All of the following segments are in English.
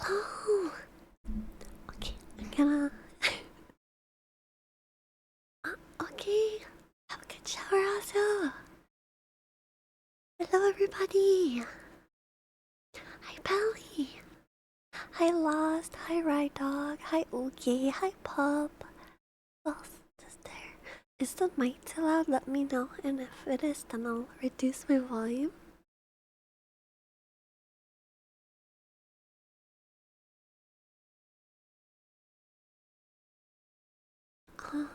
Hello. Okay, I'm gonna. Okay. Have a good shower, also. Hello, everybody. Hi, Pally. Hi, Lost. Hi, Ride Dog. Hi, Oogie. Hi, Pup. What else is there? Is the mic too loud? Let me know, and if it is, then I'll reduce my volume. Oh.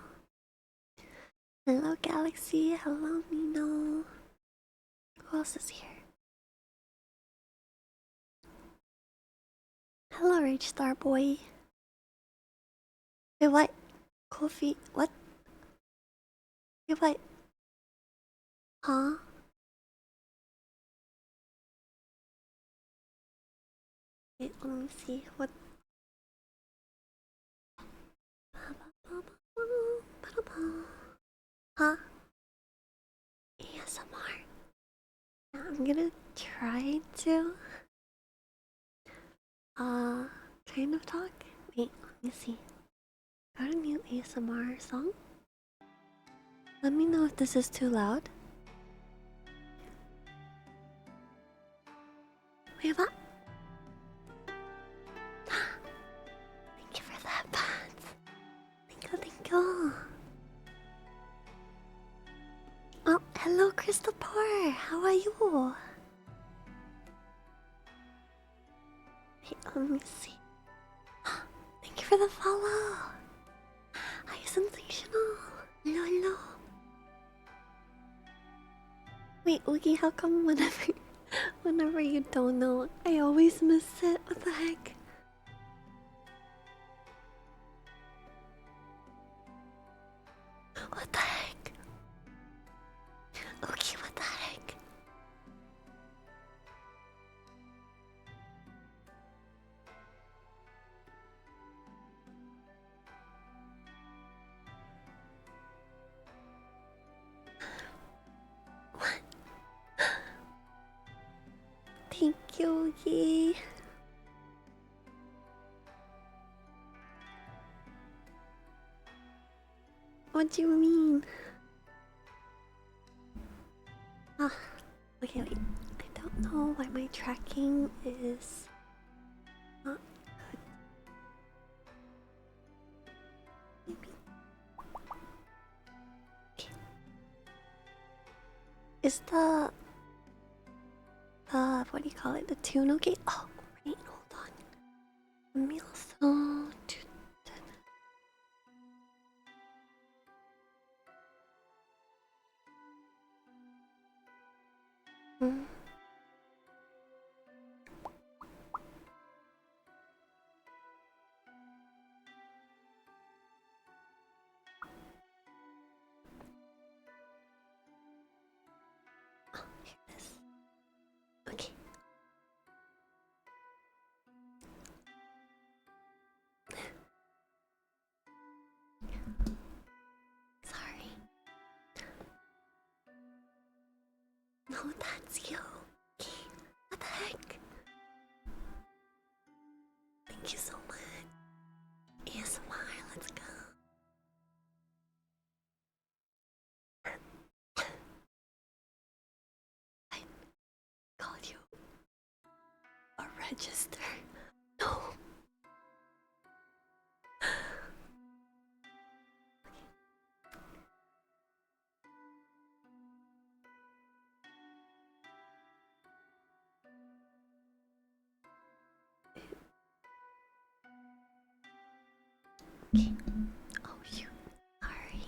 Hello, Galaxy. Hello, Nino. Who else is here? Hello, Rage Star Boy. Wait, what? Kofi, what? Wait, what? Huh? Wait, let me see. What? Huh? ASMR. I'm gonna try to kind of talk. Wait, let me see. Got a new ASMR song. Let me know if this is too loud. Wait, what? Thank you for that, Pants. Thank you, thank you. Oh, hello, Christopher. How are you? Wait, let me see. Thank you for the follow. Hi, sensational. Lolo. Wait, Oogie, how come whenever you don't know, I always miss it? What the heck? What the heck? Oogie, what the heck? What? Thank you, Oogie. What do you mean? Ah, okay, wait. I don't know why my tracking is not good. Maybe. Okay. Is the what do you call it? The tune okay? Oh, wait, hold on. Let me also do the. Oh, here it is. Okay. Sorry. No, that's you. Okay. What the heck? Thank you so much. ASMR, let's go. I called you a register. No. Okay. Oh, shoot. Sorry.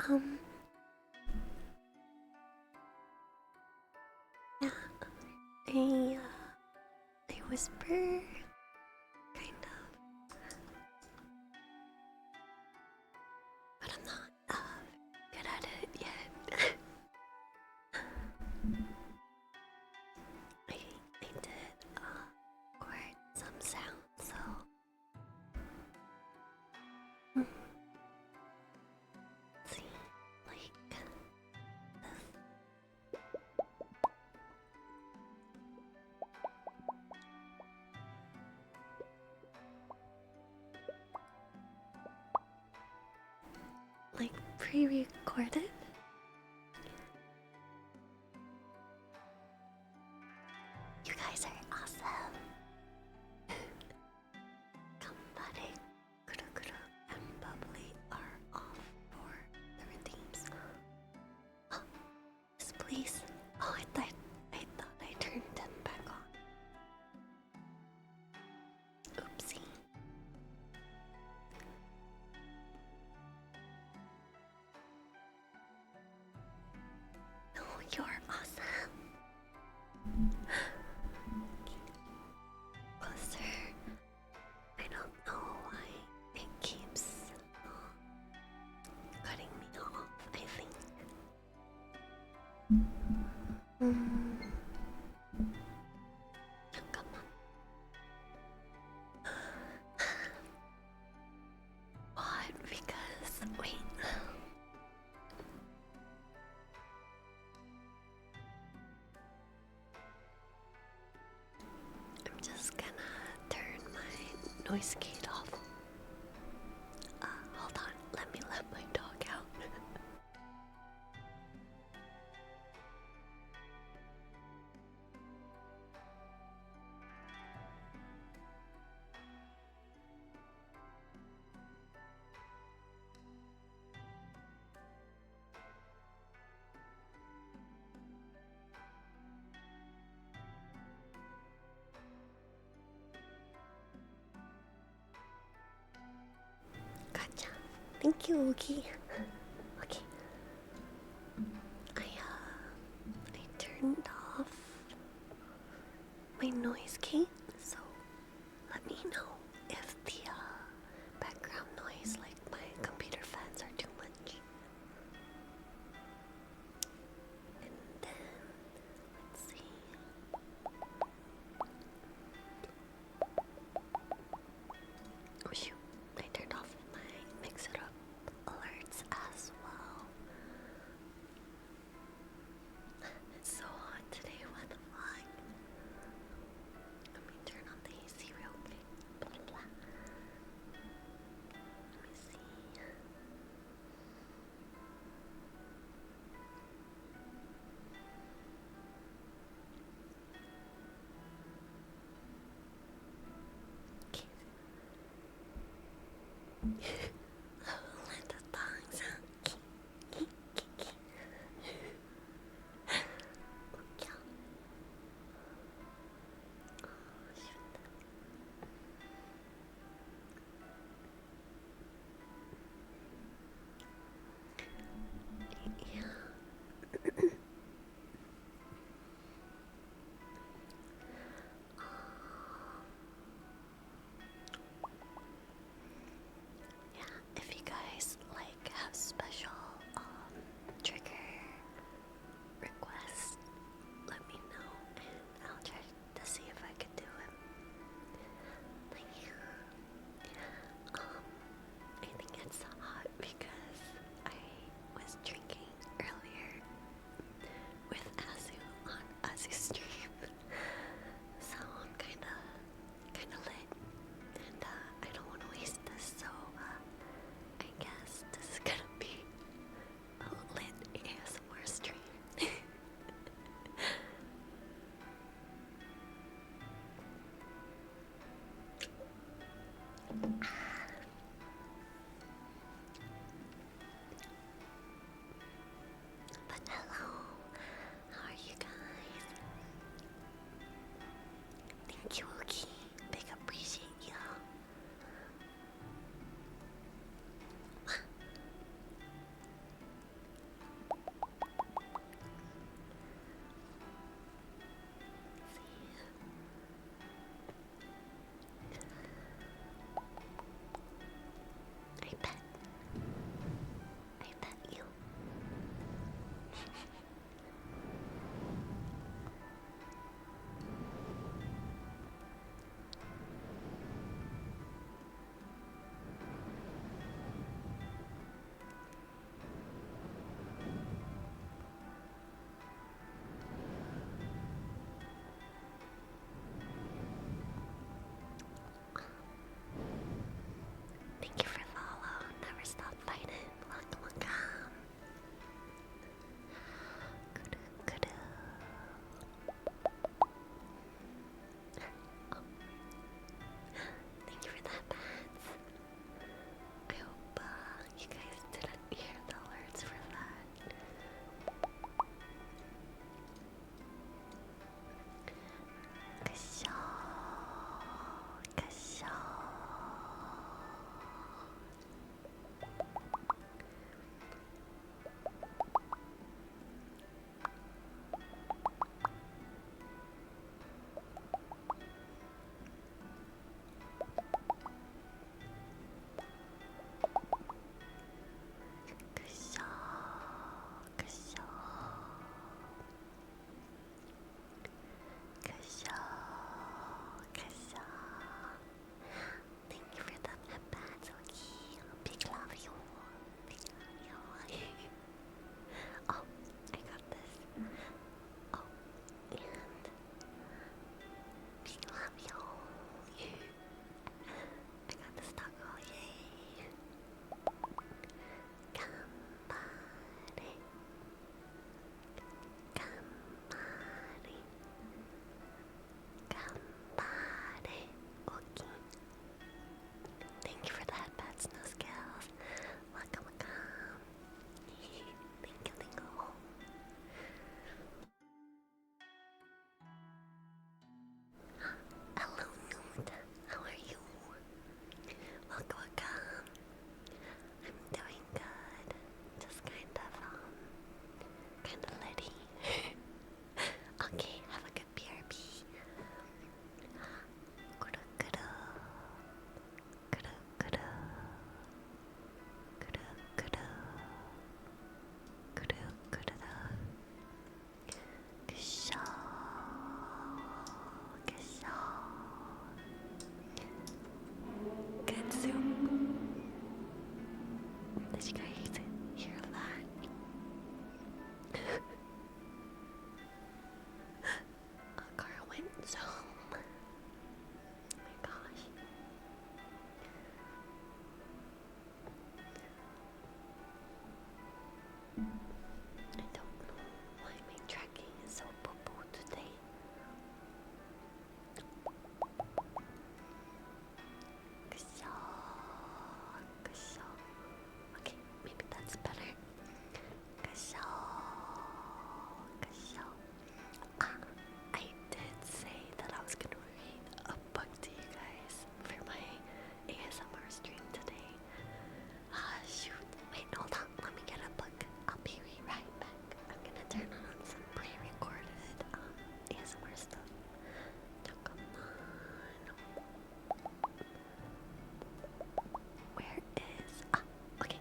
Um. Yeah. I whisper. Kind of. But I'm not good at it yet. I did record some sounds, so see, like this. pre-recorded? You guys are awesome. Kamare, Kura, and Bubbly are off for the redeems. Oh, yes, please. Oh, I thought I turned them back on. Oopsie. No, you're awesome. Closer. I don't know why it keeps cutting me off, I think. Come on. What? Because, wait. I'm just gonna turn my noise gate off. Hold on, let me let my dog out. Gotcha. Thank you, Oogie. Okay. I turned off my noise gate, so let me know if the background noise, like my computer fans, are too much. And then, let's see. Oh shoot, I turned off my mix it up alerts as well. It's so hot. So, oh my gosh. I don't know why my tracking is so boo-boo today. Kusho. Kusho. Okay, maybe that's better. Kusho. Kusho. I did say that I was gonna read a book to you guys for my ASMR stream today. Shoot. Wait, hold on. Let me get a book. I'll be right back. I'm gonna turn on some pre-recorded ASMR stuff. Come on. Where is... okay.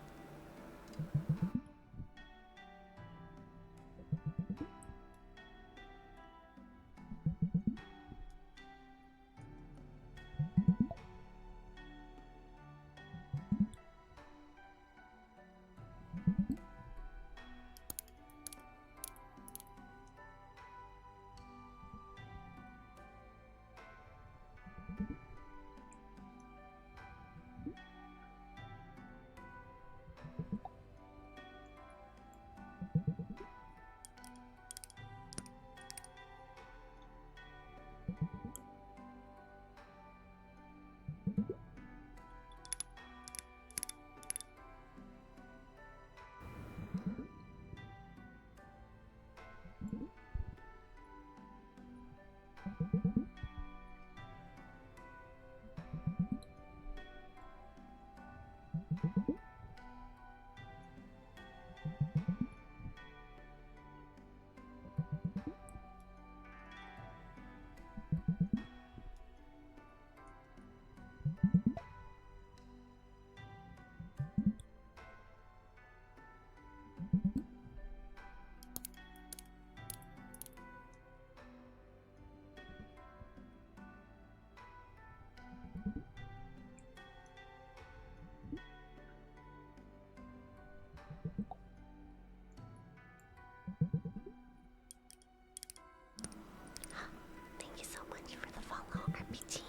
Thank you so much for the follow, RPG.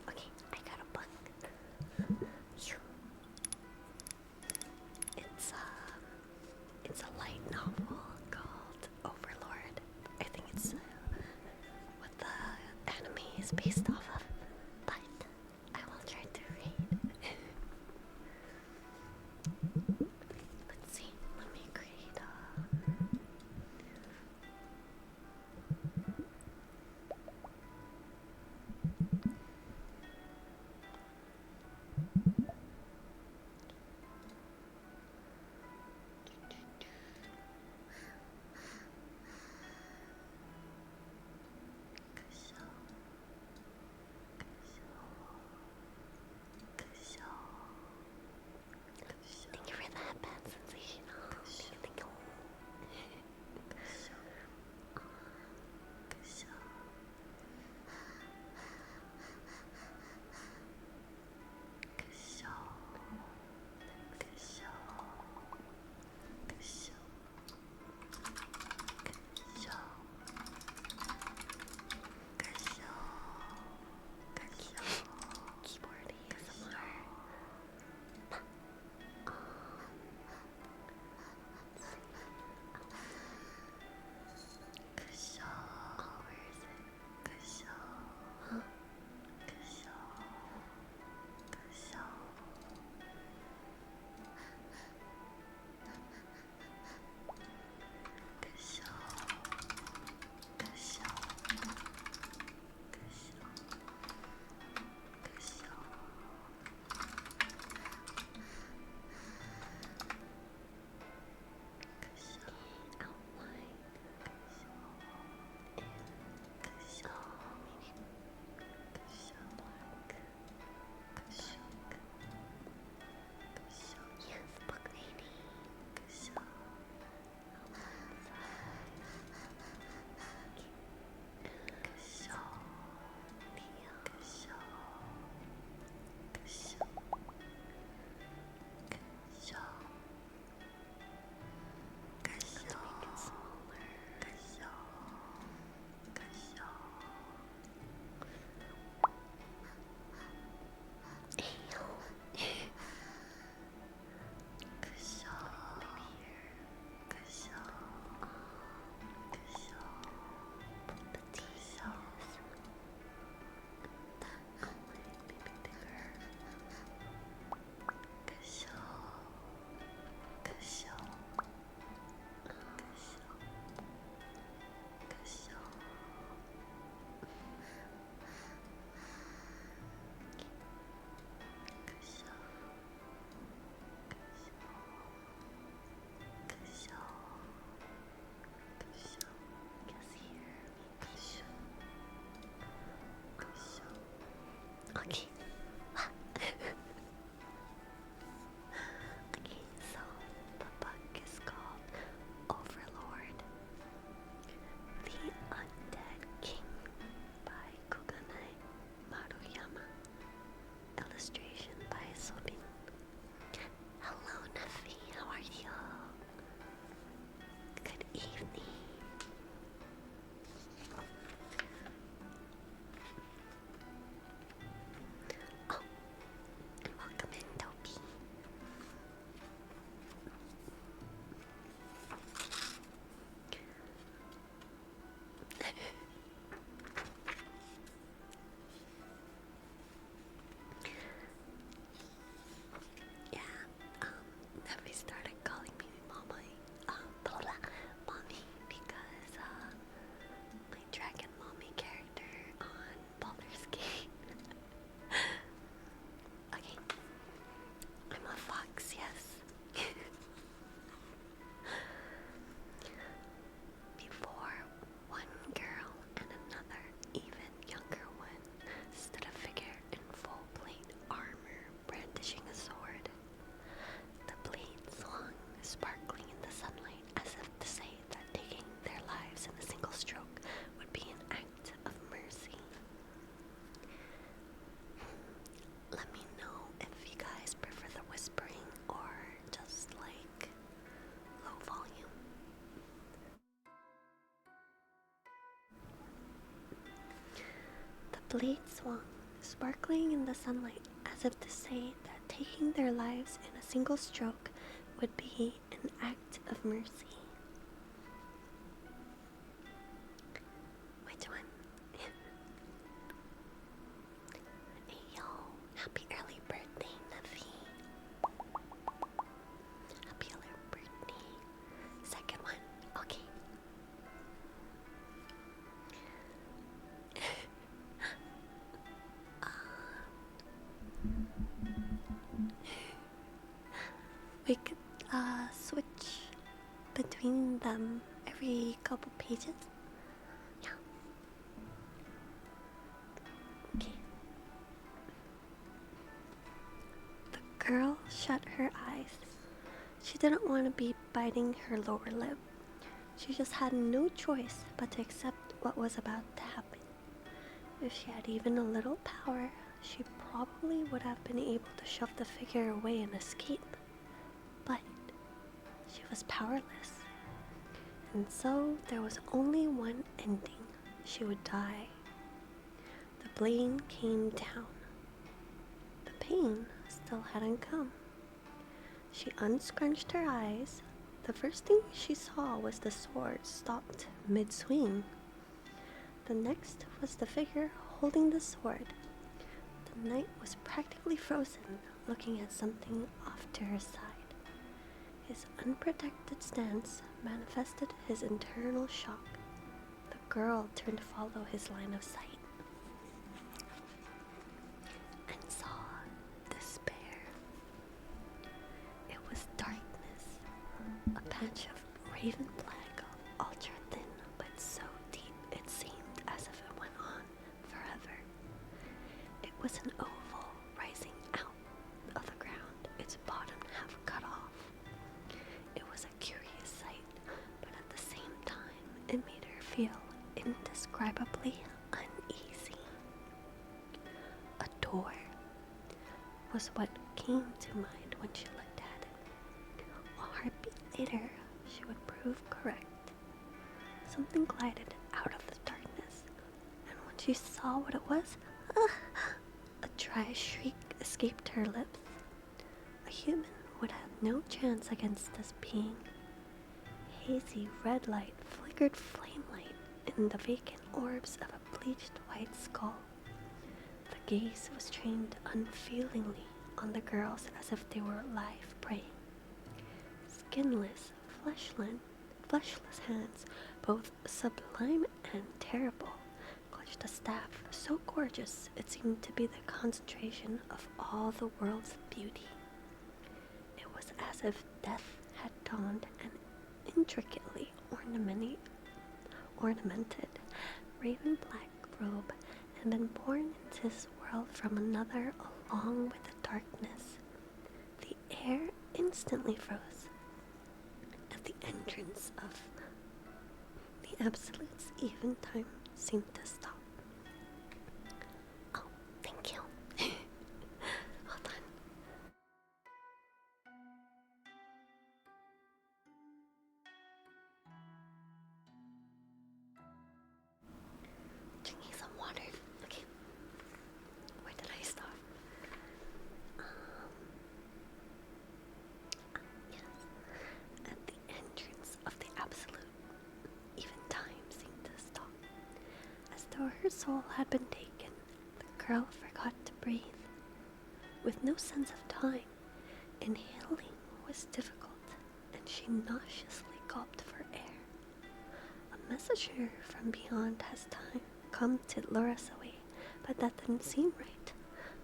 Okay, I got a book. It's a light novel called Overlord. I think it's what the anime is based off of, but I will try to read. Let's see. Let me create blade swung, sparkling in the sunlight as if to say that taking their lives in a single stroke would be an act of mercy. Which one? Hey yo, happy early birthday, Navi. Happy early birthday. Second one, okay. We could switch between them every couple pages. Yeah. Okay. The girl shut her eyes. She didn't want to be biting her lower lip. She just had no choice but to accept what was about to happen. If she had even a little power, she probably would have been able to shove the figure away and escape. But she was powerless. And so there was only one ending. She would die. The blame came down. The pain still hadn't come. She unscrunched her eyes. The first thing she saw was the sword stopped mid-swing. The next was the figure holding the sword. The knight was practically frozen, looking at something off to her side. His unprotected stance manifested his internal shock. The girl turned to follow his line of sight and saw despair. It was darkness, a patch of raven black, ultra thin, but so deep it seemed as if it went on forever. It was an oval rising out of the ground, its bottom half cut off. It was a curious sight, but at the same time, it made her feel indescribably uneasy. A door was what came to mind when she looked at it. A heartbeat later, she would prove correct. Something glided out of the darkness, and when she saw what it was, a dry shriek escaped her lips. A human would have no chance against this being. Hazy red light flickered flame light in the vacant orbs of a bleached white skull. The gaze was trained unfeelingly on the girls as if they were live prey. Skinless, fleshless hands, both sublime and terrible, clutched a staff so gorgeous it seemed to be the concentration of all the world's beauty. It was as if death had donned an intricately ornamented raven black robe and been born into this world from another along with the darkness. The air instantly froze at the entrance of the Absolute's even time seemed to stop. Oh, thank you. Hold on. Drinking some water. Okay. Where did I stop? Yes. At the entrance of the Absolute, even time seemed to stop. As though her soul had been taken, the girl forgot to breathe. With no sense of time, inhaling was difficult, and she nauseously gulped for air. A messenger from beyond has come to lure us away, but that didn't seem right.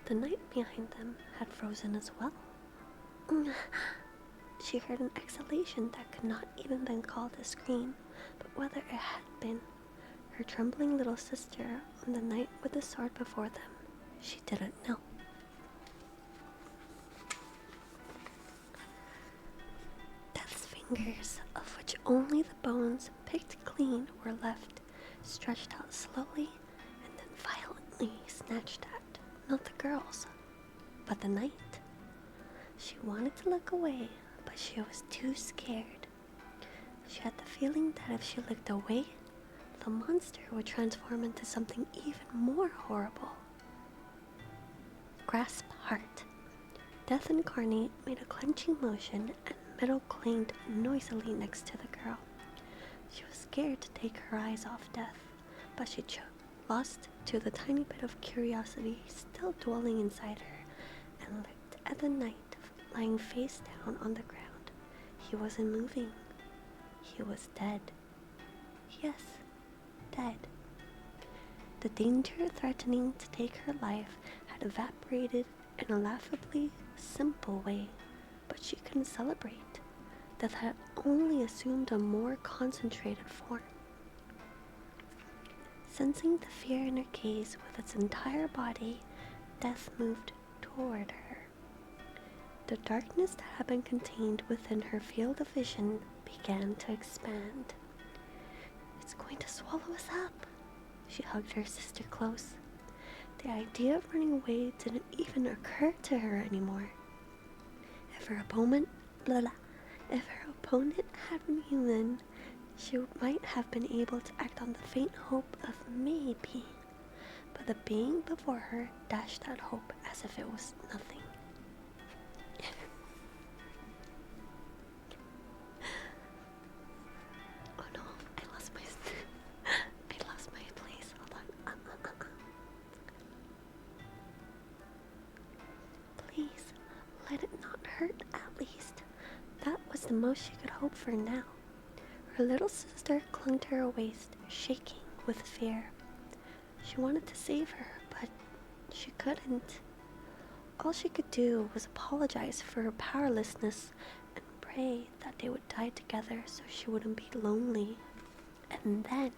The night behind them had frozen as well. She heard an exhalation that could not even been called a scream, but whether it had been her trembling little sister on the night with the sword before them, she didn't know. Death's fingers, of which only the bones picked clean were left, stretched out slowly and then violently snatched at, not the girls, but the night. She wanted to look away, but she was too scared. She had the feeling that if she looked away, the monster would transform into something even more horrible. Grasp heart. Death incarnate made a clenching motion and metal clanged noisily next to the girl. She was scared to take her eyes off Death, but she lost to the tiny bit of curiosity still dwelling inside her and looked at the knight lying face down on the ground. He wasn't moving. He was dead. Yes, dead. The danger threatening to take her life had evaporated in a laughably simple way, but she couldn't celebrate. Death had only assumed a more concentrated form. Sensing the fear in her gaze with its entire body, Death moved toward her. The darkness that had been contained within her field of vision began to expand. It's going to swallow us up. She hugged her sister close. The idea of running away didn't even occur to her anymore. If her opponent had been human, she might have been able to act on the faint hope of maybe. But the being before her dashed that hope as if it was nothing. Oh no, I lost my place. Hold on. Please, let it not hurt at least. That was the most she could hope for now. Her little sister clung to her waist, shaking with fear. She wanted to save her, but she couldn't. All she could do was apologize for her powerlessness and pray that they would die together so she wouldn't be lonely. And then...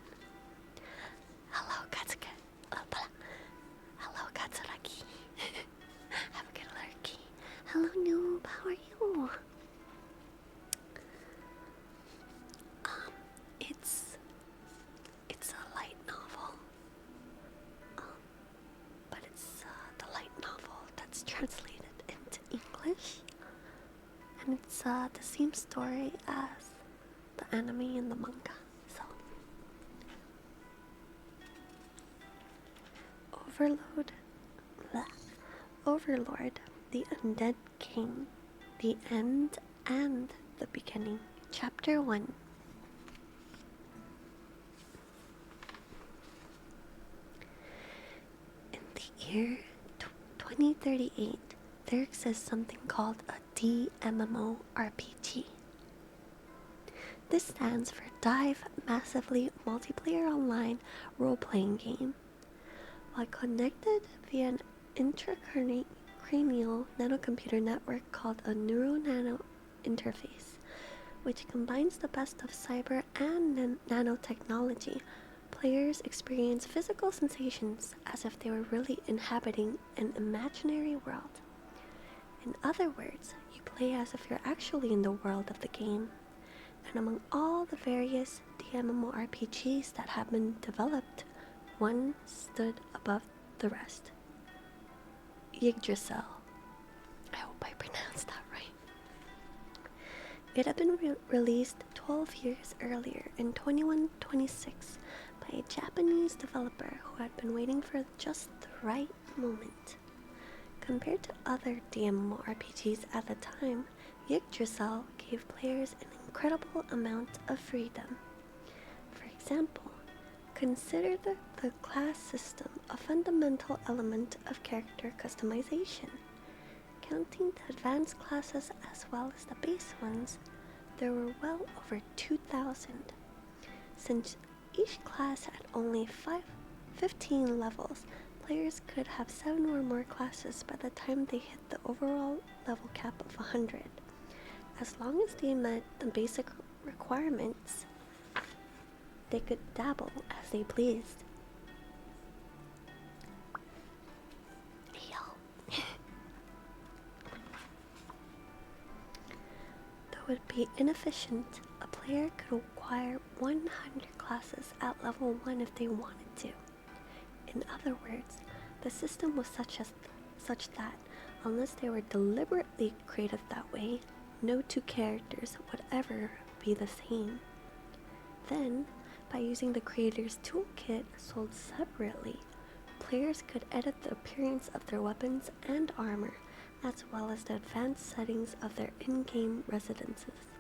Hello, Katsuki. Hello, Katsuragi. Have a good lurky. Hello, noob. How are you? It's a light novel. But it's the light novel that's translated into English. And it's the same story as the anime and the manga. So Overlord, the Undead King, the End and the Beginning. Chapter 1. In the year 2038, there exists something called a DMMORPG. This stands for Dive Massively Multiplayer Online Role-Playing Game. While connected via an intracranial nanocomputer network called a neuro-nano interface, which combines the best of cyber and nanotechnology, players experience physical sensations as if they were really inhabiting an imaginary world. In other words, you play as if you're actually in the world of the game. And among all the various DMMORPGs that have been developed, one stood above the rest. Yggdrasil. I hope I pronounced that right. It had been released 12 years earlier in 2126 by a Japanese developer who had been waiting for just the right moment. Compared to other DMMORPGs at the time, Yggdrasil gave players an incredible amount of freedom. For example, consider the class system a fundamental element of character customization. Counting the advanced classes as well as the base ones, there were well over 2,000. Since each class had only 15 levels, players could have 7 or more classes by the time they hit the overall level cap of 100. As long as they met the basic requirements, they could dabble as they pleased. Though it would be inefficient, a player could acquire 100 classes at level 1 if they wanted to. In other words, the system was such that, unless they were deliberately created that way, no two characters would ever be the same. Then, By using the creator's toolkit sold separately, players could edit the appearance of their weapons and armor, as well as the advanced settings of their in-game residences.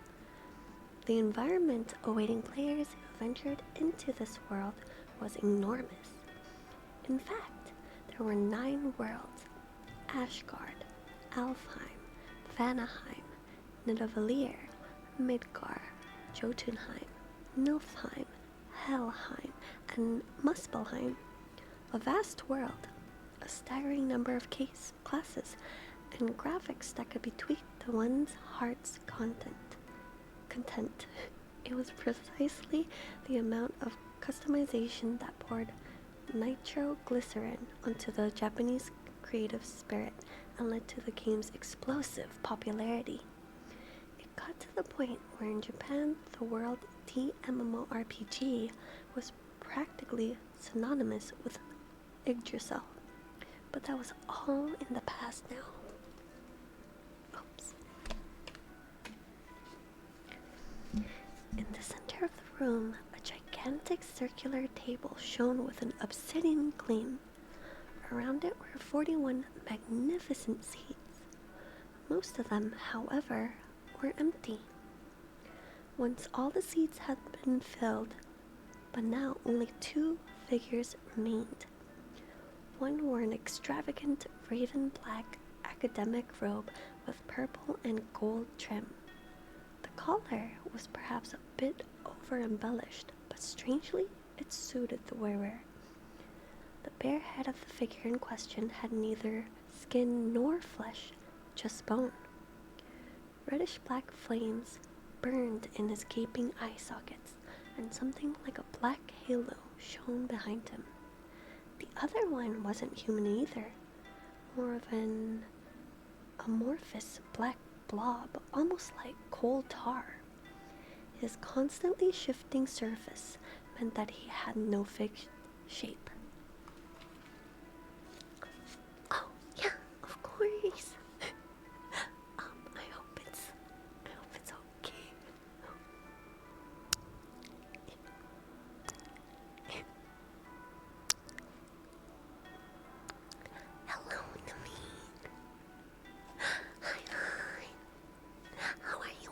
The environment awaiting players who ventured into this world was enormous. In fact, there were 9 worlds: Ashgard, Alfheim, Vanaheim, Nidavellir, Midgar, Jotunheim, Nilfheim, Helheim, and Muspelheim. A vast world, a staggering number of classes, and graphics that could be tweaked to one's heart's content. It was precisely the amount of customization that poured nitroglycerin onto the Japanese creative spirit and led to the game's explosive popularity. It got to the point where in Japan, the word TMMORPG was practically synonymous with Yggdrasil. But that was all in the past now. Oops. In the center of the room, a gigantic circular table shone with an obsidian gleam. Around it were 41 magnificent seats. Most of them, however, were empty. Once all the seats had been filled, but now only 2 figures remained. One wore an extravagant raven black academic robe with purple and gold trim. The collar was perhaps a bit over-embellished, but strangely it suited the wearer. The bare head of the figure in question had neither skin nor flesh, just bone. Reddish-black flames burned in his gaping eye sockets, and something like a black halo shone behind him. The other one wasn't human either, more of an amorphous black blob, almost like coal tar. His constantly shifting surface meant that he had no fixed shape. Oh, yeah, of course. I hope it's okay. Hello, Naveen. Hi. How are you?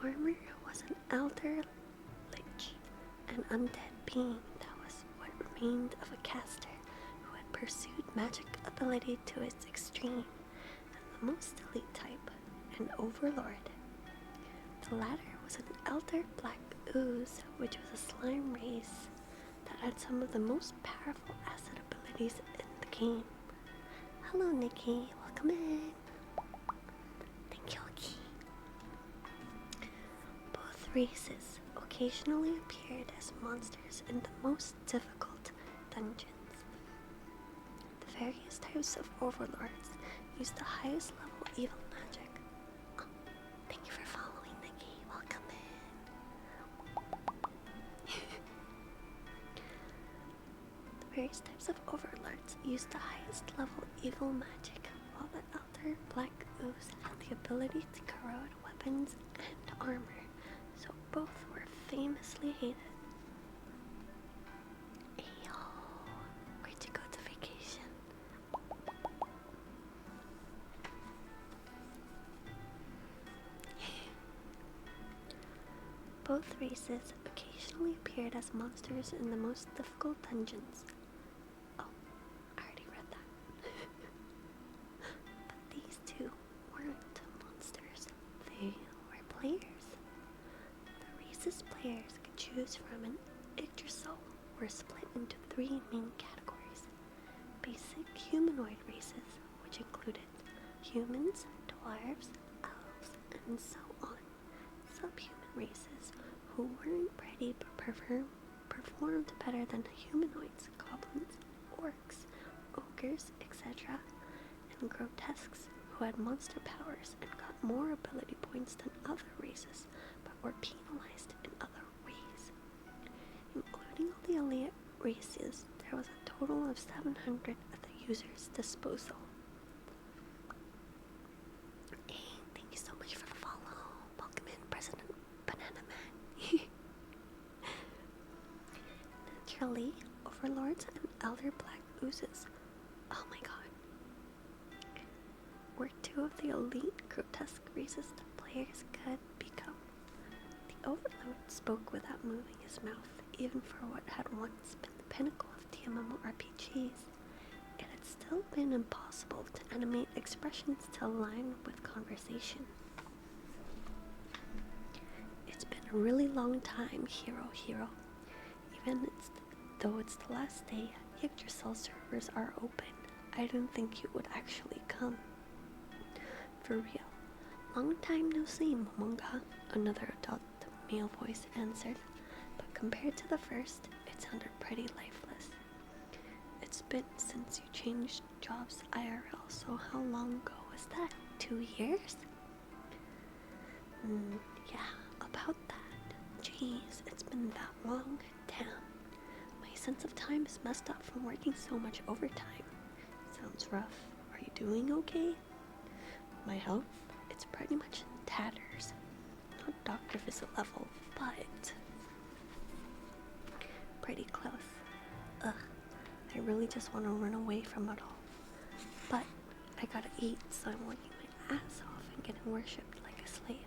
armor was an elder lich, an undead being that was what remained of a caster who had pursued magic ability to its extreme, and the most elite type, an overlord. The latter was an elder black ooze, which was a slime race that had some of the most powerful acid abilities in the game. Hello, Nikki. Welcome in. Thank you, Nikki. Both races occasionally appeared as monsters in the most difficult dungeons. The various types of overlords used the highest level evil magic. Oh, thank you for following, Nikki. Welcome in. The various types of overlords used the highest level evil magic, while the elder black ooze had the ability to corrode weapons and armor, so both were famously hated. Ayo, where'd you go to vacation? Both races occasionally appeared as monsters in the most difficult dungeons. Oh, I already read that. But these two weren't monsters, they were players. The race's players could choose from an Yggdrasil were split into three main categories. Basic humanoid races, which included humans, dwarves, elves, and so on. Subhuman races, who weren't pretty but performed better than humanoids, goblins, orcs, ogres, etc., and grotesques, who had monster powers and got more ability points than other races, but were penalized in other ways. Including all the elite races, there was a total of 700 at the user's disposal. Hey, thank you so much for the follow. Welcome in, President Banana Man. Naturally, overlords and elder black oozes, oh my god, were two of the elite grotesque races that players could become. The overlord spoke without moving his mouth, even for what had once been the pinnacle of TMMORPGs. It had still been impossible to animate expressions to align with conversation. It's been a really long time, hero. Even though it's the last day, Yggdrasil servers are open. I didn't think you would actually come. For real. Long time no see, Momonga, another adult male voice answered, but compared to the first, it sounded pretty lifeless. It's been since you changed jobs IRL, so how long ago was that? 2 years? Yeah, about that. Jeez, it's been that long? Damn. My sense of time is messed up from working so much overtime. Sounds rough. Are you doing okay? My health? It's pretty much in tatters. Not doctor visit level, but pretty close. Ugh, I really just want to run away from it all. But I gotta eat, so I'm working my ass off and getting worshipped like a slave.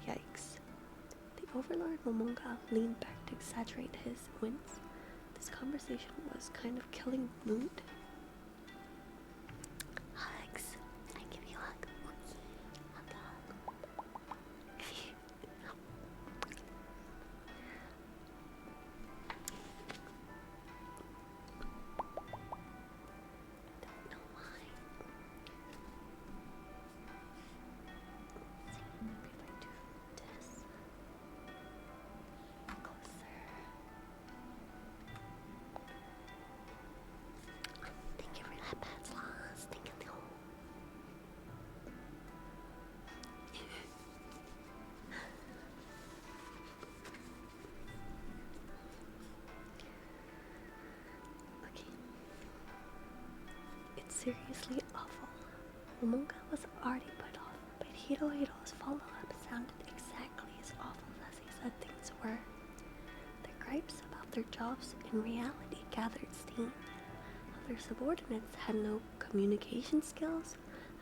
Yikes. The overlord Momonga leaned back to exaggerate his wince. This conversation was kind of killing the mood. Hugs. I give you a hug. Don't know why. Let's see, maybe if I do this closer. Thank you for that, Pat's Lost. Thank you. Okay. It's seriously awful. Momonga was already put off, but Hirohiro's follow-up sounded exactly as awful as he said things were. The gripes about their jobs in reality gathered steam. How their subordinates had no communication skills,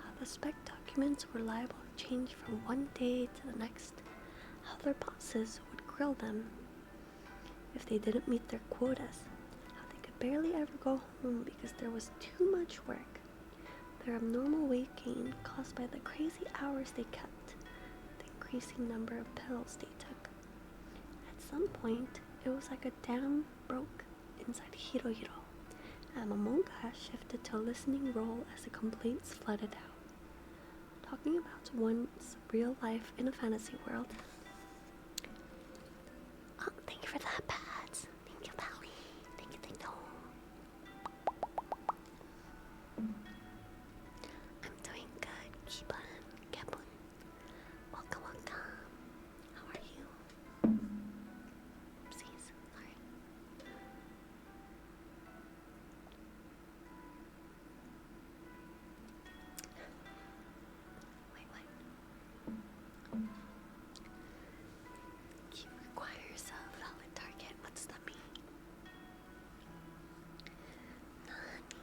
how the spec documents were liable change from one day to the next, how their bosses would grill them if they didn't meet their quotas, how they could barely ever go home because there was too much work, their abnormal weight gain caused by the crazy hours they kept, the increasing number of pills they took. At some point, it was like a dam broke inside Hirohiro, and Momonga shifted to a listening role as the complaints flooded out. Talking about one's real life in a fantasy world. Oh, thank you for that, Pads. Thank you, Pally. Thank you, thank you. I'm doing good. Keep on. Welcome, welcome. How are you? Oopsies. Sorry. Wait, what? Key requires a valid target. What's that mean? Nani?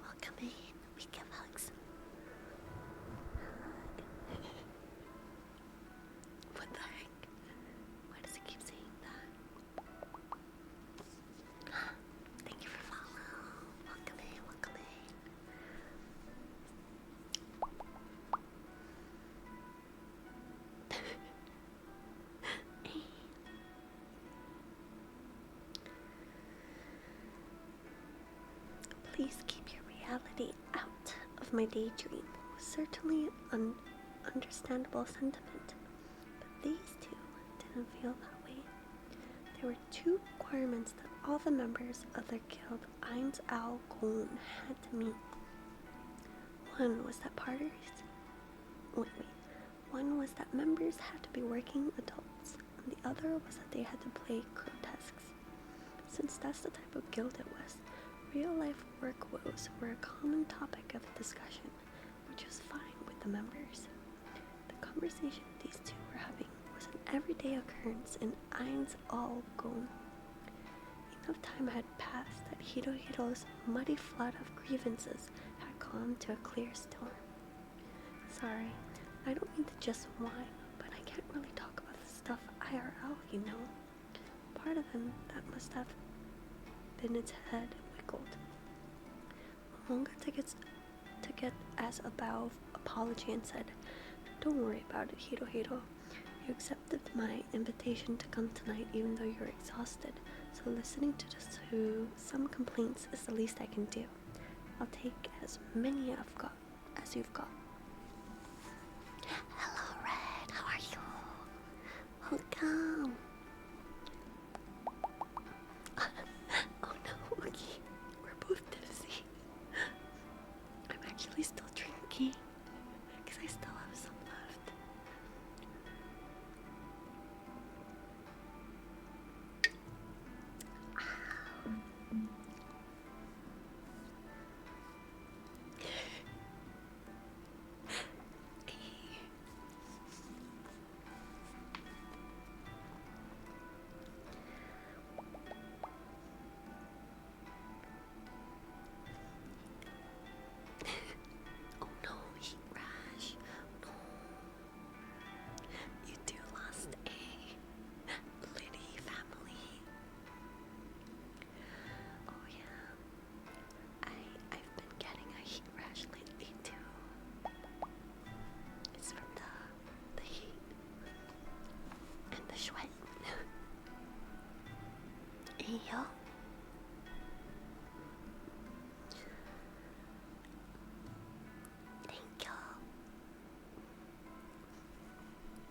Welcome in. We give hugs. What the heck? Why does it keep saying that? Thank you for following. Welcome in, welcome in. Please keep your reality out of my daydream was certainly an understandable sentiment, but these two didn't feel that way. There were two requirements that all the members of their guild Eins Al Goln had to meet. One was that One was that members had to be working adults, and the other was that they had to play grotesques. Since that's the type of guild it was, real-life work woes were a common topic of discussion, which was fine with the members. The conversation these two were having was an everyday occurrence in Eins Al Goln. Enough time had passed that Hirohiro's muddy flood of grievances had calmed to a clear storm. Sorry, I don't mean to just whine, but I can't really talk about this stuff IRL, you know. Part of him that must have been its head wiggled. Momonga took it as a bow of apology and said, "Don't worry about it, Hirohiro. You accepted my invitation to come tonight even though you're exhausted, so listening to some complaints is the least I can do. I'll take as many as you've got." Hello, Red. How are you? Welcome. Oh no, okay. We're both tipsy. I'm actually still drinking because I still have some left. Oh no, heat rash. No. You two lost a Liddy family. Oh yeah. I've been getting a heat rash lately too. It's from the heat and the sweat. Hey yo. Thank you.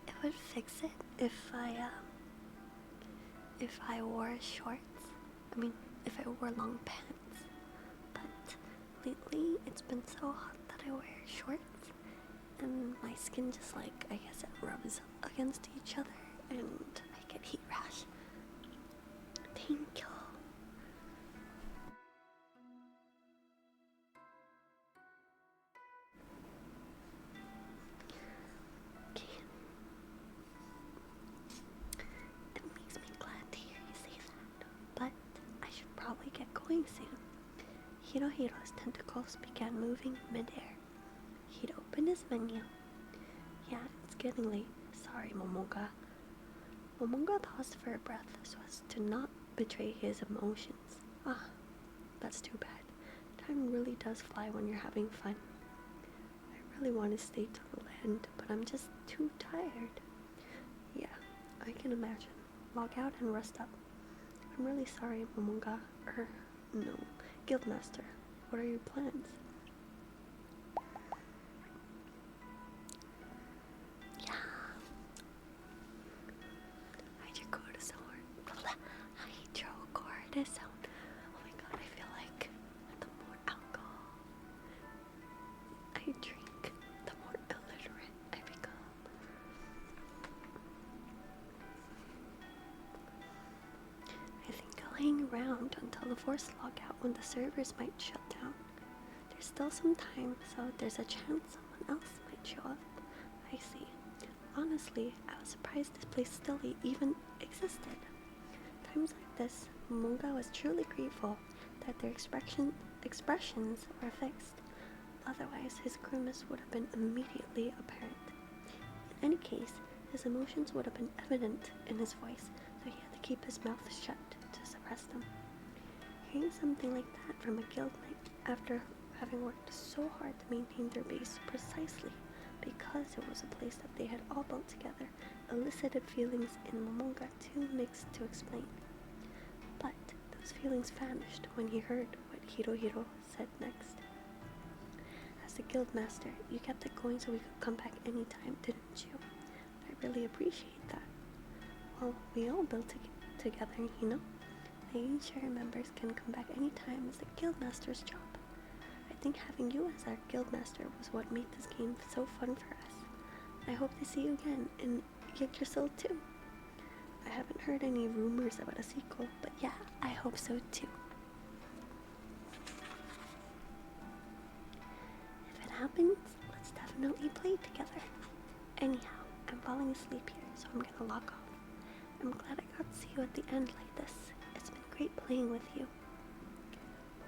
It would fix it if I wore shorts. I mean, if I wore long pants. But lately, it's been so hot that I wear shorts, and my skin just I guess it rubs against each other, and I get heat rash. Thank you. Okay. It makes me glad to hear you say that, but I should probably get going soon. Hirohiro's tentacles began moving midair. He'd opened his menu. Yeah, it's getting late. Sorry, Momonga. Momonga paused for a breath so as to not betray his emotions. Ah, that's too bad. Time really does fly when you're having fun. I really want to stay till the end, but I'm just too tired. Yeah, I can imagine. Log out and rest up. I'm really sorry, Momonga. No. Guildmaster, what are your plans? Yeah. Hydrocortisone. Oh my god, I feel like the more alcohol I drink, the more illiterate I become. I think I'll hang around until the forced logout when the servers might shut down. There's still some time, so there's a chance someone else might show up. I see. Honestly, I was surprised this place still even existed. Times like this, Momonga was truly grateful that their expressions were fixed. Otherwise, his grimace would have been immediately apparent. In any case, his emotions would have been evident in his voice, so he had to keep his mouth shut to suppress them. Hearing something like that from a guild knight after having worked so hard to maintain their base precisely because it was a place that they had all built together elicited feelings in Momonga too mixed to explain. But those feelings vanished when he heard what Hirohiro said next. As the guildmaster, you kept it going so we could come back anytime, didn't you? I really appreciate that. Well, we all built together, you know? Making sure members can come back anytime is the guildmaster's job. I think having you as our guildmaster was what made this game so fun for us. I hope to see you again in Yggdrasil too. I haven't heard any rumors about a sequel, but yeah, I hope so too. If it happens, let's definitely play together. Anyhow, I'm falling asleep here, so I'm gonna log off. I'm glad I got to see you at the end like this. It's been great playing with you.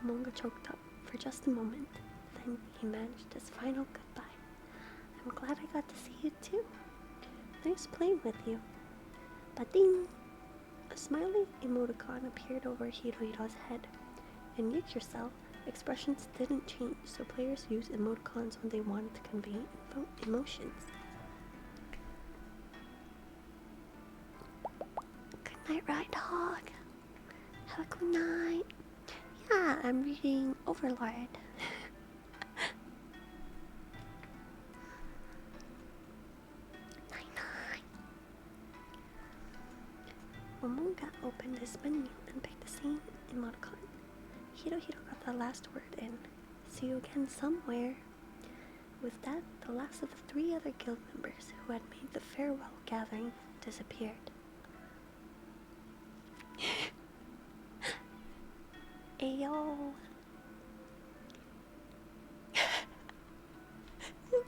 Momonga choked up for just a moment, then he managed his final goodbye. I'm glad I got to see you too. Nice playing with you. Ba-ding! A smiley emoticon appeared over Hirohiro's head. In Yggdrasil, expressions didn't change, so players used emoticons when they wanted to convey emotions. Good night, Ride Dog. Have a good night. Yeah, I'm reading Overlord. Momonga opened his menu and picked the same emoticon. Hirohiro got the last word in. See you again somewhere. With that, the last of the 3 other guild members who had made the farewell gathering disappeared. Ayo!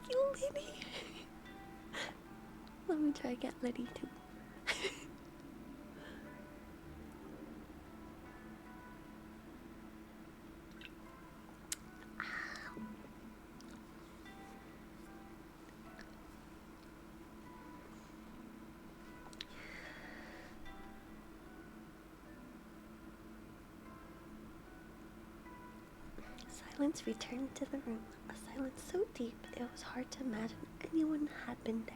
You Liddy! Let me try to get Liddy too. Silence returned to the room, a silence so deep it was hard to imagine anyone had been there.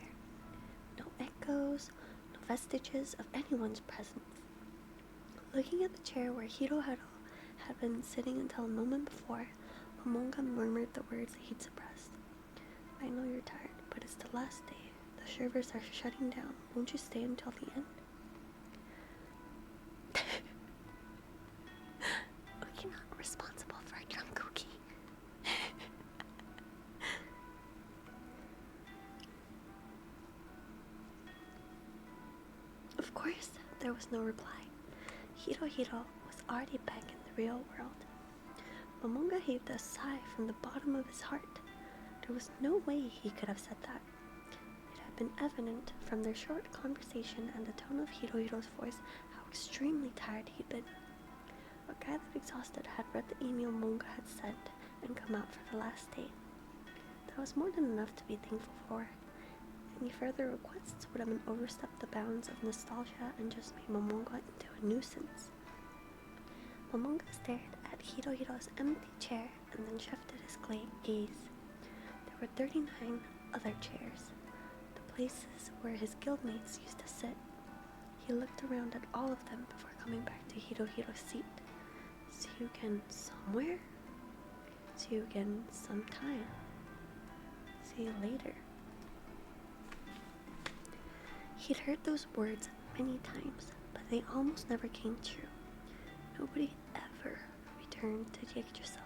No echoes, no vestiges of anyone's presence. Looking at the chair where Hirohiro had been sitting until a moment before, Momonga murmured the words he'd suppressed. I know you're tired, but it's the last day. The servers are shutting down. Won't you stay until the end? We're not responsible for a drunk cookie. Of course, there was no reply. Hirohiro was already back in the real world. Momonga heaved a sigh from the bottom of his heart. There was no way he could have said that. It had been evident from their short conversation and the tone of Hirohiro's voice how extremely tired he'd been. a guy that exhausted had read the email Monga had sent and come out for the last day. That was more than enough to be thankful for. Any further requests would have overstepped the bounds of nostalgia and just made Momonga into a nuisance. Momonga stared at Hirohiro's empty chair and then shifted his gaze. There were 39 other chairs, the places where his guildmates used to sit. He looked around at all of them before coming back to Hirohiro's seat. See you again somewhere? See you again sometime. See you later. He'd heard those words many times, but they almost never came true. Nobody ever returned to Yggdrasil.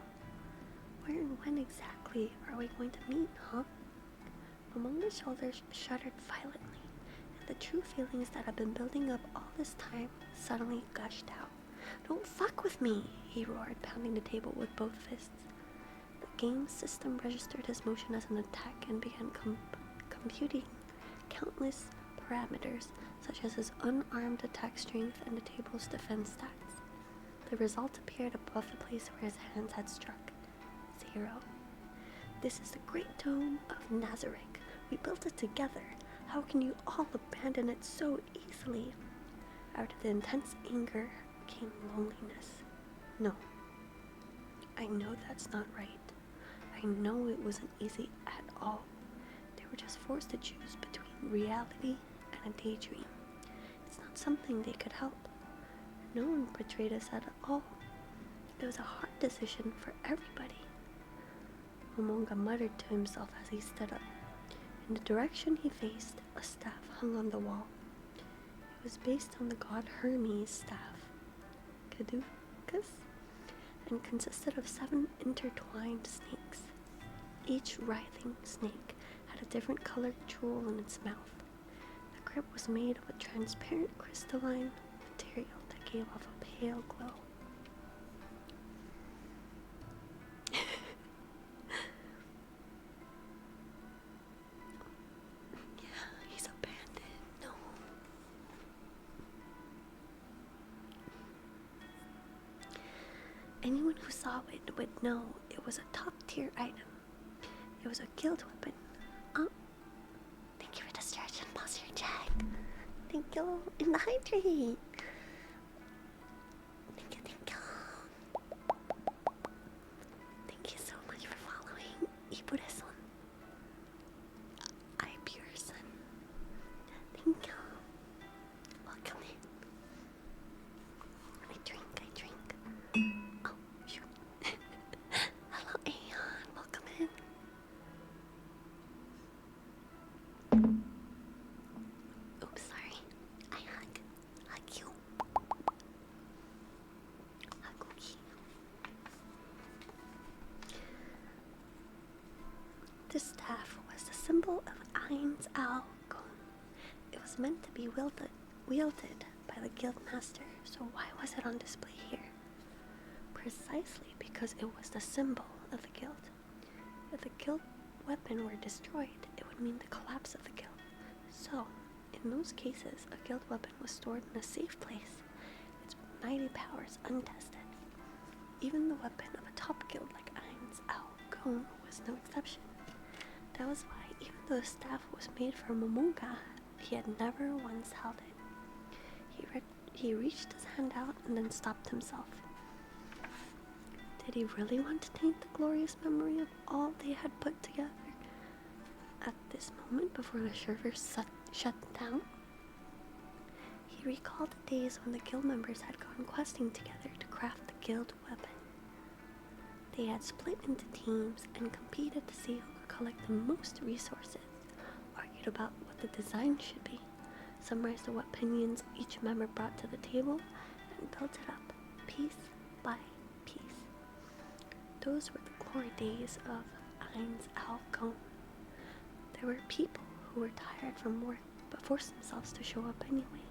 Where and when exactly are we going to meet, huh? Momonga's shoulders shuddered violently, and the true feelings that had been building up all this time suddenly gushed out. "Don't fuck with me!" he roared, pounding the table with both fists. The game system registered his motion as an attack and began computing countless parameters, such as his unarmed attack strength and the table's defense stats. The result appeared above the place where his hands had struck. 0. "This is the Great Dome of Nazarick. We built it together. How can you all abandon it so easily?" Out of the intense anger came loneliness. No. I know that's not right. I know it wasn't easy at all. They were just forced to choose between reality and a daydream. It's not something they could help. No one betrayed us at all. It was a hard decision for everybody. Momonga muttered to himself as he stood up. In the direction he faced, a staff hung on the wall. It was based on the god Hermes' staff, Caducus, and consisted of 7 intertwined snakes. Each writhing snake had a different colored jewel in its mouth. The grip was made of a transparent crystalline material that gave off a pale glow. Yeah, he's abandoned. No. Anyone who saw it would know it was a top-tier item. It was a guild weapon. Oh, thank you for the stretch and posture check. Thank you. And the hydrate. Thank you, thank you. Thank you so much for following. Ibure-san. Ibure-san. Thank you. Welcome in. I drink. Oh, shoot. Hello, Aeon. Welcome in. Oops, sorry. I hug you. Haguki. This staff was the symbol of Ain's Al Gon. It was meant to be wielded by the guild master, so why was it on display here? Precisely because it was the symbol of the guild. If the guild weapon were destroyed, it would mean the collapse of the guild. So, in most cases, a guild weapon was stored in a safe place, its mighty powers untested. Even the weapon of a top guild like Ain's Al Gon was no exception. That was why, even though the staff was made for Momonga, he had never once held it. He reached his hand out and then stopped himself. Did he really want to taint the glorious memory of all they had put together at this moment before the servers shut down? He recalled the days when the guild members had gone questing together to craft the guild weapon. They had split into teams and competed to see who could collect the most resources, argued about what the design should be, summarized what opinions each member brought to the table, and built it up, piece by piece. Those were the glory days of Ain's Al Gon. There were people who were tired from work but forced themselves to show up anyway.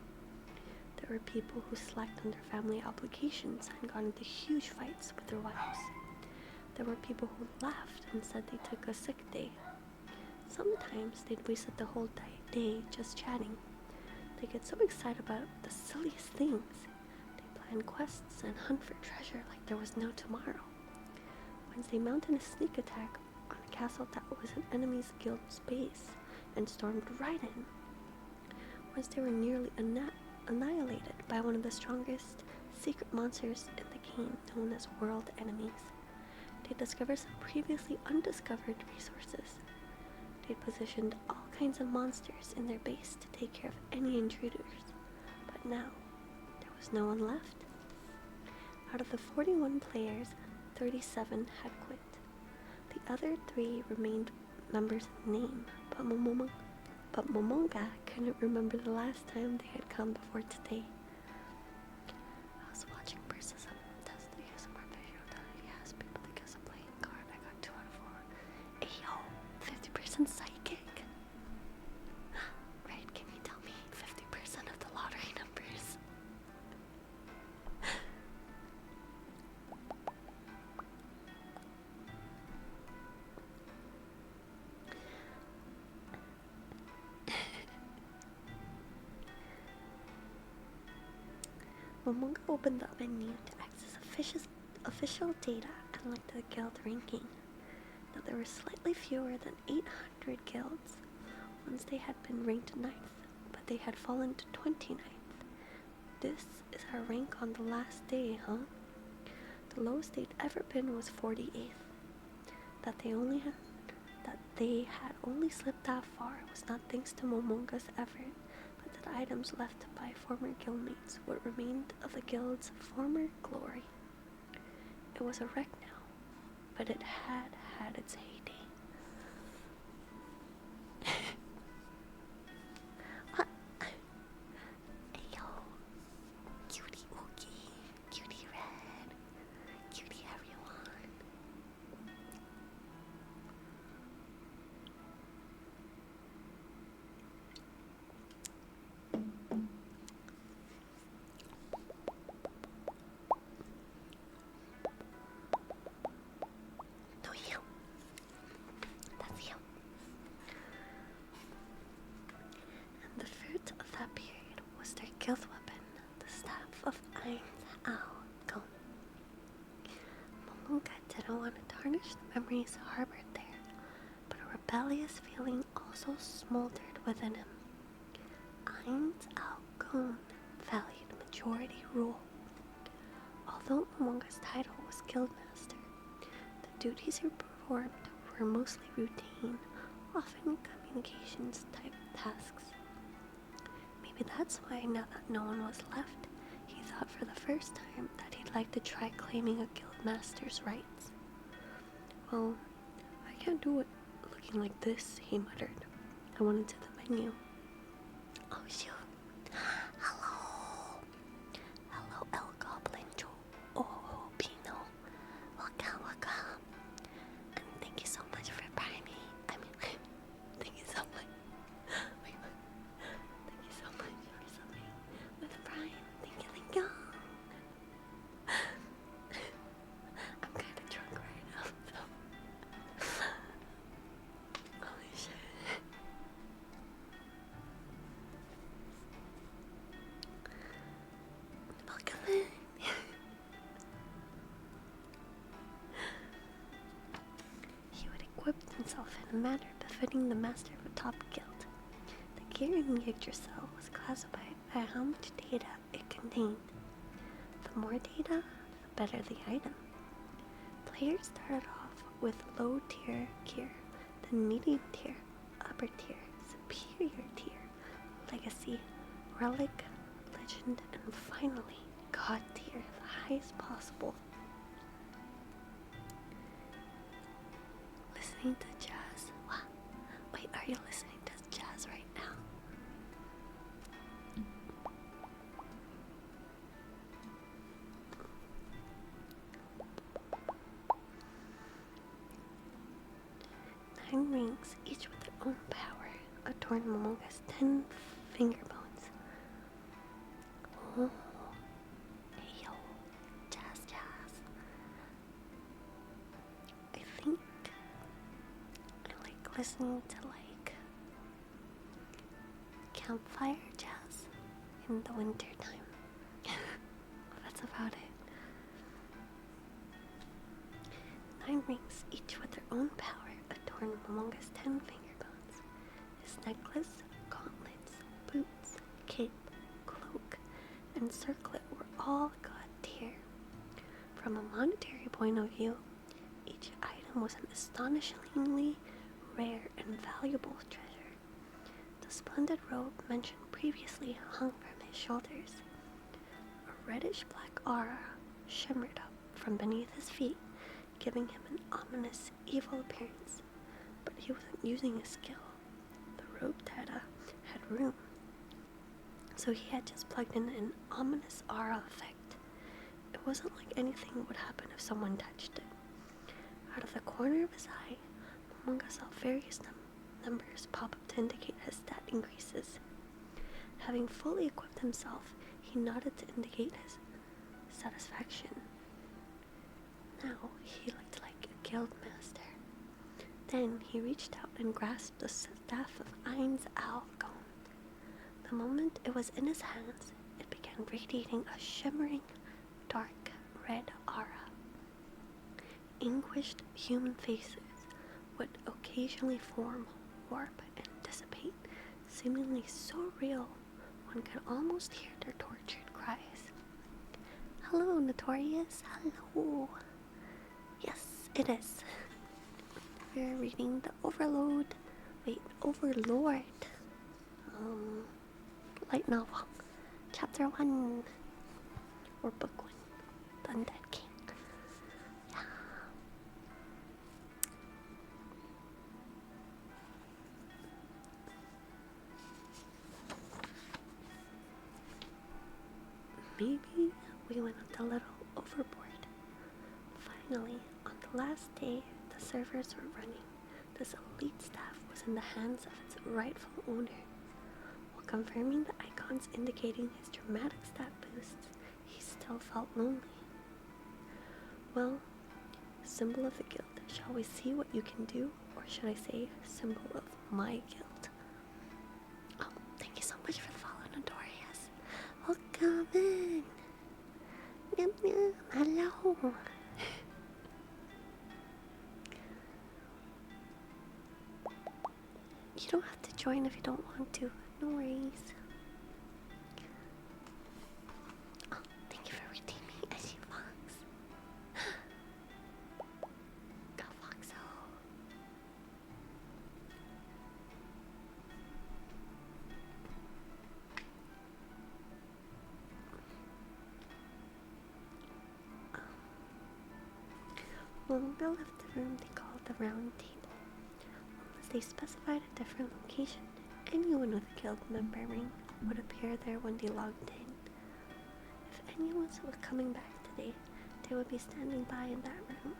There were people who slacked on their family obligations and got into huge fights with their wives. There were people who laughed and said they took a sick day. Sometimes they'd wasted the whole day just chatting. They get so excited about the silliest things. They plan quests and hunt for treasure like there was no tomorrow. Once they mounted a sneak attack on a castle that was an enemy's guild's base and stormed right in. Once they were nearly annihilated by one of the strongest secret monsters in the game known as world enemies. They discovered some previously undiscovered resources. They positioned all kinds of monsters in their base to take care of any intruders, but now there was no one left. Out of the 41 players, 37 had quit. The other 3 remained members in name, but Momonga couldn't remember the last time they had come before today. I was watching Bursa's test the ASMR video that he asked people to guess a playing card. I got 2 out of 4. Ayo, 50% psychic. Right, can you tell me 50% of the lottery numbers? Momonga opened the menu to access official data and looked at the guild ranking. Now there were slightly fewer than 800 guilds. Once they had been ranked 9th, but they had fallen to 29th. This is our rank on the last day, huh? The lowest they'd ever been was 48th. That they had only slipped that far was not thanks to Momonga's effort, but that items left by former guildmates, what remained of the guild's former glory. It was a wreck now, but it had its heyday. What? Ayo, cutie ookie, cutie red, cutie everyone. No, you. That's you. And the fruit of that period was their guild weapon, the staff of Ain's Al. Momonga didn't want to tarnish the memories harbored there, but a rebellious feeling also smoldered within him. Ain's Al valued majority rule. Although Momonga's title was Guildmaster, the duties he performed were mostly routine, often communications type tasks. Maybe that's why, now that no one was left, he thought for the first time that he'd like to try claiming a guildmaster's rights. Well, I can't do it looking like this, he muttered. I went into the menu. Oh shoot. Hello. Hello, El Goblin Joe. Oh, Pino. Welcome. And thank you so much for buying me. Thank you so much. Thank you so much for something with Brian. Thank you. I'm kind of drunk right now, so. Holy shit. Welcome in. He would equip himself in a manner befitting the master of a top guild. The gear in Yggdrasil was classified by how much data it contained. The more data, the better the item. Players started off with low tier gear, then medium tier, upper tier, superior tier, legacy, relic, legend, and finally god tier, the highest possible. Listening to jazz? What? Wait, are you listening to jazz right now? Nine rings, each with their own power, adorn Momonga's 10 finger bones. Oh, hey yo, jazz. I think I like listening to campfire jazz in the winter time. That's a rings, each with their own power, adorned Momonga's 10 finger bones. His necklace, gauntlets, boots, cape, cloak, and circlet were all god tier. From a monetary point of view, each item was an astonishingly rare and valuable treasure. The splendid robe mentioned previously hung from his shoulders. A reddish-black aura shimmered up from beneath his feet, giving him an ominous, evil appearance. But he wasn't using a skill. The robe data had room, so he had just plugged in an ominous aura effect. It wasn't like anything would happen if someone touched it. Out of the corner of his eye, Momonga saw various numbers pop up to indicate his stat increases. Having fully equipped himself, he nodded to indicate his satisfaction. Now he looked like a guild master. Then he reached out and grasped the staff of Ain's Algon. The moment it was in his hands, it began radiating a shimmering, dark red aura. Anguished human faces would occasionally form, warp, and dissipate, seemingly so real one could almost hear their tortured cries. Hello, Notorious. Hello. Yes, it is. We're reading the Overlord, light novel, chapter 1, or book 1, The Undead King. Yeah. Maybe we went a little overboard. Finally, on the last day the servers were running, this elite staff was in the hands of its rightful owner. While confirming the icons indicating his dramatic stat boosts, he still felt lonely. Well, symbol of the guild, shall we see what you can do? Or should I say, symbol of my guild? Oh, thank you so much for the follow, Notorious. Welcome in. Yum, yum. Hello. You don't have to join if you don't want to. No worries. Oh, thank you for redeeming Eshy Fox. Go Foxo. When we left the room they called the round table. Unless they specified a different location, anyone with a guild member ring would appear there when they logged in. If anyone was coming back today, they would be standing by in that room.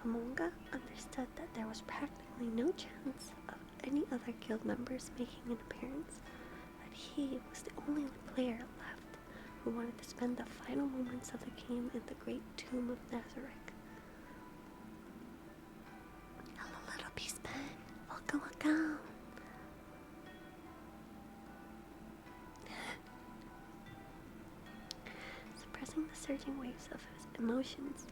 Momonga understood that there was practically no chance of any other guild members making an appearance, that he was the only player left who wanted to spend the final moments of the game in the great tomb of Nazareth. Hello, little beastman. Welcome, welcome. Suppressing the surging waves of his emotions,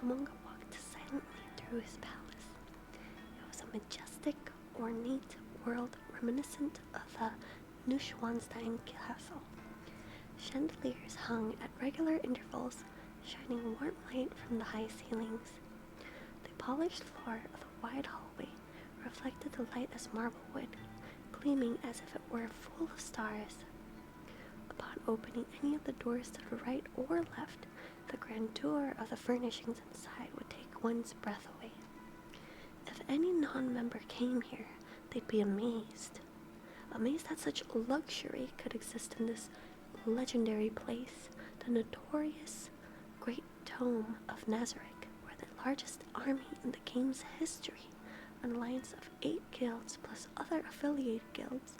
Momonga walked silently through his palace. It was a majestic, ornate world reminiscent of the Neuschwanstein castle. Chandeliers hung at regular intervals, shining warm light from the high ceilings. The polished floor of the wide hallway reflected the light as marble would, gleaming as if it were full of stars. Upon opening any of the doors to the right or left, the grandeur of the furnishings inside would take one's breath away. If any non-member came here, they'd be amazed. Amazed that such luxury could exist in this legendary place, the notorious Great Tome of Nazareth, where the largest army in the game's history, an alliance of 8 guilds plus other affiliated guilds,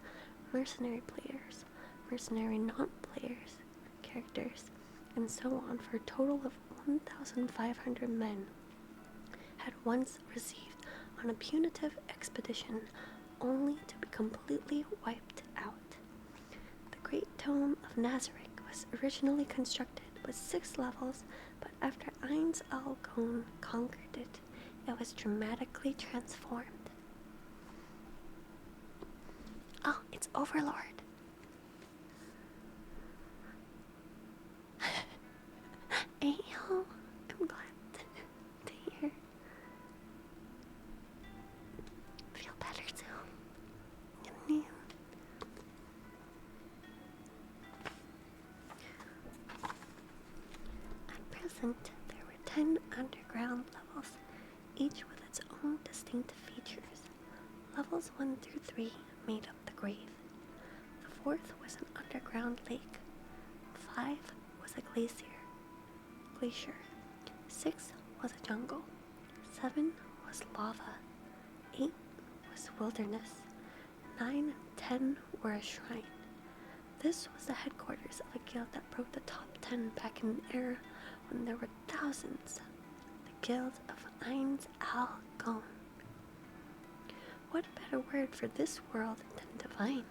mercenary players, mercenary non-players, characters, and so on for a total of 1,500 men, had once received on a punitive expedition only to be completely wiped out. The Great Tome of Nazareth was originally constructed with 6 levels, but after Ain's Algon conquered it, it was dramatically transformed. Oh, it's Overlord. Ayo, I'm glad to hear. Feel better soon. At present, there were 10 underground levels, each with its own distinct features. Levels 1 through 3 made up the grave. The fourth was an underground lake. 5 was a glacier. 6 was a jungle. 7 was lava. 8 was wilderness. 9 and 10 were a shrine. This was the headquarters of a guild that broke the top 10 back in an era when there were thousands. The Guild of Ainz Al Gon. What a better word for this world than divine?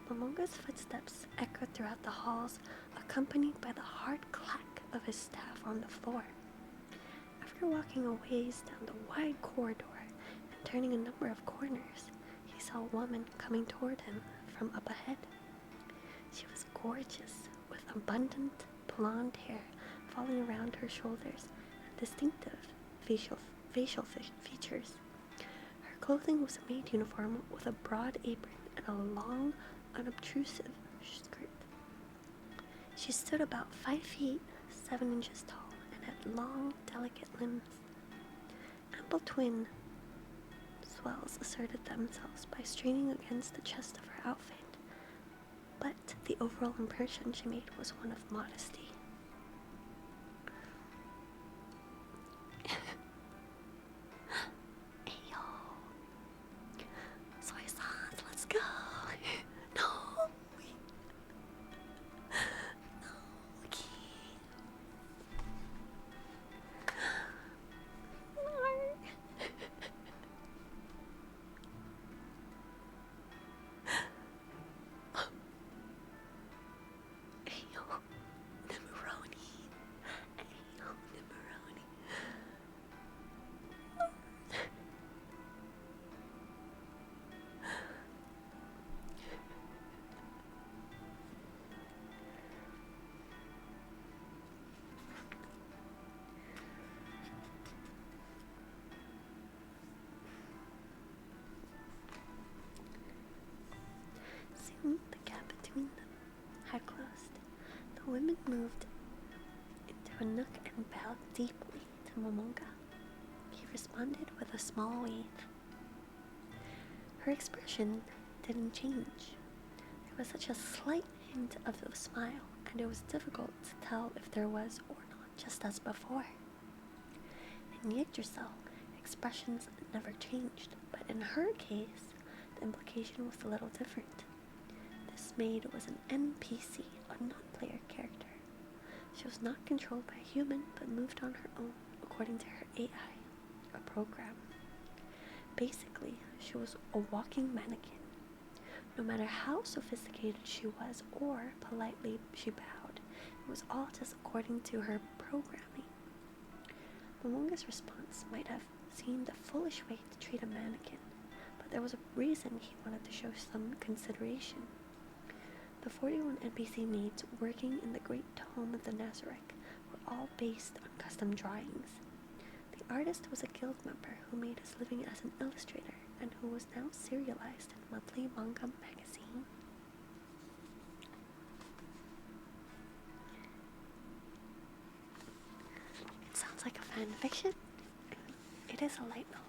Momonga's footsteps echoed throughout the halls, accompanied by the hard clack of his staff on the floor. After walking a ways down the wide corridor and turning a number of corners, he saw a woman coming toward him from up ahead. She was gorgeous, with abundant blonde hair falling around her shoulders and distinctive facial features. Her clothing was a maid uniform with a broad apron and a long, unobtrusive skirt. She stood about 5 feet 7 inches tall and had long, delicate limbs. Ample twin swells asserted themselves by straining against the chest of her outfit, but the overall impression she made was one of modesty. Ayo. Soy sauce, let's go. No. No. Okay. Ayo. Nimmeroni. Ayo, Nimmeroni. Soon the gap between them had closed. The women moved into a nook and bowed deeply to Momonga. He responded with a small wave. Her expression didn't change. There was such a slight hint of a smile, and it was difficult to tell if there was or not, just as before. In Yggdrasil, expressions never changed, but in her case, the implication was a little different. This maid was an NPC, a non-player character. She was not controlled by a human, but moved on her own, according to her AI, a program. Basically, she was a walking mannequin. No matter how sophisticated she was or politely she bowed, it was all just according to her programming. Momonga's response might have seemed a foolish way to treat a mannequin, but there was a reason he wanted to show some consideration. The 41 NPC maids working in the Great Tome of the Nazareth were all based on custom drawings. The artist was a guild member who made his living as an illustrator and who was now serialized in a monthly manga magazine. It sounds like a fan fiction. It is a light novel.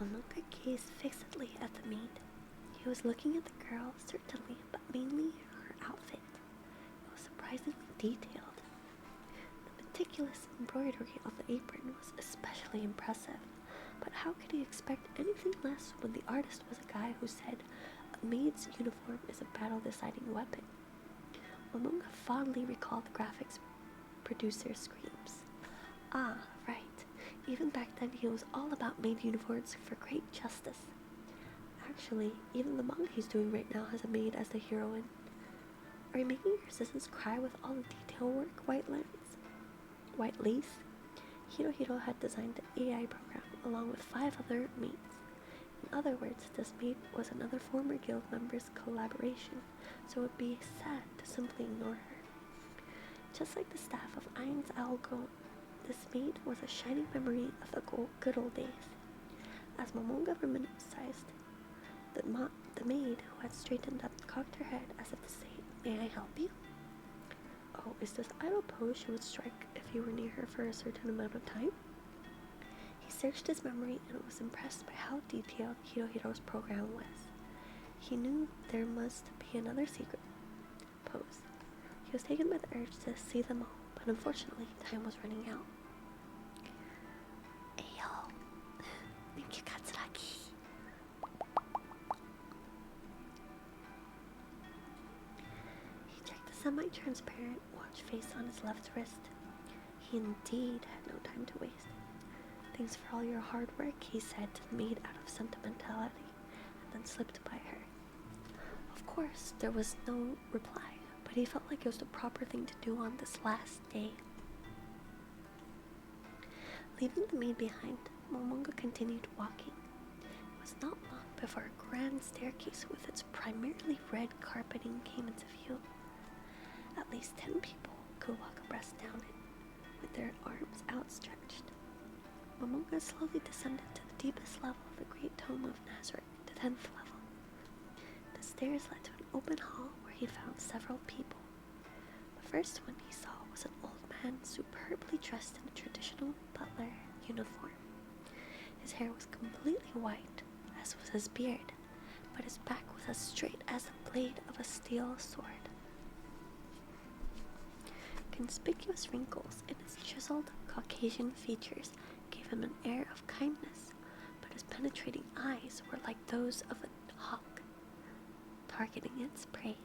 Momonga gazed fixedly at the maid. He was looking at the girl, certainly, but mainly her outfit. It was surprisingly detailed. The meticulous embroidery on the apron was especially impressive, but how could he expect anything less when the artist was a guy who said a maid's uniform is a battle-deciding weapon? Momonga fondly recalled the graphics producer's screams. Ah, right. Even back then he was all about maid uniforms for great justice. Actually, even the manga he's doing right now has a maid as the heroine. Are you making your assistants cry with all the detail work, White Lace? Hirohito had designed the AI program along with 5 other mates. In other words, this mate was another former guild member's collaboration, so it would be sad to simply ignore her. Just like the staff of Ain's Algon, this maid was a shining memory of the good old days. As Momonga reminisced, the maid who had straightened up cocked her head as if to say, "May I help you?" Oh, is this idle pose she would strike if you were near her for a certain amount of time? He searched his memory and was impressed by how detailed Hirohito's program was. He knew there must be another secret pose. He was taken by the urge to see them all, but unfortunately, time was running out. Ayo, thank you, Katsuragi. He checked the semi-transparent watch face on his left wrist. He indeed had no time to waste. "Thanks for all your hard work," he said to the maid out of sentimentality, and then slipped by her. Of course, there was no reply, but he felt like it was the proper thing to do on this last day. Leaving the maid behind, Momonga continued walking. It was not long before a grand staircase with its primarily red carpeting came into view. At least 10 people could walk abreast down it, with their arms outstretched. Momonga slowly descended to the deepest level of the Great Tome of Nazareth, the 10th level. The stairs led to an open hall where he found several people. The first one he saw was an old man superbly dressed in a traditional butler uniform. His hair was completely white, as was his beard, but his back was as straight as the blade of a steel sword. Conspicuous wrinkles in his chiseled Caucasian features gave him an air of kindness, but his penetrating eyes were like those of a hawk, targeting its prey.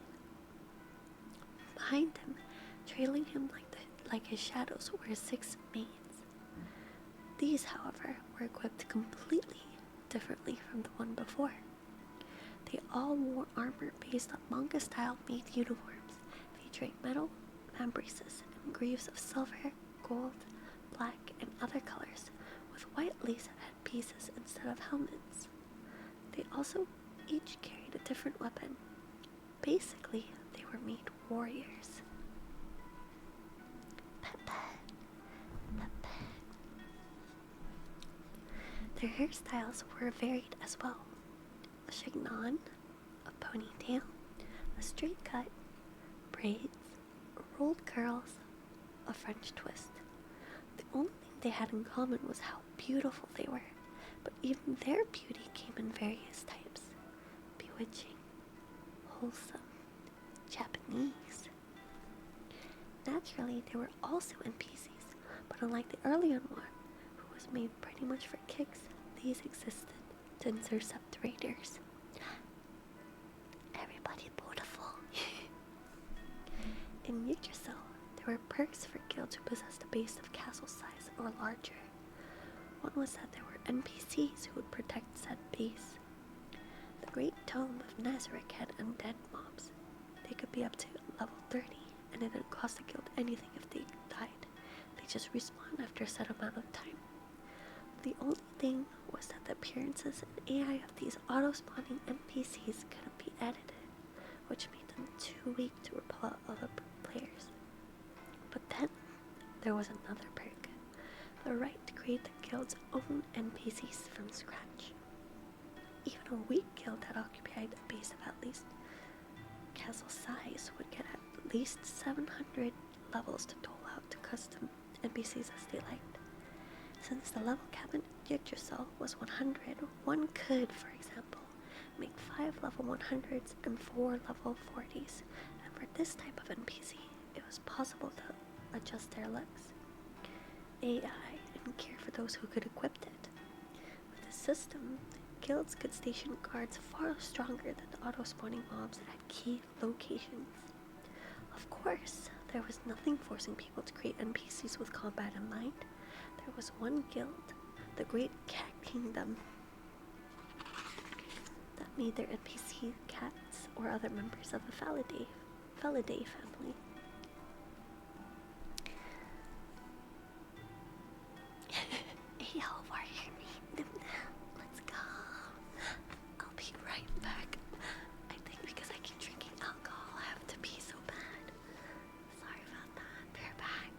Behind him, trailing him like his shadows, were 6 maids. These, however, were equipped completely differently from the one before. They all wore armor based on manga-style maid uniforms, featuring metal vambraces and greaves of silver, gold, black, and other colors, with white lace headpieces instead of helmets. They also each carried a different weapon. Basically, they were maid warriors. Their hairstyles were varied as well. A chignon, a ponytail, a straight cut, braids, rolled curls, a French twist. The only thing they had in common was how beautiful they were, but even their beauty came in various types: bewitching, wholesome, Japanese. Naturally, they were also NPCs, but unlike the earlier one, who was made pretty much for kicks, these existed to intercept raiders. Everybody beautiful. In Yggdrasil, there were perks for guilds who possessed a base of castle size or larger. One was that there were NPCs who would protect said base. The Great Tome of Nazareth had undead mobs. They could be up to level 30, and it didn't cost the guild anything if they died. They just respawn after a set amount of time. The only thing was that the appearances and AI of these auto-spawning NPCs couldn't be edited, which made them too weak to repel other players. But then, there was another perk: the right to create the guild's own NPCs from scratch. Even a weak guild that occupied a base of at least castle size would get at least 700 levels to dole out to custom NPCs as they liked. Since the level cap in Yggdrasil was 100, one could, for example, make 5 level 100s and 4 level 40s, and for this type of NPC, it was possible to adjust their looks, AI, and care for those who could equip it. With this system, guilds could station guards far stronger than the auto-spawning mobs at key locations. Of course, there was nothing forcing people to create NPCs with combat in mind. There was one guild, the Great Cat Kingdom, that neither NPC cats or other members of the Felidae family. Hey, how are you? Let's go. I'll be right back. I think because I keep drinking alcohol, I have to pee so bad. Sorry about that. Bear back.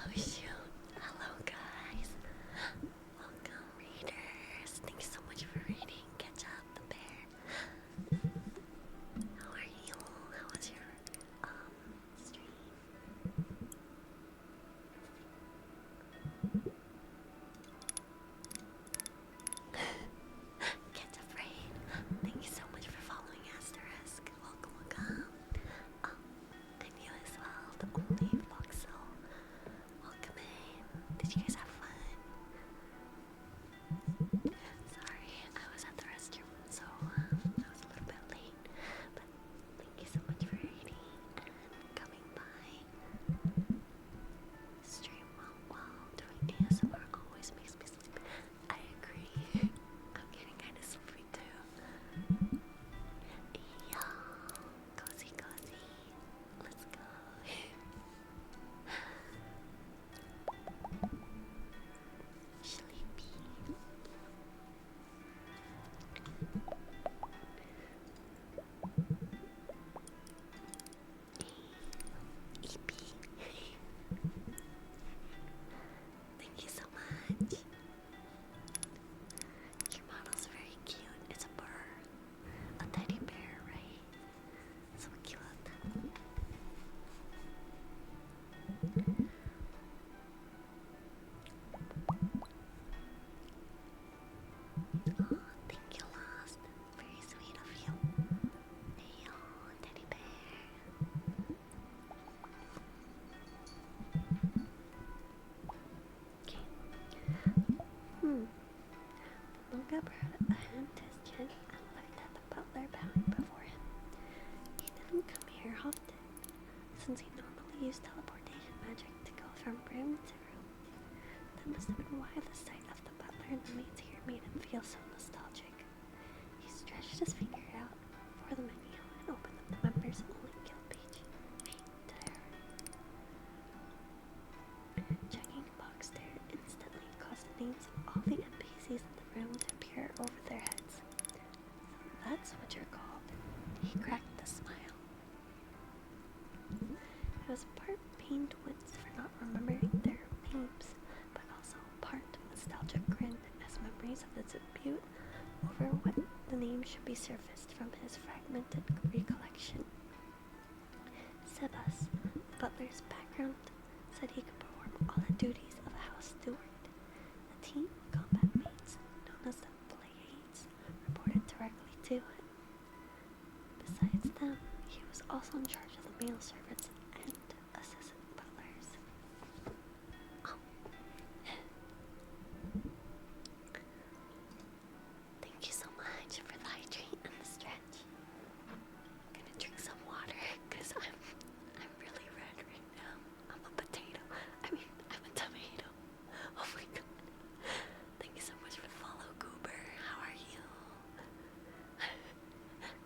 Oh shoot. Hello guys. Welcome readers. Thank you so much for reading. Catch up the bear. How are you? How was your stream? Catch up raid. Thank you so much for following Asterisk. Welcome, welcome. And you as well, the only Voxel. Welcome in. Did you guys have fun? Sorry, I was at the restroom, so I was a little bit late. But thank you so much for reading and coming by. Stream while doing ASMR always makes me sleepy. I agree. I'm getting kind of sleepy too. Yeah, cozy, cozy. Let's go. Sleepy. EP. Thank you so much. Your model's very cute. It's a bird. A teddy bear, right? So cute. Oh, thank you, Lost. Very sweet of you. Hey, oh, teddy bear. Okay. Luca brought a hand to his chin and looked at the butler bowing before him. He didn't come here often, since he normally used teleportation magic to go from room to room. That must have been why the sight of the butler and the maids here made him feel so nostalgic. He stretched his finger out for the menu and opened up the members only guild page. Wait, did I checking a box there instantly caused the names of all the NPCs in the room to appear over their heads. So that's what you're called. He cracked a smile. It was part pained wince for not remembering their names, but also part nostalgic grin as memories of the dispute over what the name should be surfaced from his fragmented recollection. Sebas, butler's background said he could perform all the duties of a house steward. The team of combat mates, known as the Pleiades, reported directly to him. Besides them, he was also in charge of the male servants and assistant butlers. Thank you so much for the hydrate and the stretch. I'm gonna drink some water because I'm really red right now. I'm a potato. I'm a tomato. Oh my god. Thank you so much for the follow, Goober. How are you?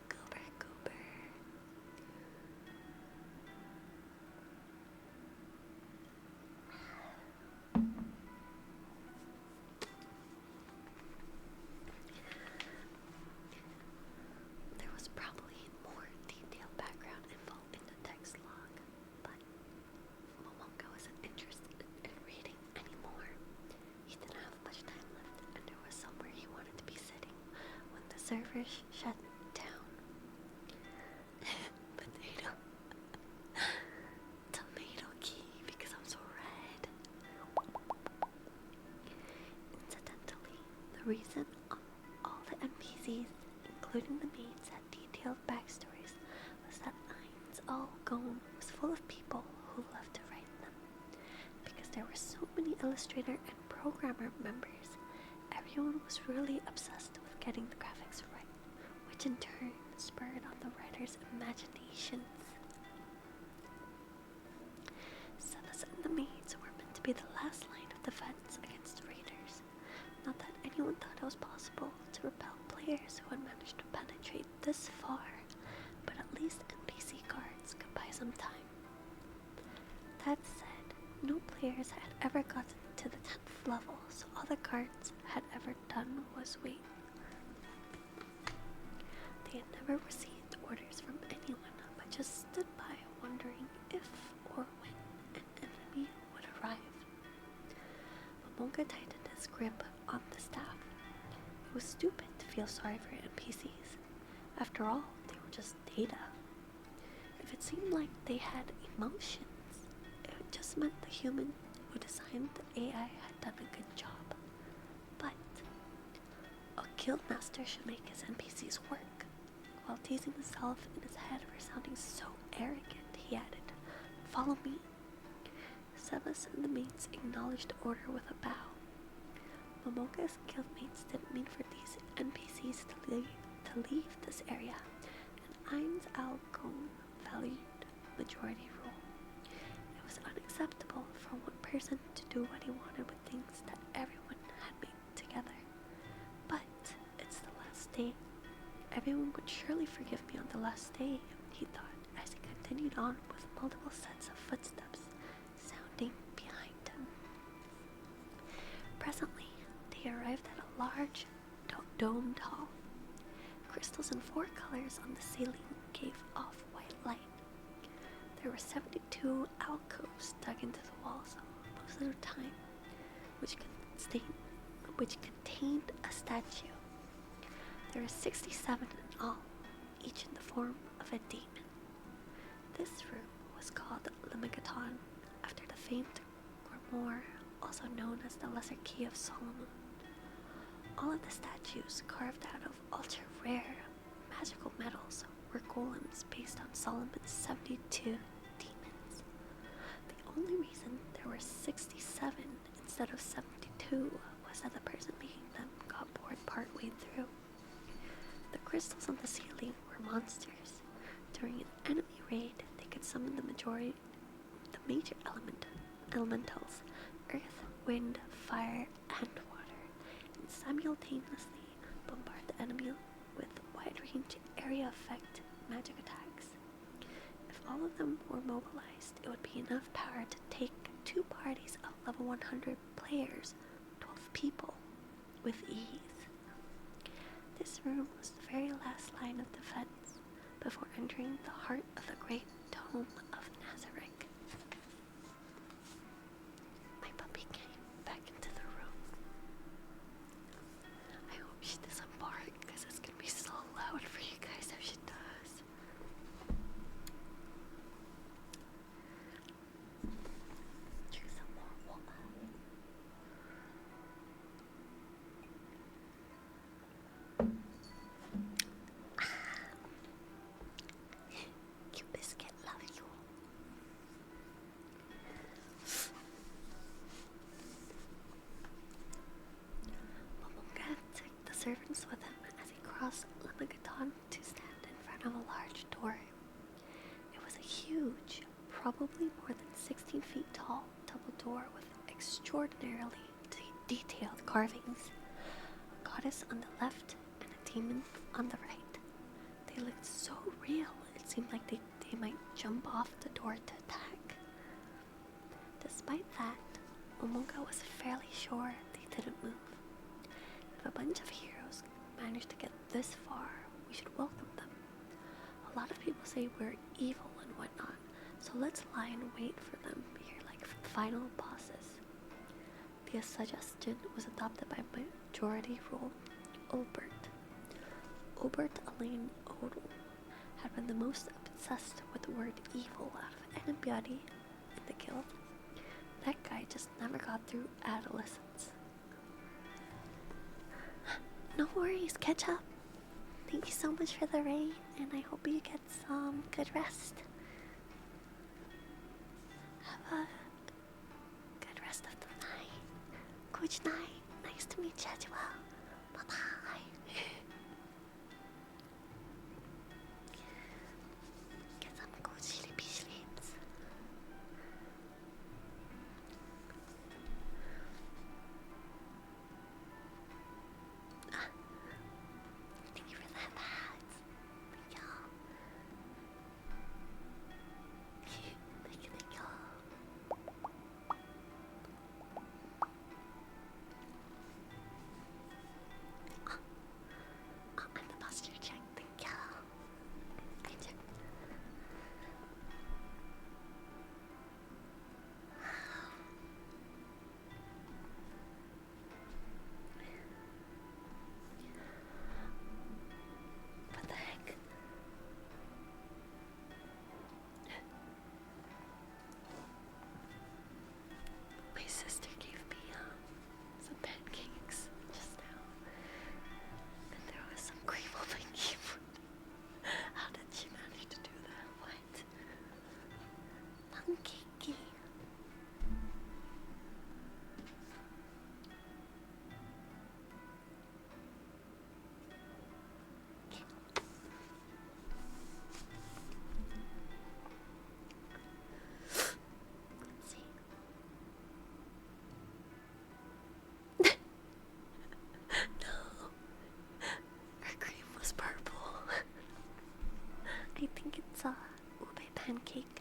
Goober. There was probably more detailed background info in the text log, but Momonga wasn't interested in reading anymore. He didn't have much time left, and there was somewhere he wanted to be sitting when the server shut down. Potato. Tomato key because I'm so red. Incidentally, the reason all the NPCs, including the maids, had detailed backstories was that Ain's Algone was full of people who loved to write them. Because there were so many illustrator and programmer members, everyone was really obsessed with getting the graphics right, which in turn spurred on the writers' imaginations. Sebas and the maids were meant to be the last line of defense against raiders. Not that anyone thought it was possible to repel players who had managed to penetrate this far, but at least NPC guards could buy some time. That said, no players had ever gotten to the 10th level, so all the guards had ever done was wait. They had never received orders from anyone, but just stood by wondering if or when an enemy would arrive. Momonga tightened his grip on the staff. It was stupid to feel sorry for NPCs. After all, they were just data. If it seemed like they had emotions, it just meant the human who designed the AI had done a good job. But a guildmaster should make his NPCs work. While teasing himself in his head for sounding so arrogant, he added, "Follow me." Sebas and the mates acknowledged the order with a bow. Momonga's guildmates didn't mean for these NPCs to leave this area, and Ain's Algone valued majority rule. It was unacceptable for one person to do what he wanted with things that everyone had made together. But it's the last day. Everyone would surely forgive me on the last day, he thought, as he continued on with multiple sets of footsteps sounding behind him. Presently, they arrived at a large, domed hall. Crystals in 4 colors on the ceiling gave off white light. There were 72 alcoves dug into the walls most of the time, which contained a statue. There were 67 in all, each in the form of a demon. This room was called Limigaton, after the famed grimoire, also known as the Lesser Key of Solomon. All of the statues, carved out of ultra-rare magical metals, were golems based on Solomon's 72 demons. The only reason there were 67 instead of 72 was that the person making them got bored partway through. The crystals on the ceiling were monsters. During an enemy raid, they could summon the major elementals, earth, wind, fire, and water, and simultaneously bombard the enemy with wide-range area effect magic attacks. If all of them were mobilized, it would be enough power to take 2 parties of level 100 players, 12 people, with ease. This room was the very last line of defense before entering the heart of the great dome of Nazarick. My puppy came back into the room. I hope she doesn't bark because it's gonna be so loud for you guys if she does. servants with him as he crossed Le Magaton to stand in front of a large door. It was a huge, probably more than 16 feet tall, double door with extraordinarily detailed carvings. A goddess on the left and a demon on the right. They looked so real, it seemed like they might jump off the door to attack. Despite that, Momonga was fairly sure they didn't move. If a bunch of heroes managed to get this far, we should welcome them. A lot of people say we're evil and whatnot, so let's lie and wait for them here like final bosses. The suggestion was adopted by majority rule. Obert Elaine Odell had been the most obsessed with the word evil out of anybody in the guild. That guy just never got through adolescence. No worries, catch up. Thank you so much for the raid, and I hope you get some good rest. Have a good rest of the night. Good night. Nice to meet you as well. Bye-bye. Get some good sleepy sleeps. Thank you for that hat. Thank y'all. Thank you. And the posture check. Thank y'all. I checked. What the heck? My sister gave me some pancakes just now, and there was some cream on my keyboard. How did she manage to do that? What? Pancakey. Let's see. No, her cream was purple. I think it's a ube pancake.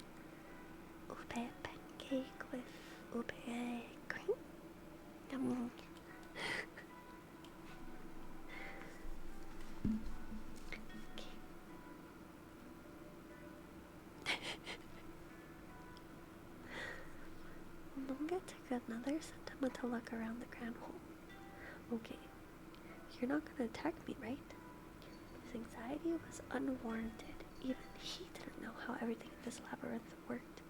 Ube pancake with ube cream. Yummy. Okay. Lunga took another sentimental look around the grand hall. Okay, you're not gonna attack me, right? His anxiety was unwarranted. Even he didn't know how everything in this labyrinth worked.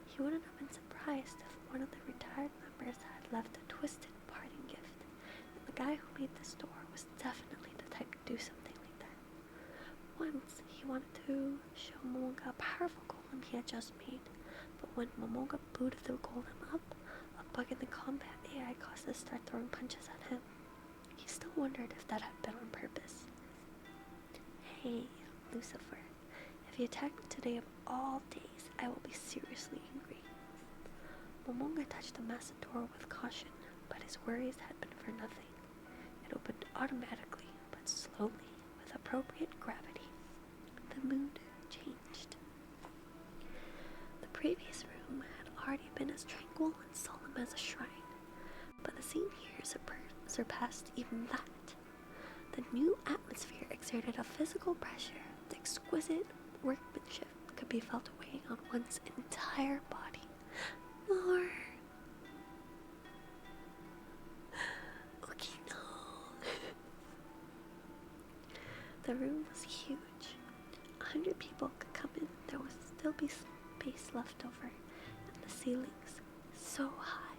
He wouldn't have been surprised if one of the retired members had left a twisted parting gift. And the guy who made this door was definitely the type to do something like that. Once, he wanted to show Momonga a powerful golem he had just made, but when Momonga booted the golem up, a bug in the combat AI caused it to start throwing punches at him. He still wondered if that had been on purpose. Hey, Lucifer, if you attack me today of all days, I will be seriously angry. Momonga touched the massive door with caution, but his worries had been for nothing. It opened automatically, but slowly, with appropriate gravity. The mood changed. The previous room had already been as tranquil and solemn as a shrine, but the scene here surpassed even that. The new atmosphere exerted a physical pressure. The exquisite workmanship could be felt weighing on one's entire body. Or... okay, no. The room was huge. 100 people could come in. There would still be space left over, and the ceilings so high.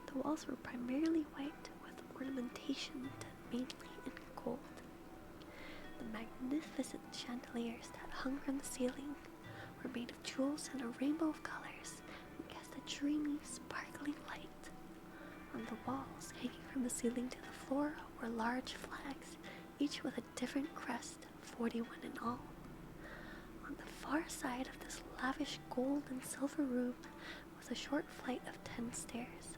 The walls were primarily white with ornamentation done mainly in gold. The magnificent chandeliers that hung from the ceiling were made of jewels and a rainbow of colors and cast a dreamy, sparkling light. On the walls, hanging from the ceiling to the floor, were large flags, each with a different crest, 41 in all. On the far side of this lavish gold and silver room was a short flight of 10 stairs.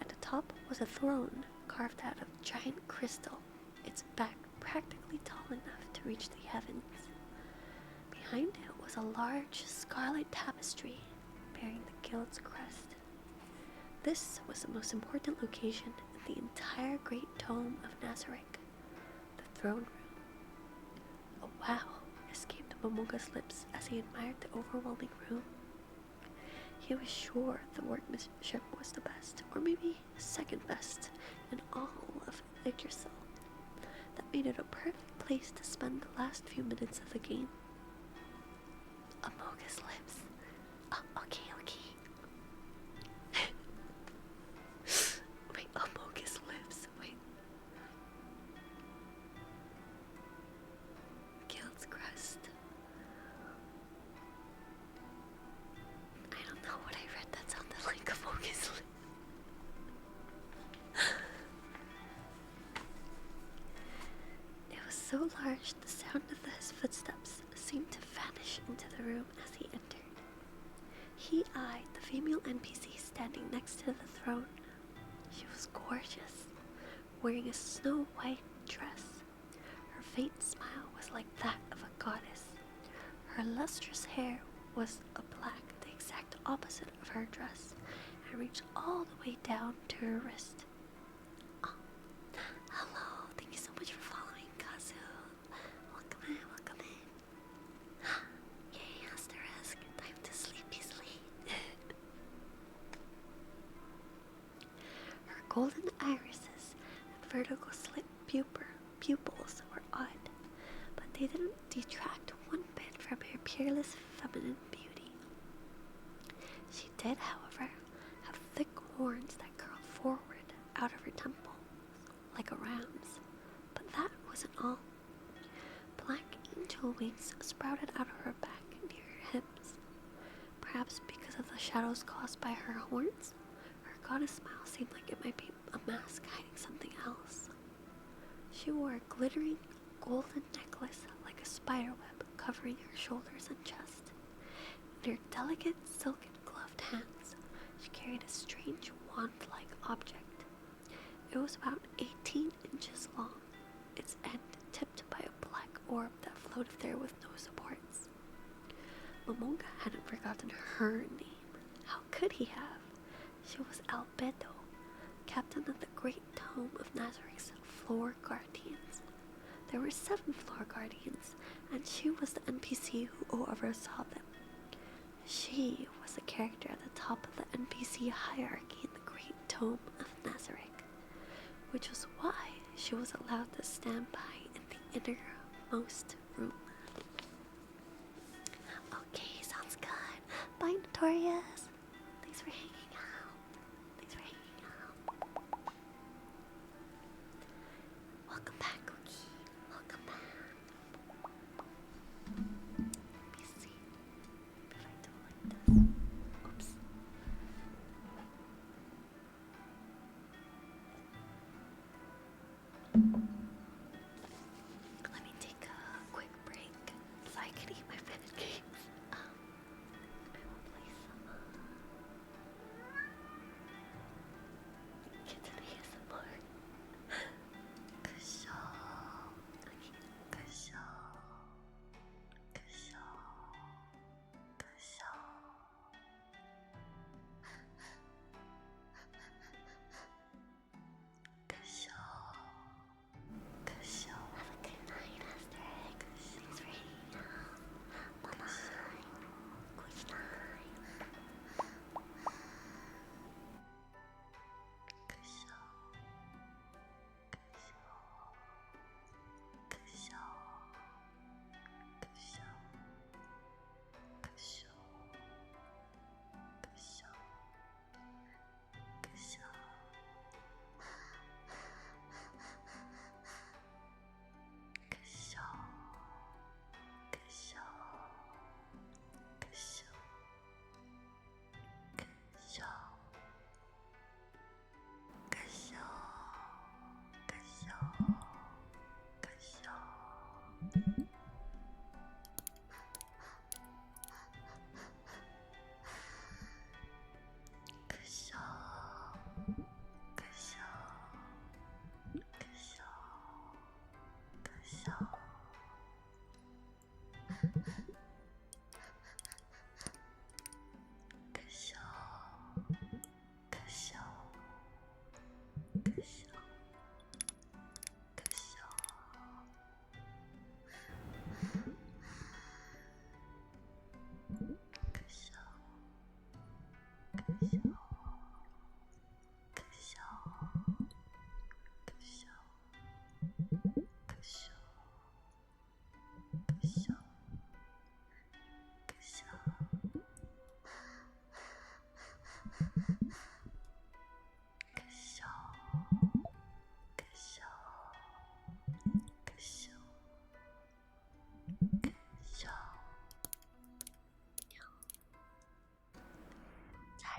At the top was a throne carved out of giant crystal, its back practically tall enough to reach the heavens. Behind it was a large scarlet tapestry bearing the guild's crest. This was the most important location in the entire great tome of Nazarick, the throne room. A wow escaped Momoga's lips as he admired the overwhelming room. He was sure the workmanship was the best, or maybe second best, in all of Yggdrasil. That made it a perfect place to spend the last few minutes of the game. Amoga's lips. Oh, okay. Wait, Amoga's lips. Wait. Guild's crest. I don't know what I read that sounded like Amoga's lips. It was so large, the sound of his footsteps seemed to vanish into the room as he entered. He eyed the female NPC standing next to the throne. She was gorgeous, wearing a snow-white dress. Her faint smile was like that of a goddess. Her lustrous hair was a black, the exact opposite of her dress, and reached all the way down to her wrist. Oh, hello, thank you so much for following, Kazu. Welcome in. Yay, asterisk, time to sleepy sleep. Her golden irises and vertical slit pupils were odd, but they didn't detract one bit from her peerless feminine beauty. She did, however, have thick horns that curled forward out of her temples, like a ram's, but that wasn't all. Black angel wings sprouted out of her back near her hips. Perhaps because of the shadows caused by her horns, her goddess smile seemed like it might be a mask hiding something else. She wore a glittering golden necklace like a spider web covering her shoulders and chest. In her delicate silken gloved hands, she carried a strange wand-like object. It was about 18 inches long, its end tipped by a black orb that floated there with no supports. Momonga hadn't forgotten her name. How could he have? She was Albedo, captain of the great tome of Nazarick's floor guardians. There were 7 floor guardians, and she was the NPC who oversaw them. She was the character at the top of the NPC hierarchy in the great tome of Nazarick, which was why she was allowed to stand by in the innermost room. Okay, sounds good. Bye, Notorious. Thanks for hanging out. Welcome back, Cookie. Welcome back. Let me see if I do like this. Oops. Let me take a quick break so I can eat my pancakes. I will play some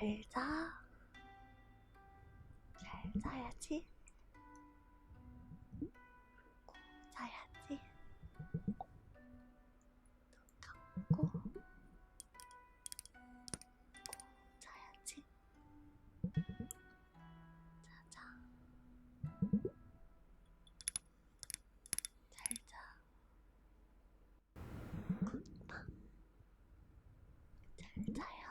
잘 자. 잘 자야지. 꼭 자야지. 눈 감고 꼭 자야지. 자자. 잘 자. 굿밤. 잘 자요.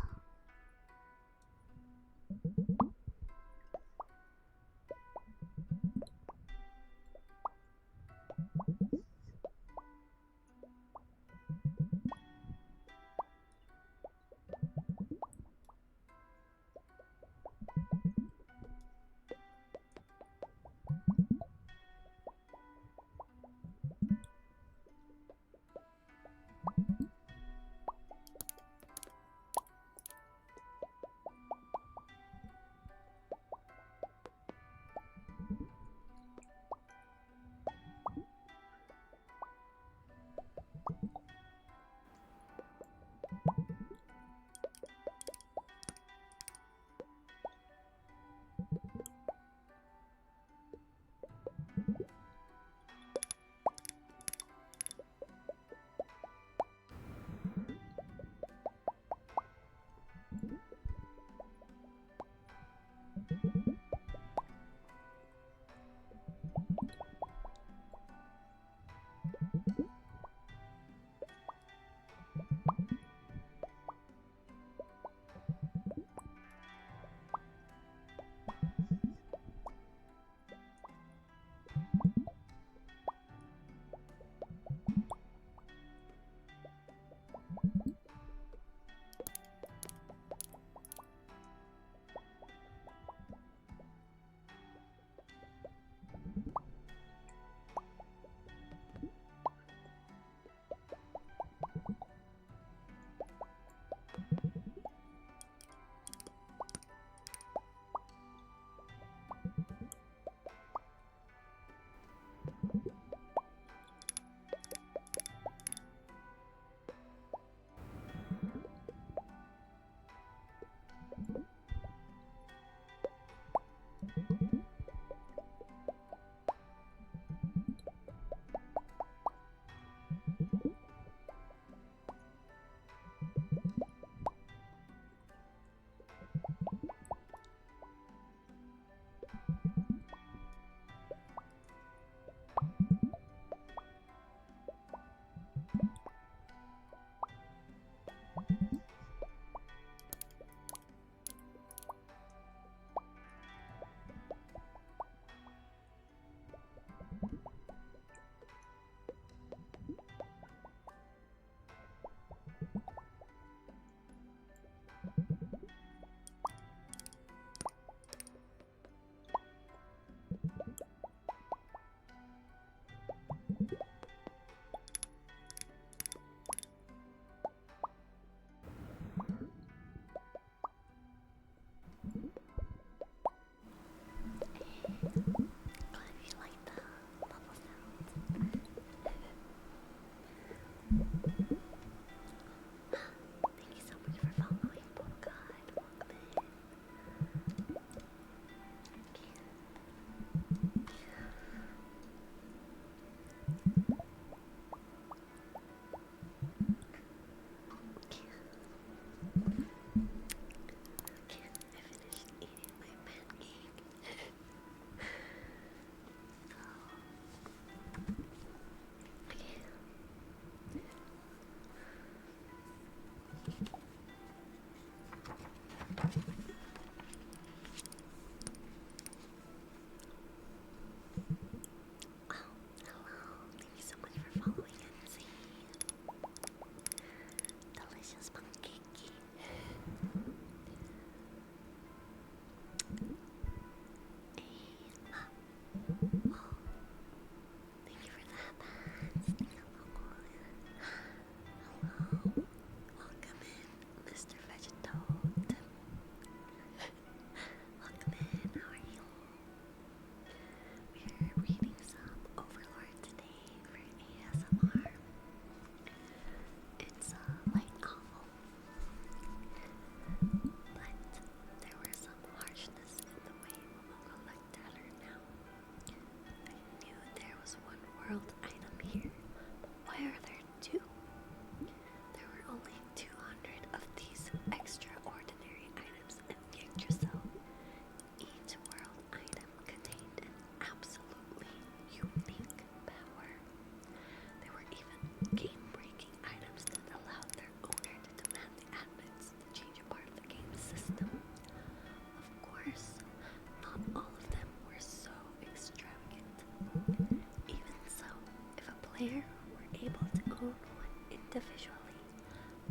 player were able to own one individually,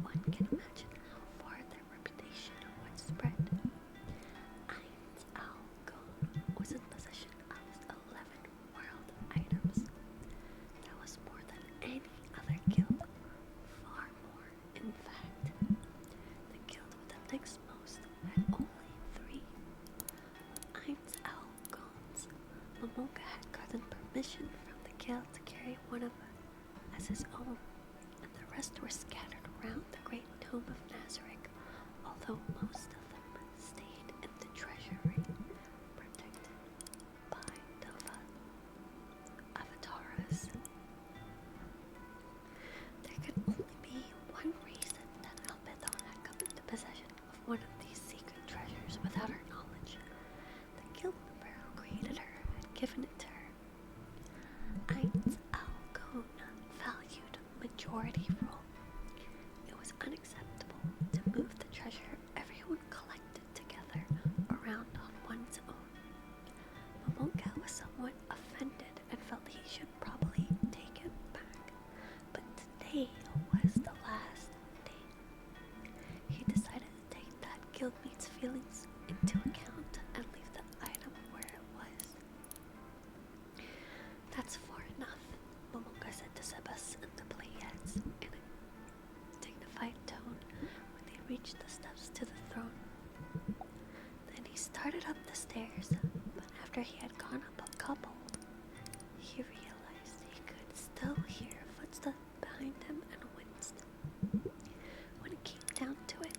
one can imagine how far their reputation would spread. Ainz Al Gon was in possession of 11 world items. That was more than any other guild, far more, in fact. The guild with the next most had only 3. Ainz Al Gon's Momonga had gotten permission from the guild to carry one of as his own, and the rest were scattered around the great tomb of Nazarick, although most of them stayed in the treasury, protected by Dova Avataras. There could only be one reason that Albedo had come into possession of one of these secret treasures without her knowledge. The guild member who created her had given it to her. Ainz Al Gon valued majority rule. It was unacceptable to move the treasure everyone collected together around on one's own. Momonga was somewhat offended and felt he should probably take it back, but today was the last day. He decided to take that guildmate's feelings into account and leave the item where it was. That's far enough, Momonga said to Sebas and the Pleiades in a dignified tone when they reached the steps to the throne. Then he started up the stairs, but after he had gone up a couple, he realized he could still hear footsteps behind him and winced. When it came down to it,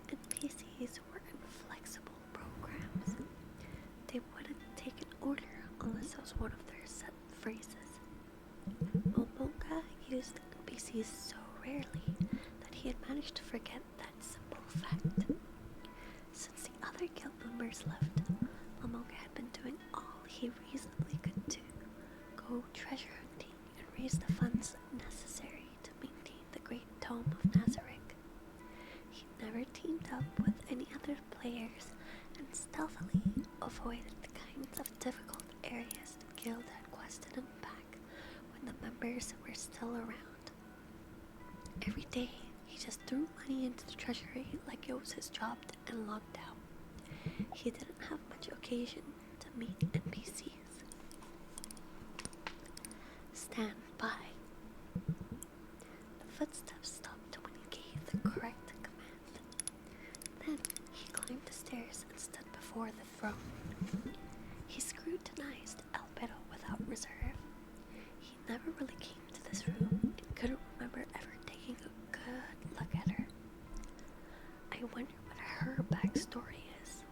NPCs were inflexible programs. They wouldn't take an order unless it was one of their set phrases. Momonga used NPCs so rarely that he had managed to forget that simple fact. Since the other guild members left, Momonga had been doing all he reasonably could do: go treasure hunting and raise the funds necessary to maintain the great tome of Nazarick. He never teamed up with any other players and stealthily avoided the kinds of difficult areas the guild had quested him back when the members were still around. Every day, he just threw money into the treasury like it was his job and logged out. He didn't have much occasion to meet NPCs. Stand by. The footsteps stopped when he gave the correct command. Then he climbed the stairs and stood before the throne. He scrutinized Albedo without reserve. He never really came to this room and couldn't remember ever taking a good look at her. I wonder what her backstory is.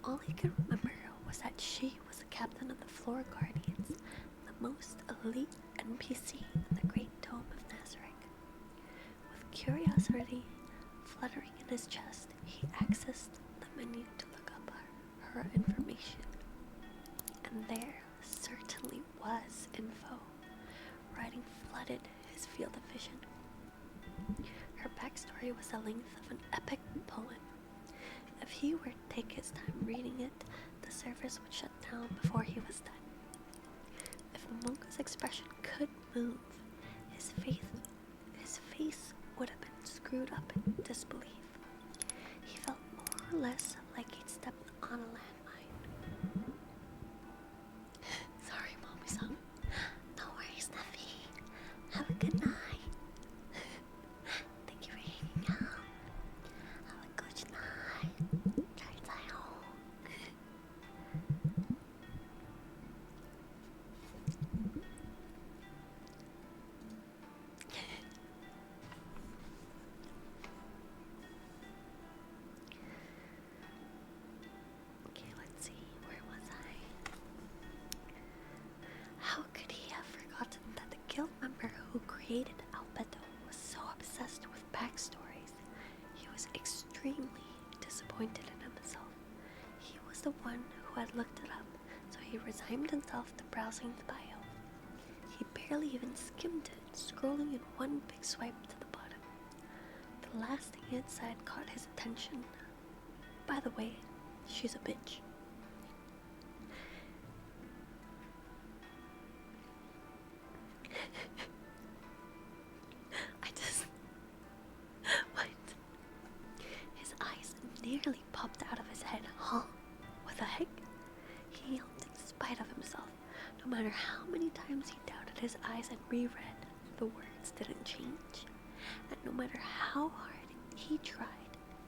All he could remember was that she was the captain of the Floor Guardians, the most elite NPC in the great tome of Nazarick. With curiosity fluttering in his chest, he accessed the menu to look up her information. And there certainly was info. Writing flooded his field of vision. Her backstory was the length of an epic poem. If he were to take his time reading it, the service would shut down before he was done. If Momonga's expression could move, his face would have been screwed up in disbelief. He felt more or less like he'd stepped on a landmine. Sorry, Mommy-san. No worries, Neffy. Have a good night. Thank you for hanging out. Have a good night. Try to stay home. Okay, let's see. Where was I? How could he have forgotten that the guild member who created Albedo was so obsessed with backstories? He was extremely disappointed in himself. He was the one who had looked it up, so he resigned himself to browsing the bio. He barely even skimmed it, scrolling in one big swipe to the bottom. The last thing it said caught his attention. By the way, she's a bitch. matter how many times he doubted his eyes and reread, the words didn't change. And no matter how hard he tried,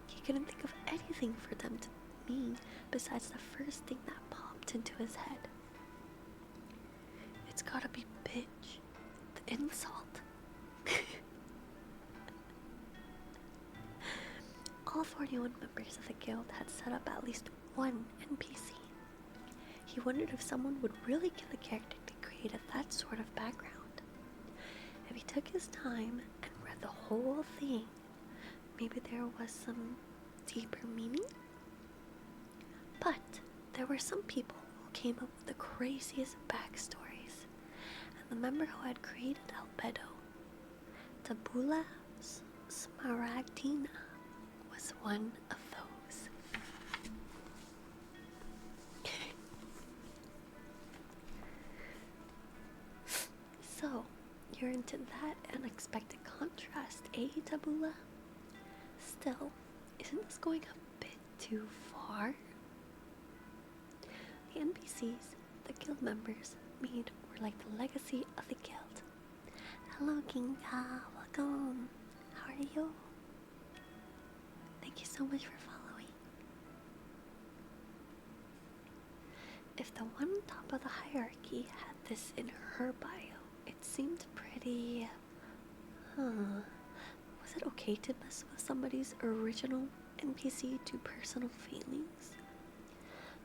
he couldn't think of anything for them to mean besides the first thing that popped into his head. It's gotta be bitch. The insult. All 41 members of the guild had set up at least one NPC. He wondered if someone would really give the character to create that sort of background. If he took his time and read the whole thing, maybe there was some deeper meaning? But there were some people who came up with the craziest backstories, and the member who had created Albedo, Tabula Smaragdina, was one of those. So, you're into that unexpected contrast, eh, Tabula? Still, isn't this going a bit too far? The NPCs the guild members made were like the legacy of the guild. Hello, Ginga. Welcome. How are you? Thank you so much for following. If the one on top of the hierarchy had this in her bio, it seemed pretty... Was it okay to mess with somebody's original NPC to personal feelings?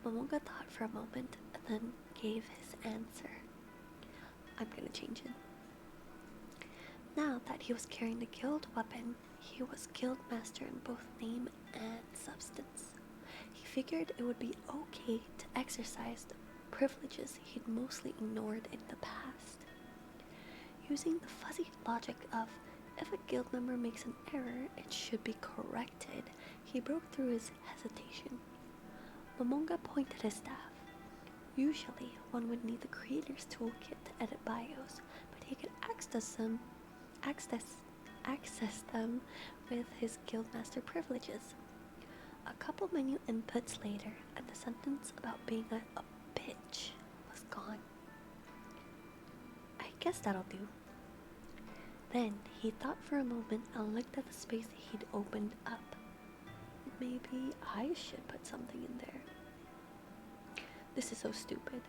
Momonga thought for a moment and then gave his answer. I'm gonna change it. Now that he was carrying the guild weapon, he was guild master in both name and substance. He figured it would be okay to exercise the privileges he'd mostly ignored in the past. Using the fuzzy logic of if a guild member makes an error, it should be corrected, he broke through his hesitation. Momonga pointed his staff. Usually, one would need the creator's toolkit to edit bios, but he could access them with his guildmaster privileges. A couple menu inputs later, and the sentence about being a bitch was gone. I guess that'll do. Then he thought for a moment and looked at the space he'd opened up. Maybe I should put something in there. This is so stupid.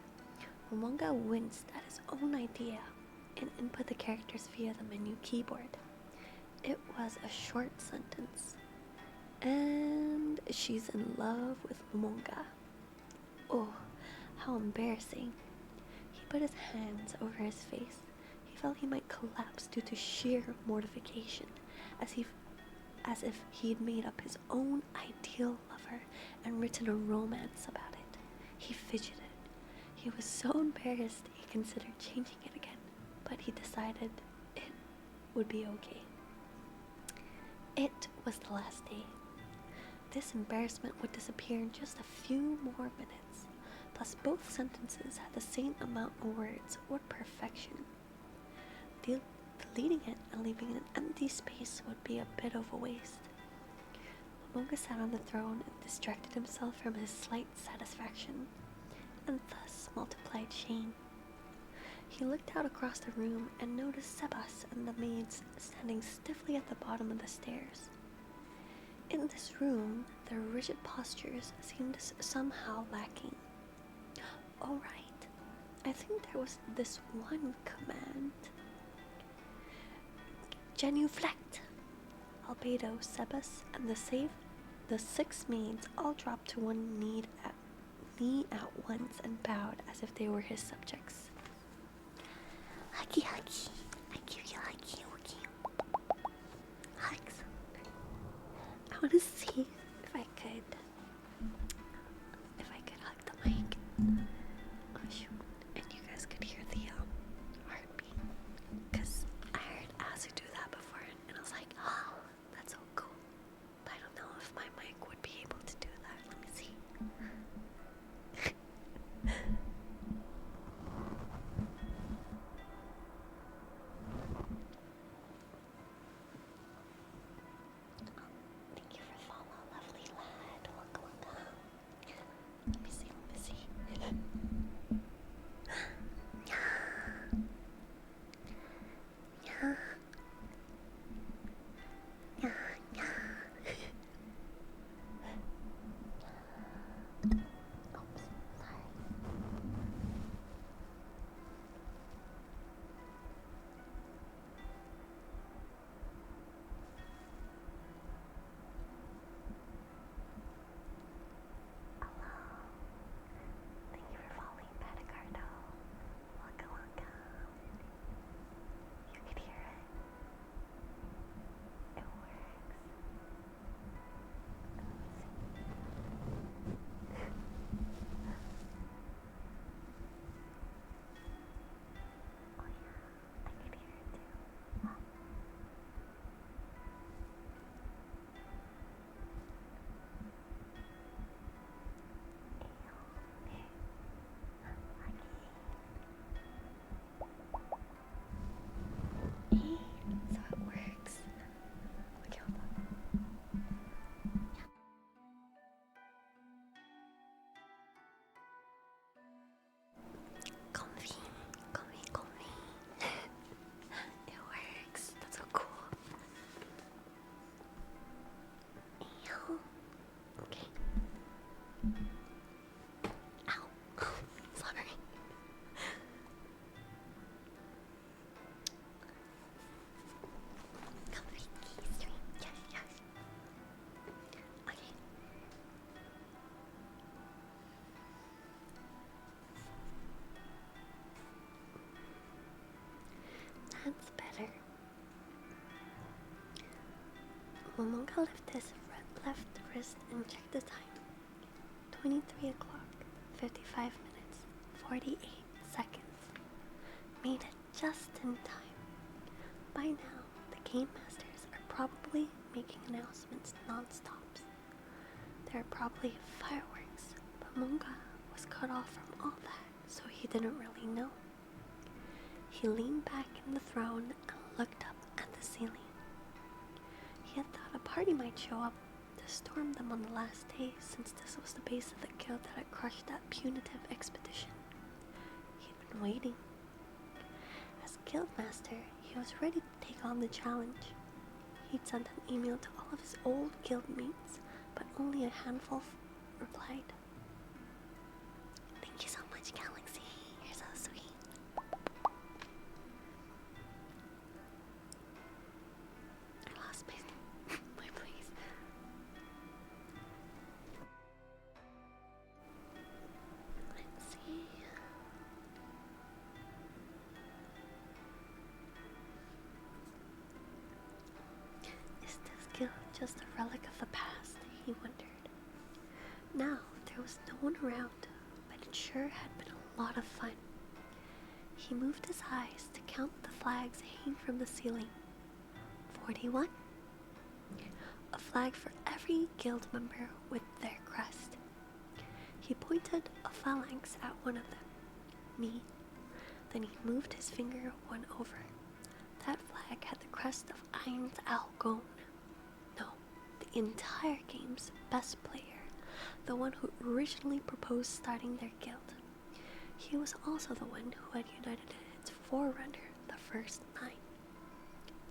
Momonga winced at his own idea and input the characters via the menu keyboard. It was a short sentence. And she's in love with Momonga. Oh, how embarrassing. He put his hands over his face. He felt he might collapse due to sheer mortification, as if he'd made up his own ideal lover and written a romance about it. He fidgeted. He was so embarrassed he considered changing it again, but he decided it would be okay. It was the last day. This embarrassment would disappear in just a few more minutes. Plus, both sentences had the same amount of words. What perfection. Deleting it and leaving an empty space would be a bit of a waste. Momonga sat on the throne and distracted himself from his slight satisfaction, and thus multiplied shame. He looked out across the room and noticed Sebas and the maids standing stiffly at the bottom of the stairs. In this room, their rigid postures seemed somehow lacking. Oh right, I think there was this one command. Genuflect! Albedo, Sebas, and the 6 maids all dropped to one knee at once and bowed as if they were his subjects. Huggy, huggy. I give you huggy, okay? Hugs. I want to see if I could hug the mic. Oh shoot! And you guys could hear the heartbeat, cause I heard Azu do that before, and I was like, oh, that's so cool. But I don't know if my mic would be able to do that. Let me see. Thank you for follow, Momonga lifted his left wrist and checked the time. 23 o'clock, 55 minutes, 48 seconds. Made it just in time. By now, the game masters are probably making announcements non-stops. There are probably fireworks, but Momonga was cut off from all that, so he didn't really know. He leaned back in the throne and looked up at the ceiling. He had thought a party might show up to storm them on the last day, since this was the base of the guild that had crushed that punitive expedition. He'd been waiting. As guildmaster, he was ready to take on the challenge. He'd sent an email to all of his old guildmates, but only a handful replied. Thank you so much, Galaxy. You're so sweet. I lost my place. Let's see. Is this guild just a relic of the past? He wondered. Now there was no one around, but it sure had been a lot of fun. He moved his eyes to count the flags hanging from the ceiling. 41. A flag for every guild member with their crest. He pointed a phalanx at one of them, me. Then he moved his finger one over. That flag had the crest of Ain's Algon. No, the entire game's best player, the one who originally proposed starting their guild. He was also the one who had united its forerunner, the first 9.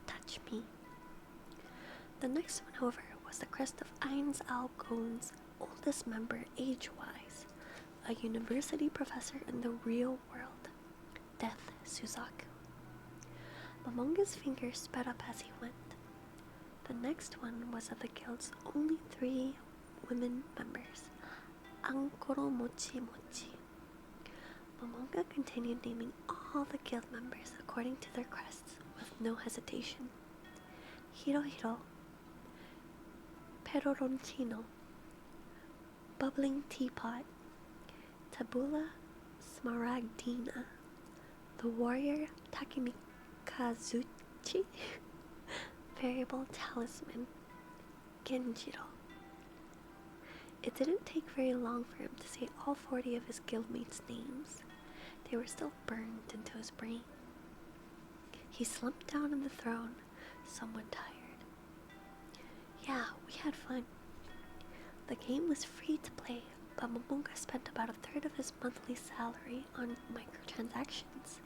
Touch me. The next one over was the crest of Ain's Algon's oldest member age-wise, a university professor in the real world, Death Suzaku. Momonga's fingers sped up as he went. The next one was of the guild's only 3 women members, Ankoro Mochi Mochi. Momonga continued naming all the guild members according to their crests with no hesitation. Hirohiro, Peroroncino, Bubbling Teapot, Tabula Smaragdina, the warrior Takemikazuchi, Variable Talisman, Genjiro. It didn't take very long for him to say all 40 of his guildmates' names. They were still burned into his brain. He slumped down on the throne, somewhat tired. Yeah, we had fun. The game was free to play, but Momonga spent about a third of his monthly salary on microtransactions.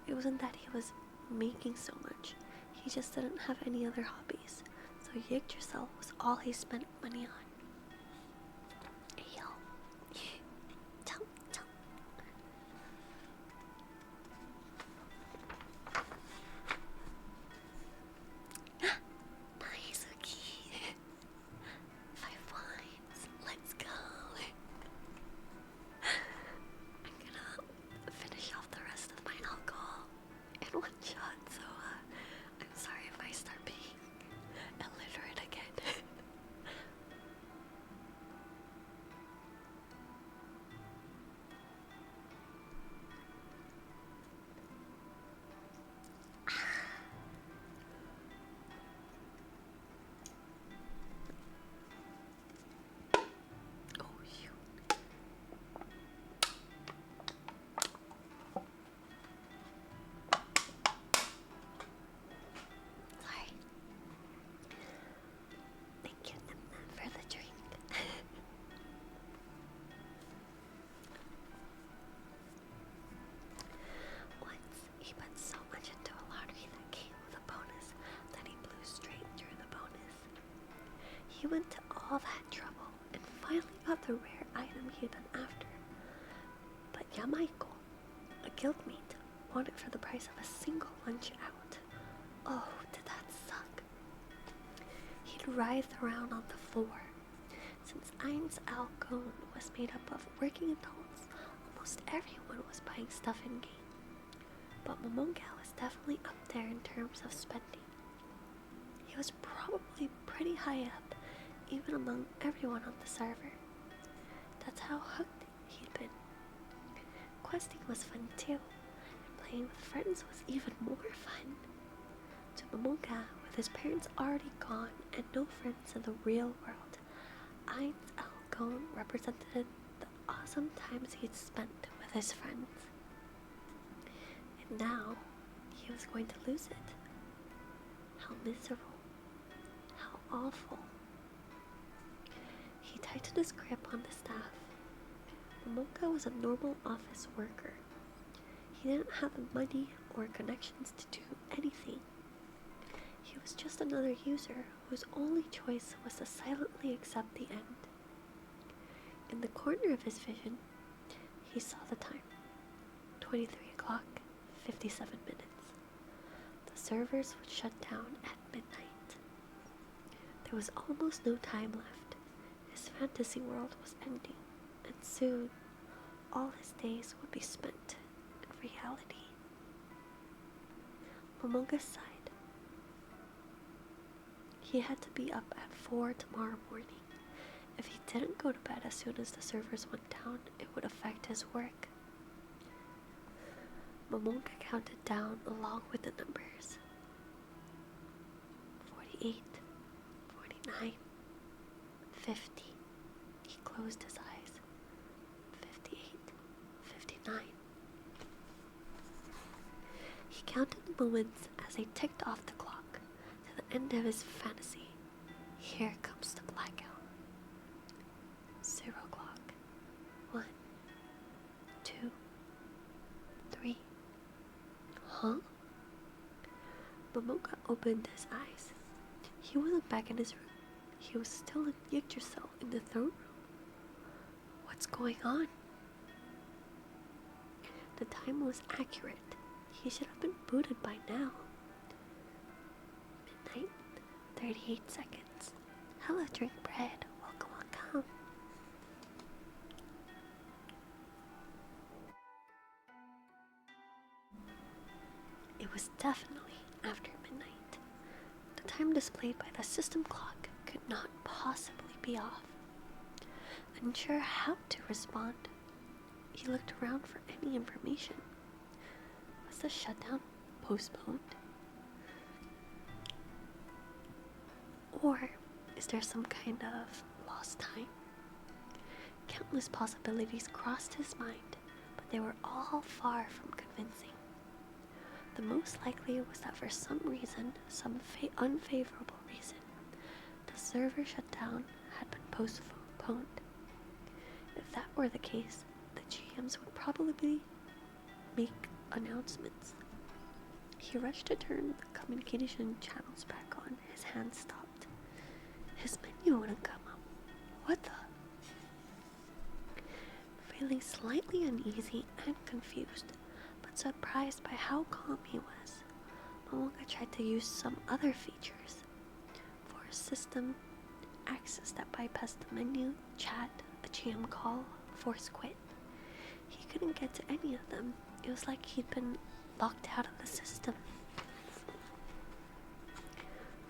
It wasn't that he was making so much, he just didn't have any other hobbies, so Yggdrasil was all he spent money on. Hey yo, jump. Nice, okay. 5 points, let's go. I'm gonna finish off the rest of my alcohol in one shot, so I'm sorry if I start being illiterate again. Oh shoot. Sorry. Thank you, for the drink. Once, he put so much into a lottery that came with a bonus that he blew straight through the bonus. He went to all that trouble and finally got the rare item he had been after. But Yamaiko, a guildmate, wanted it for the price of a single lunch out. Oh, did that suck. He'd writhed around on the floor. Since Ain's Algon was made up of working adults, almost everyone was buying stuff in-game. But Momonga was definitely up there in terms of spending. He was probably pretty high up, even among everyone on the server. That's how hooked he'd been. Questing was fun too, and playing with friends was even more fun. To Momonga, with his parents already gone and no friends in the real world, Ain's Algon represented the awesome times he'd spent with his friends. And now, he was going to lose it. How miserable. How awful. He tightened his grip on the staff. Momonga was a normal office worker. He didn't have the money or connections to do anything. He was just another user whose only choice was to silently accept the end. In the corner of his vision, he saw the time. 23 o'clock, 57 minutes. The servers would shut down at midnight. There was almost no time left. His fantasy world was ending, and soon all his days would be spent in reality. Momonga sighed. He had to be up at 4 tomorrow morning. If he didn't go to bed as soon as the servers went down, it would affect his work. Momonga counted down along with the numbers. 48, 49, 50. He closed his eyes. 58, 59. He counted the moments as they ticked off the clock to the end of his fantasy. Here comes the blackout. 0 o'clock. 1, 2, 3. Huh? Momonga opened his eyes. He wasn't back in his room. He was still in Yggdrasil in the throne room. What's going on? The time was accurate. He should have been booted by now. Midnight, 38 seconds. Hello, drink bread. Welcome, welcome. It was definitely after midnight. The time displayed by the system clock could not possibly be off. Unsure how to respond, he looked around for any information. Was the shutdown postponed? Or is there some kind of lost time? Countless possibilities crossed his mind, but they were all far from convincing. The most likely was that for some reason, some unfavorable reason, the server shutdown had been postponed. If that were the case, the GMs would probably make announcements. He rushed to turn the communication channels back on. His hand stopped. His menu wouldn't come up. What the? Feeling slightly uneasy and confused, but surprised by how calm he was, Momonga tried to use some other features for a system access that bypassed the menu, chat, a GM call, force quit. He couldn't get to any of them. It was like he'd been locked out of the system.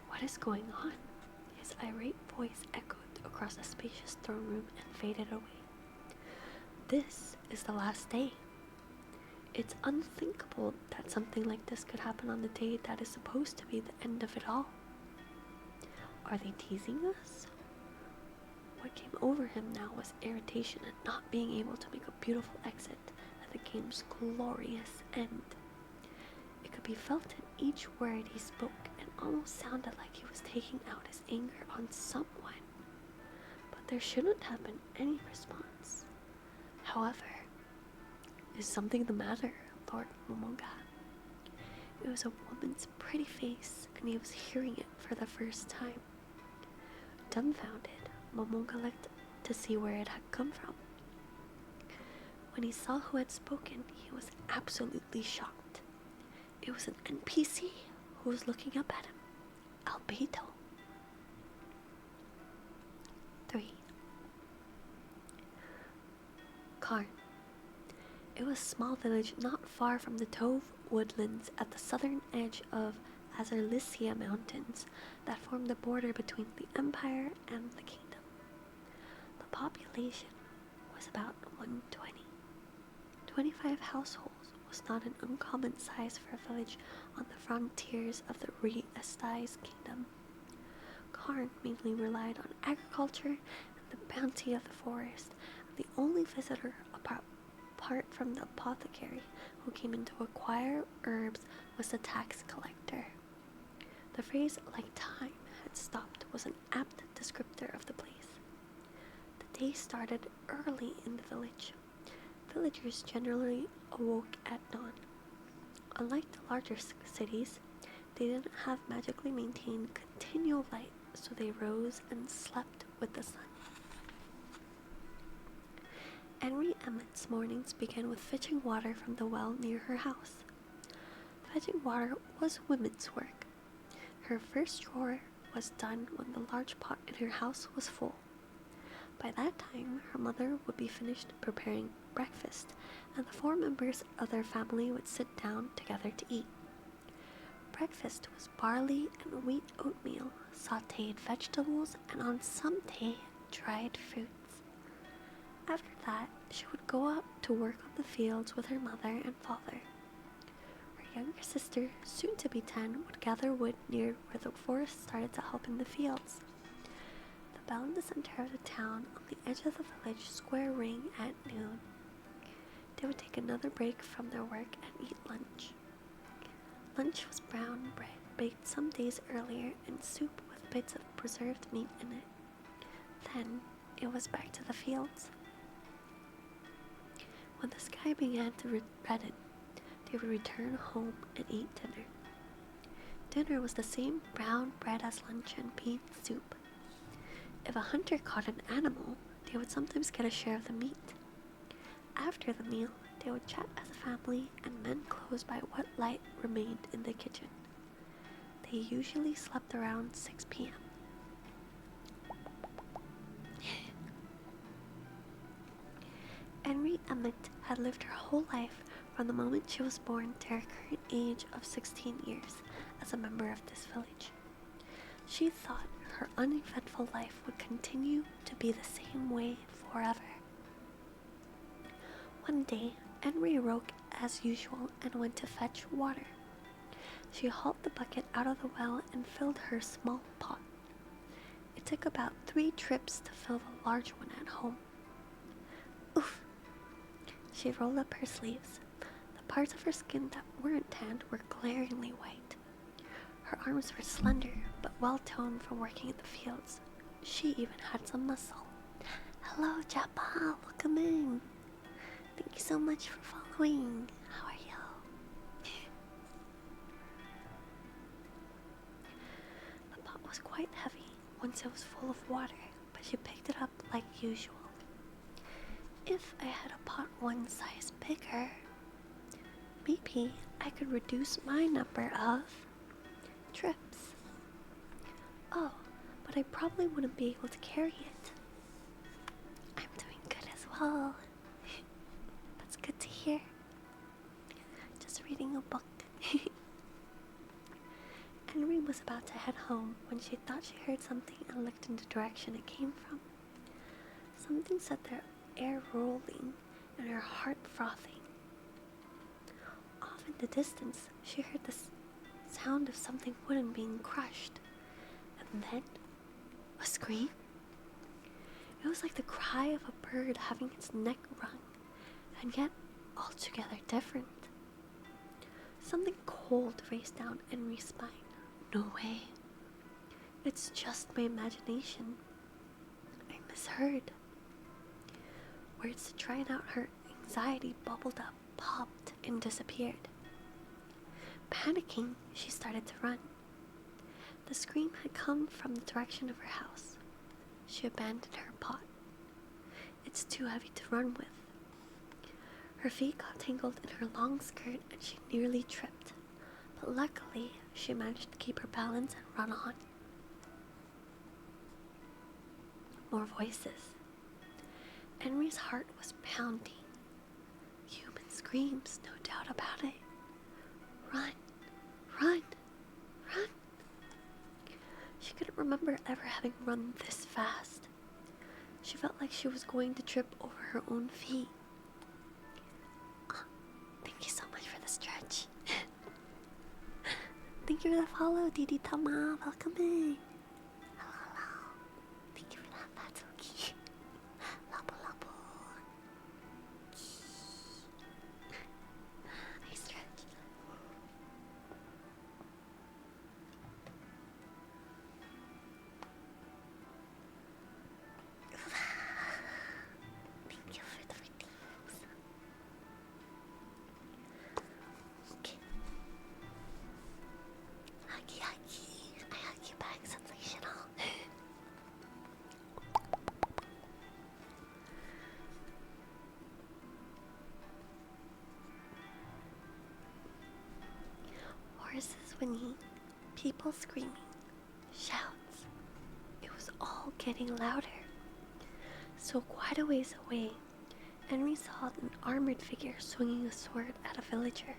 What is going on? His irate voice echoed across the spacious throne room and faded away. This is the last day. It's unthinkable that something like this could happen on the day that is supposed to be the end of it all. Are they teasing us? What came over him now was irritation at not being able to make a beautiful exit at the game's glorious end. It could be felt in each word he spoke and almost sounded like he was taking out his anger on someone. But there shouldn't have been any response. However, is something the matter, Lord Momonga? It was a woman's pretty face, and he was hearing it for the first time. Dumbfounded, Momonga looked to see where it had come from. When he saw who had spoken, he was absolutely shocked. It was an NPC who was looking up at him. Albedo. 3. Karn. It was a small village not far from the Tove woodlands at the southern edge of Azerlycia Mountains that form the border between the empire and the kingdom. The population was about 120. 25 households was not an uncommon size for a village on the frontiers of the Re-Estais kingdom. Karn mainly relied on agriculture and the bounty of the forest, and the only visitor apart from the apothecary who came in to acquire herbs was the tax collector. The phrase "like time had stopped" was an apt descriptor of the place. The day started early in the village. Villagers generally awoke at dawn. Unlike the larger cities, they didn't have magically maintained continual light, so they rose and slept with the sun. Henry Emmett's mornings began with fetching water from the well near her house. Fetching water was women's work. Her first chore was done when the large pot in her house was full. By that time, her mother would be finished preparing breakfast, and the 4 members of their family would sit down together to eat. Breakfast was barley and wheat oatmeal, sautéed vegetables, and on some day, dried fruits. After that, she would go out to work on the fields with her mother and father. Her younger sister, soon to be 10, would gather wood near where the forest started to help in the fields. The bell in the center of the town on the edge of the village square rang at noon. They would take another break from their work and eat lunch. Lunch was brown bread baked some days earlier and soup with bits of preserved meat in it. Then it was back to the fields. When the sky began to redden, they would return home and eat dinner. Dinner was the same brown bread as lunch and bean soup. If a hunter caught an animal, they would sometimes get a share of the meat. After the meal, they would chat as a family and mend clothes by what light remained in the kitchen. They usually slept around 6 p.m. Henry Emmett had lived her whole life from the moment she was born to her current age of 16 years as a member of this village. She thought her uneventful life would continue to be the same way forever. One day, Henry awoke as usual and went to fetch water. She hauled the bucket out of the well and filled her small pot. It took about 3 trips to fill the large one at home. Oof! She rolled up her sleeves. The parts of her skin that weren't tanned were glaringly white. Her arms were slender, but well-toned from working in the fields. She even had some muscle. Hello, Japa, welcome in. Thank you so much for following. How are you? The pot was quite heavy once it was full of water, but she picked it up like usual. If I had a pot one size bigger, maybe I could reduce my number of trips. Oh, but I probably wouldn't be able to carry it. I'm doing good as well. That's good to hear. Just reading a book. Henry was about to head home when she thought she heard something and looked in the direction it came from. Something set their air rolling and her heart frothing. Off in the distance, she heard the sound of something wooden being crushed, and then a scream. It was like the cry of a bird having its neck wrung, and yet altogether different. Something cold raced down Henry's spine. No way. It's just my imagination. I misheard. Words to drown out her anxiety bubbled up, popped, and disappeared. Panicking, she started to run. The scream had come from the direction of her house. She abandoned her pot. It's too heavy to run with. Her feet got tangled in her long skirt and she nearly tripped, but luckily she managed to keep her balance and run on. More voices. Henry's heart was pounding. Human screams, no doubt about it. Run, run, remember ever having run this fast. She felt like she was going to trip over her own feet. Oh, thank you so much for the stretch. Thank you for the follow, Didi Tama. Welcome in. Hello, hello. Thank you for that. That's okay. Labo, labo. Nice stretch. Thank you for the redeems. Okay. Huggy, huggy. I hug you back, sensational. Horses whinnying, people screaming, shouts. It was all getting louder. So quite a ways away, Henry saw an armored figure swinging a sword at a villager.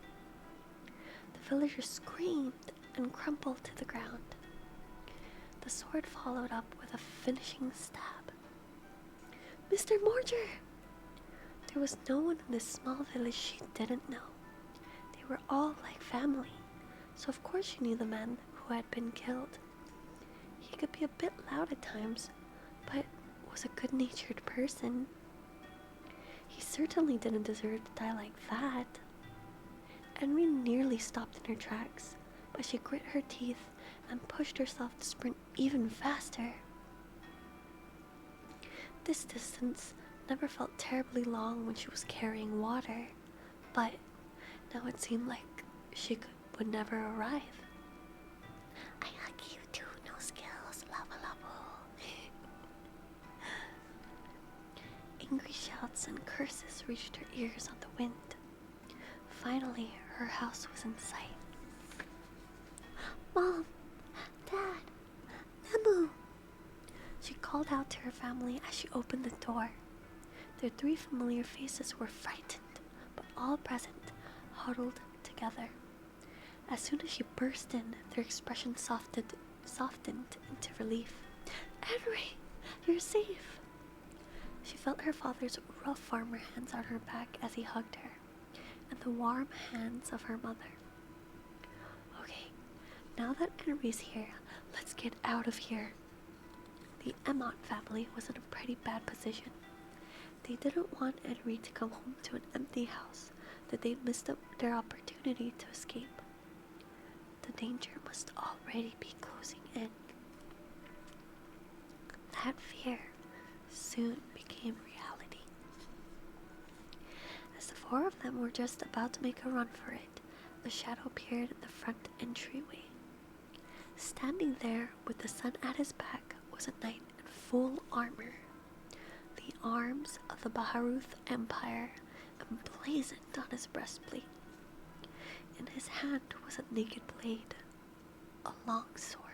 The villager screamed and crumpled to the ground. The sword followed up with a finishing stab. Mr. Morger! There was no one in this small village she didn't know. They were all like family, so of course she knew the man who had been killed. He could be a bit loud at times, but was a good-natured person. He certainly didn't deserve to die like that. Henry nearly stopped in her tracks, but she grit her teeth and pushed herself to sprint even faster. This distance never felt terribly long when she was carrying water, but now it seemed like she would never arrive. I hug you too, no skills, lava lava. Angry shouts and curses reached her ears on the wind. Finally, her house was in sight. Mom! Dad! Nemu! She called out to her family as she opened the door. Their three familiar faces were frightened, but all present huddled together. As soon as she burst in, their expressions softened into relief. Henry, you're safe! She felt her father's rough farmer hands on her back as he hugged her, and the warm hands of her mother. Okay, now that Henry's here, let's get out of here. The Emont family was in a pretty bad position. They didn't want Henry to come home to an empty house, that they'd missed their opportunity to escape. The danger must already be closing in. That fear soon became reality. As the four of them were just about to make a run for it, a shadow appeared in the front entryway. Standing there with the sun at his back was a knight in full armor. The arms of the Baharuth Empire emblazoned on his breastplate. In his hand was a naked blade, a long sword.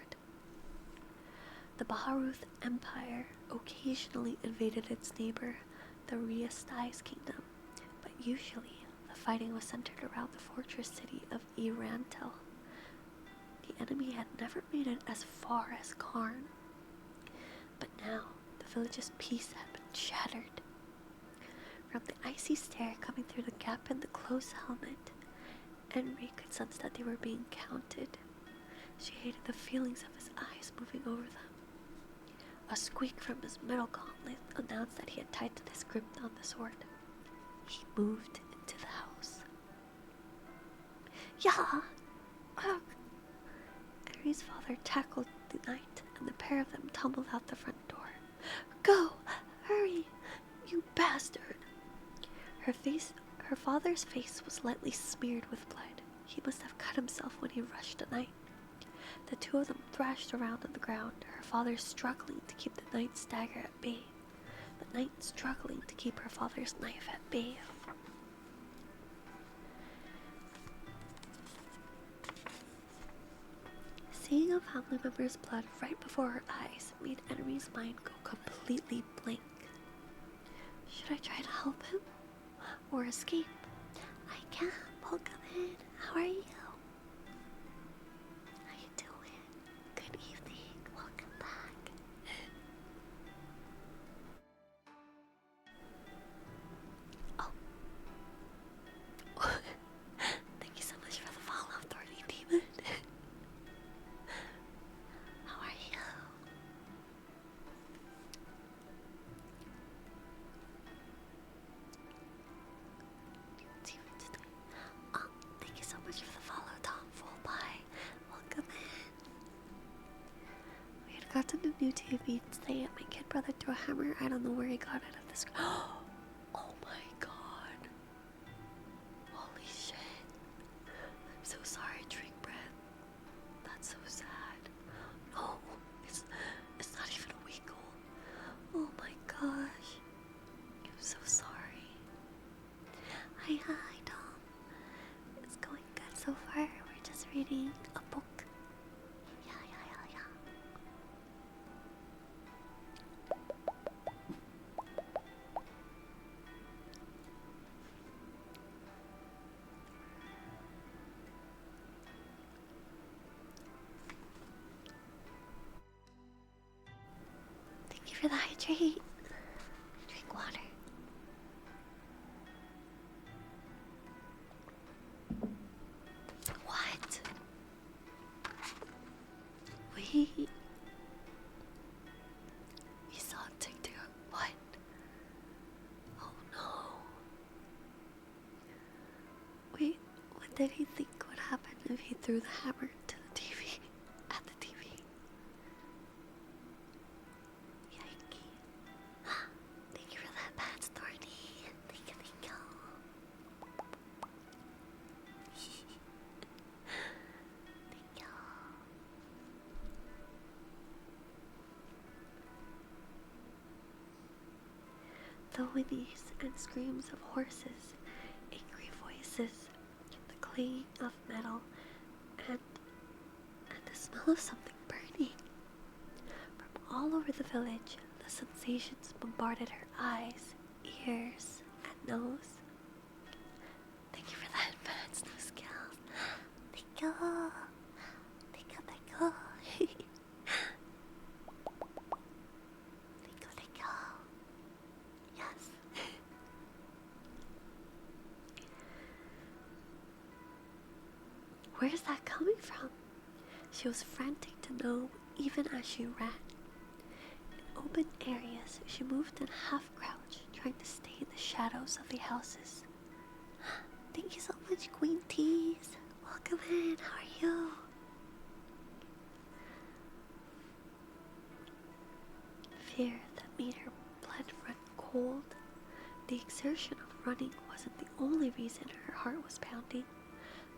The Baharuth Empire occasionally invaded its neighbor, the Riastai's kingdom, but usually the fighting was centered around the fortress city of Irantel. The enemy had never made it as far as Karn, but now the village's peace had been shattered. From the icy stare coming through the gap in the closed helmet, Henry could sense that they were being counted. She hated the feelings of his eyes moving over them. A squeak from his metal gauntlet announced that he had tightened his grip on the sword. He moved into the house. Yeah! Ugh! Henry's father tackled the knight, and the pair of them tumbled out the front door. Go! Hurry! You bastard! Her father's face was lightly smeared with blood. He must have cut himself when he rushed the knight. The two of them thrashed around on the ground, her father struggling to keep the knight's dagger at bay, the knight struggling to keep her father's knife at bay. Seeing a family member's blood right before her eyes made Henry's mind go completely blank. Should I try to help him? Or escape? I can't. Welcome in. How are you? How you doing? Good evening. Welcome back. got to the new TV today. My kid brother threw a hammer. I don't know where he got it at this. Oh my god. Holy shit. I'm so sorry, Drink Bread. That's so sad. No, it's not even a week old. Oh my gosh. I'm so sorry. Hi, Tom. It's going good so far. We're just reading a book. Yeah. Thank you for the hydrate. Drink water. What? Wait. We saw TikTok. What? Oh no. Wait, what did he think would happen if he threw the hammer to the TV? At the TV? Yikes. Thank you for that, Pat Storny. Thank you. Thank you. The whinnies and screams of horses, angry voices, the clanging of metal, and the smell of something burning. From all over the village, the sensations bombarded her eyes, ears, and nose. Thank you for that advanced new skills. Thank you. Thank you. Thank you. Yes. Where's that coming from? She was frantic to know even as she ran. In open areas, she moved in half-crouch, trying to stay in the shadows of the houses. Thank you so much, Queen Tease. Welcome in. How are you? Fear that made her blood run cold. The exertion of running wasn't the only reason her heart was pounding.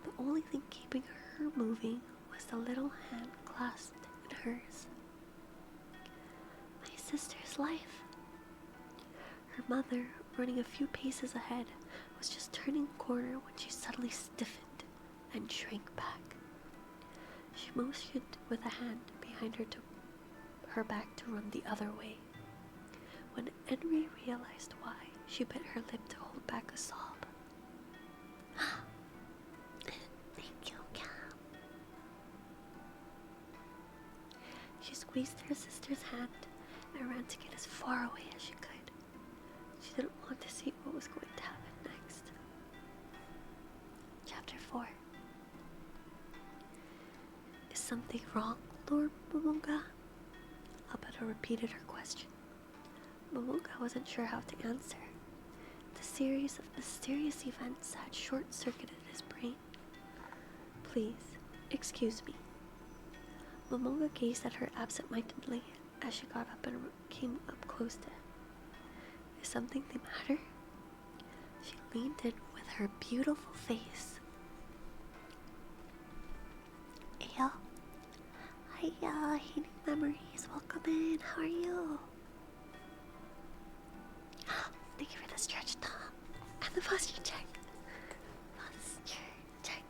The only thing keeping her moving was the little hand clasped in hers. My sister's life. Her mother, running a few paces ahead, was just turning a corner when she suddenly stiffened and shrank back. She motioned with a hand behind her back to run the other way. When Henry realized why, she bit her lip to hold back a sob. Thank you, Cam. She squeezed her sister's hand and ran to get as far away as she could. She didn't want to see what was going to happen next. Chapter 4. Is something wrong, Lord Momonga? Alberto repeated her question. Momonga wasn't sure how to answer. The series of mysterious events had short-circuited his brain. Please, excuse me. Momonga gazed at her absent-mindedly as she got up and came up close to him. Is something the matter? She leaned in with her beautiful face. Ayo. Hiya, Healing Memories. Welcome in. How are you? Thank you for the stretch, Tom. And the posture check. Posture check.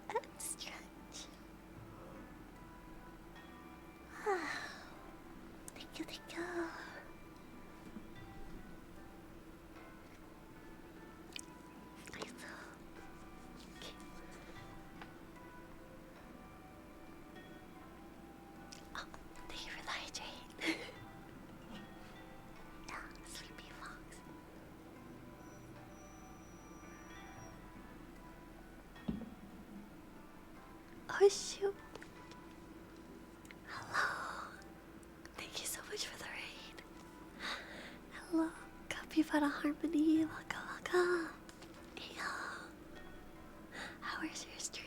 And stretch. Thank you. Thank you for the hydrate. Yeah, sleepy fox. Oh shoot. Hello. Thank you so much for the raid. Hello. Capybara Harmony. Welcome. Hey, how was your stream?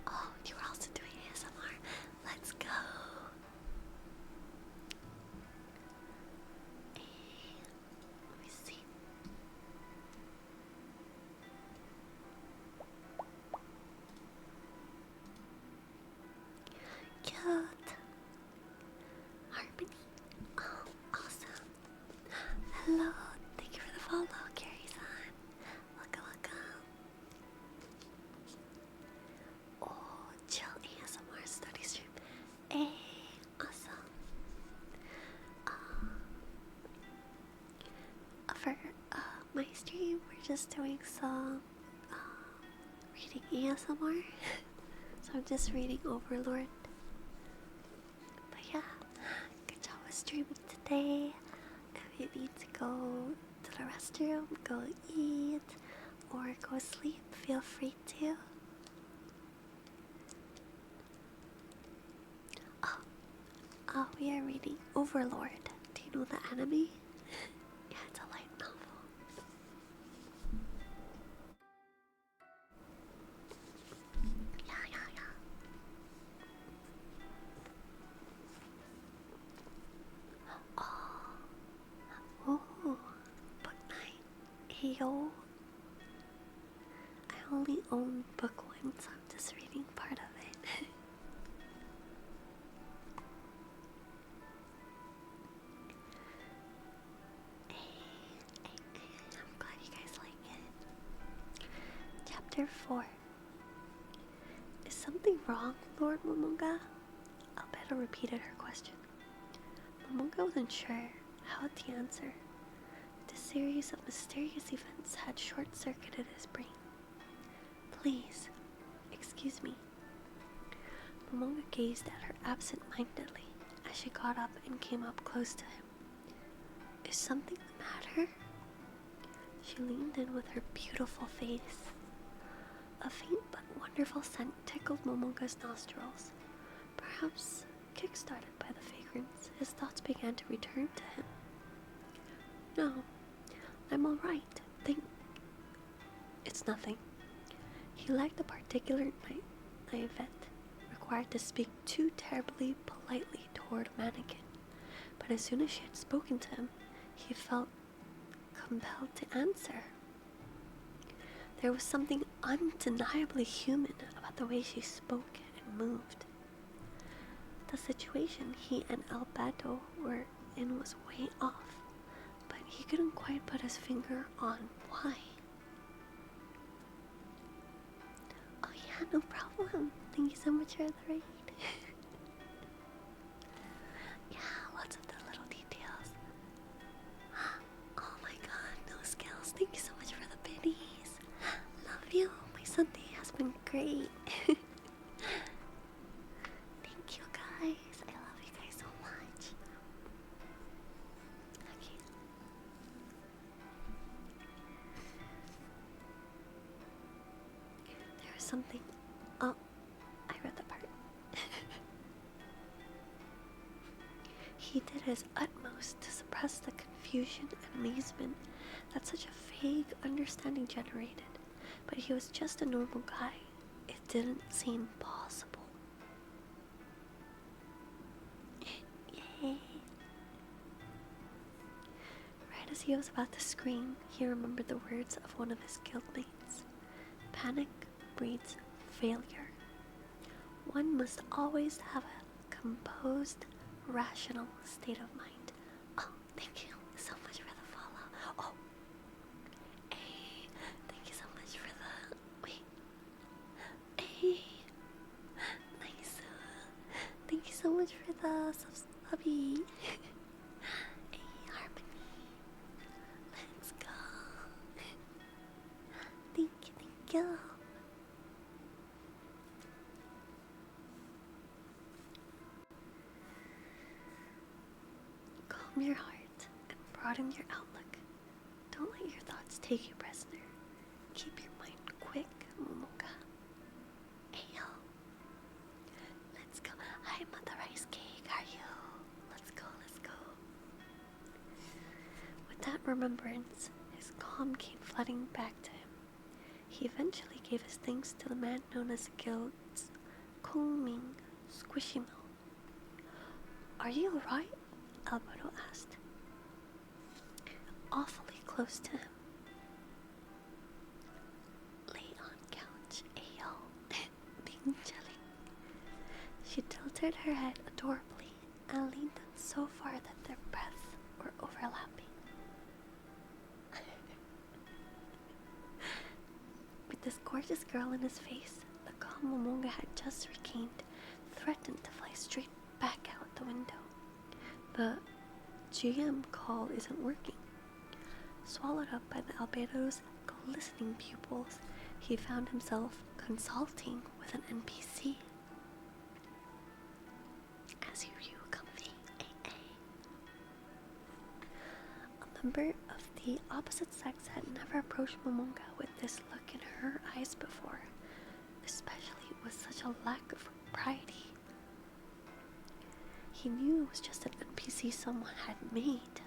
Oh, you were also doing ASMR. hello. Thank you for the follow, Carrie-san. Welcome, welcome. Oh, chill ASMR study stream. Hey, awesome. For my stream, we're just doing some reading ASMR. So I'm just reading Overlord. But yeah, good job with streaming today. If you need to go to the restroom, go eat, or go sleep, feel free to. We are reading Overlord. Do you know the anime? Yeah, it's a light novel. Yeah. Oh, book 9. Ayo. I only own book 1, so I'm just reading part of it. I'm glad you guys like it. Chapter 4. Is something wrong, Lord Momonga? Albedo repeated her question. Momonga wasn't sure how to answer. The series of mysterious events had short-circuited his brain. Please, excuse me. Momonga gazed at her absent-mindedly as she got up and came up close to him. Is something the matter? She leaned in with her beautiful face. A faint but wonderful scent tickled Momonga's nostrils. Perhaps, kick-started by the fragrance, his thoughts began to return to him. No, I'm all right. It's nothing. He lacked the particular naivete required to speak too terribly politely toward a mannequin. But as soon as she had spoken to him, he felt compelled to answer. There was something undeniably human about the way she spoke and moved. The situation he and Alberto were in was way off, but he couldn't quite put his finger on why. Oh yeah, no problem. Thank you so much for the raid. Yeah, lots of the little details. Oh my god, no skills. Thank you so much for the biddies. Love you. My Sunday has been great. Thank you guys. I love you guys so much. Okay. There was something. Oh, I read the part. He did his utmost to suppress the confusion and amazement that such a vague understanding generated, but he was just a normal guy. It didn't seem possible. Yay. Right as he was about to scream, he remembered the words of one of his guildmates. Panic breeds failure. One must always have a composed, rational state of mind. Oh, thank you so much for the follow. Oh, hey, thank you so much for the... Wait. Hey, nice. Thank you so much for the subby. Hey, Harmony. Let's go. Thank you. Calm your heart and broaden your outlook. Don't let your thoughts take you prisoner. Keep your mind quick, Momoka. Ayo. Let's go. I'm at the rice cake, are you? Let's go. With that remembrance, his calm came flooding back to him. He eventually gave his thanks to the man known as the guild's Kongming Squishy Mill. Are you alright? Alberto asked. Awfully close to him. Lay on couch, Ayo. Being jelly. She tilted her head adorably and leaned them so far that their breaths were overlapping. this gorgeous girl in his face, the calm Momonga had just regained, threatened to fly straight back out the window. The GM call isn't working. Swallowed up by the albedo's glistening pupils, he found himself consulting with an NPC. As you view comfy AA. A member of the opposite sex had never approached Momonga with this look in her eyes before, especially with such a lack of propriety. He knew it was just an NPC someone had made,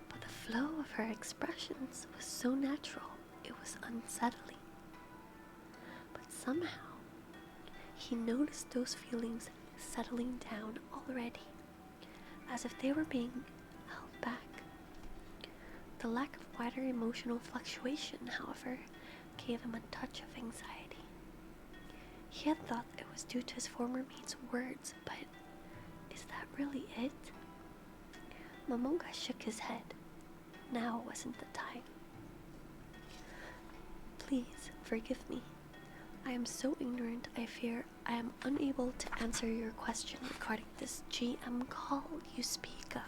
but the flow of her expressions was so natural it was unsettling. But somehow, he noticed those feelings settling down already, as if they were being held back. The lack of wider emotional fluctuation, however, gave him a touch of anxiety. He had thought it was due to his former mate's words, but is that really it? Momonga shook his head. Now wasn't the time. Please forgive me. I am so ignorant, I fear I am unable to answer your question regarding this GM call you speak of.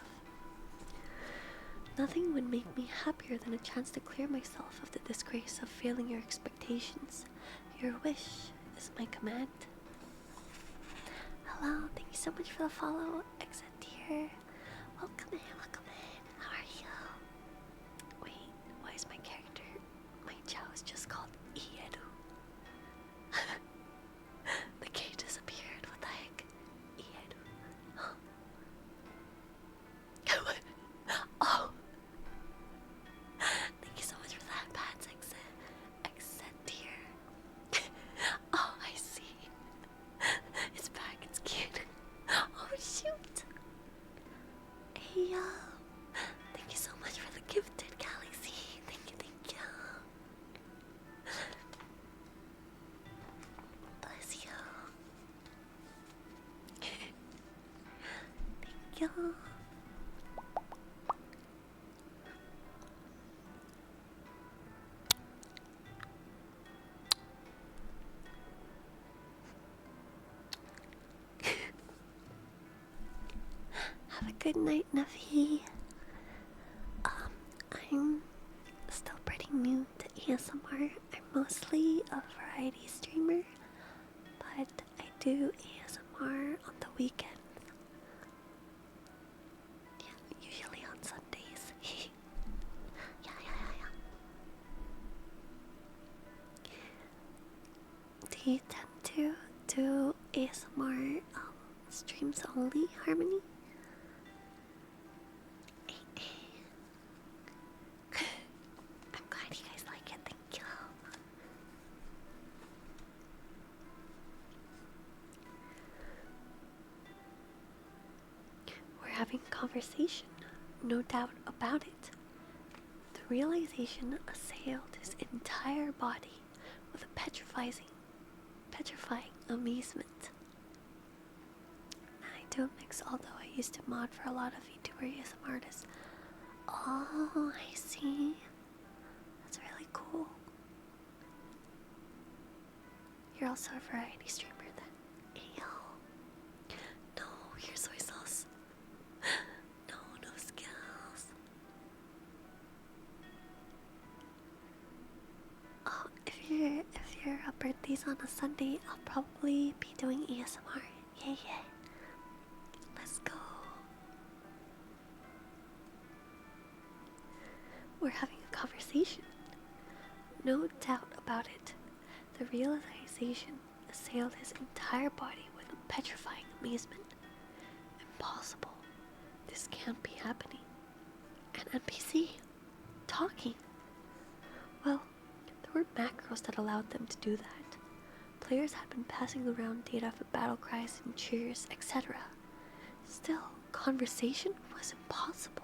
Nothing would make me happier than a chance to clear myself of the disgrace of failing your expectations. Your wish is my command. Hello, thank you so much for the follow, Exit here. Welcome in, welcome in. How are you? Wait, why is my character, my Chow is just called Ieru? The K disappeared, what the heck? Ieru. Oh! Thank you so much for that, Bats, Exit here. Oh, I see. It's back, it's cute. Oh, shoot! Hey, thank you so much for the gifted galaxy. Thank you, thank you. Bless you. Thank you. Have a good night, Navi. I'm still pretty new to ASMR. I'm mostly a variety streamer, but I do ASMR on the weekends. Yeah, usually on Sundays. Yeah. Do you tend to do ASMR streams only, Harmony? I'm glad you guys like it, thank you. We're having a conversation, no doubt about it. The realization assailed his entire body with a petrifying amazement. I do a mix, although I used to mod for a lot of VTuber ASMR artists. Oh, I see. That's really cool. You're also a variety streamer then. Ayo. No, here's soy sauce. No skills. Oh, if your birthday's on a Sunday, I'll probably be doing ASMR. Yeah. Let's go. We're having a conversation. No doubt about it. The realization assailed his entire body with a petrifying amazement. Impossible. This can't be happening. An NPC. Talking. Well, there were macros that allowed them to do that. Players had been passing around data for battle cries and cheers, etc. Still, conversation was impossible.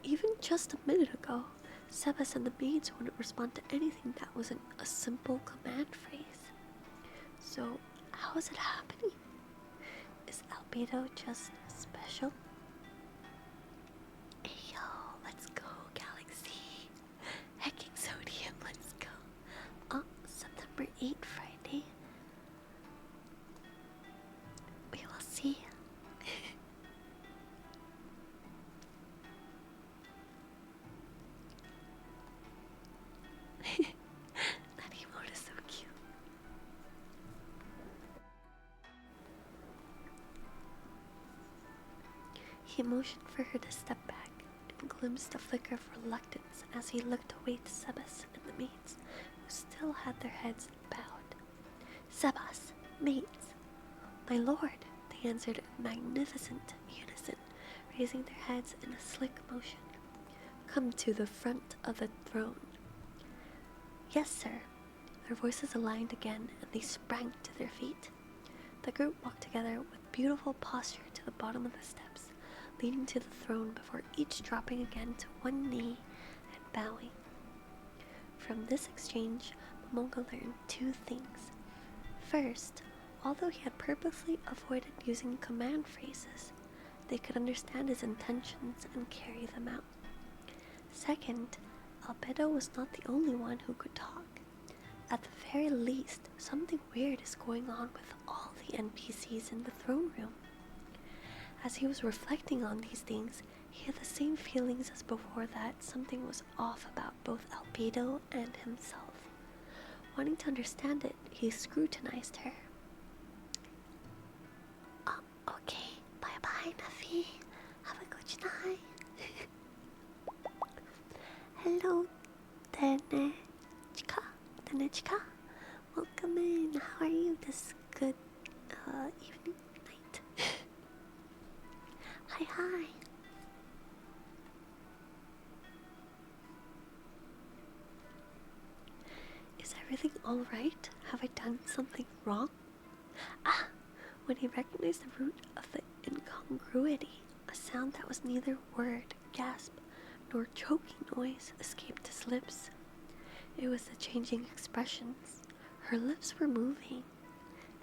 Even just a minute ago, Sebas and the maids wouldn't respond to anything that wasn't a simple command phrase. So, how is it happening? Is Albedo just special? Hey yo, let's go, Galaxy. Hecking Sodium, let's go. Oh, motioned for her to step back and glimpsed a flicker of reluctance as he looked away to Sebas and the maids, who still had their heads bowed. Sebas, maids, my lord, they answered in magnificent unison, raising their heads in a slick motion. Come to the front of the throne. Yes, sir. Their voices aligned again, and they sprang to their feet. The group walked together with beautiful posture to the bottom of the steps, leading to the throne before each dropping again to one knee and bowing. From this exchange, Momonga learned two things. First, although he had purposely avoided using command phrases, they could understand his intentions and carry them out. Second, Albedo was not the only one who could talk. At the very least, something weird is going on with all the NPCs in the throne room. As he was reflecting on these things, he had the same feelings as before that something was off about both Albedo and himself. Wanting to understand it, he scrutinized her. Okay, bye-bye, Nafi. Have a good night. Hello, Denechika. Welcome in. How are you this good evening, night? Hi. Is everything alright? Have I done something wrong? When he recognized the root of the incongruity, a sound that was neither word, gasp, nor choking noise escaped his lips. It was the changing expressions. Her lips were moving,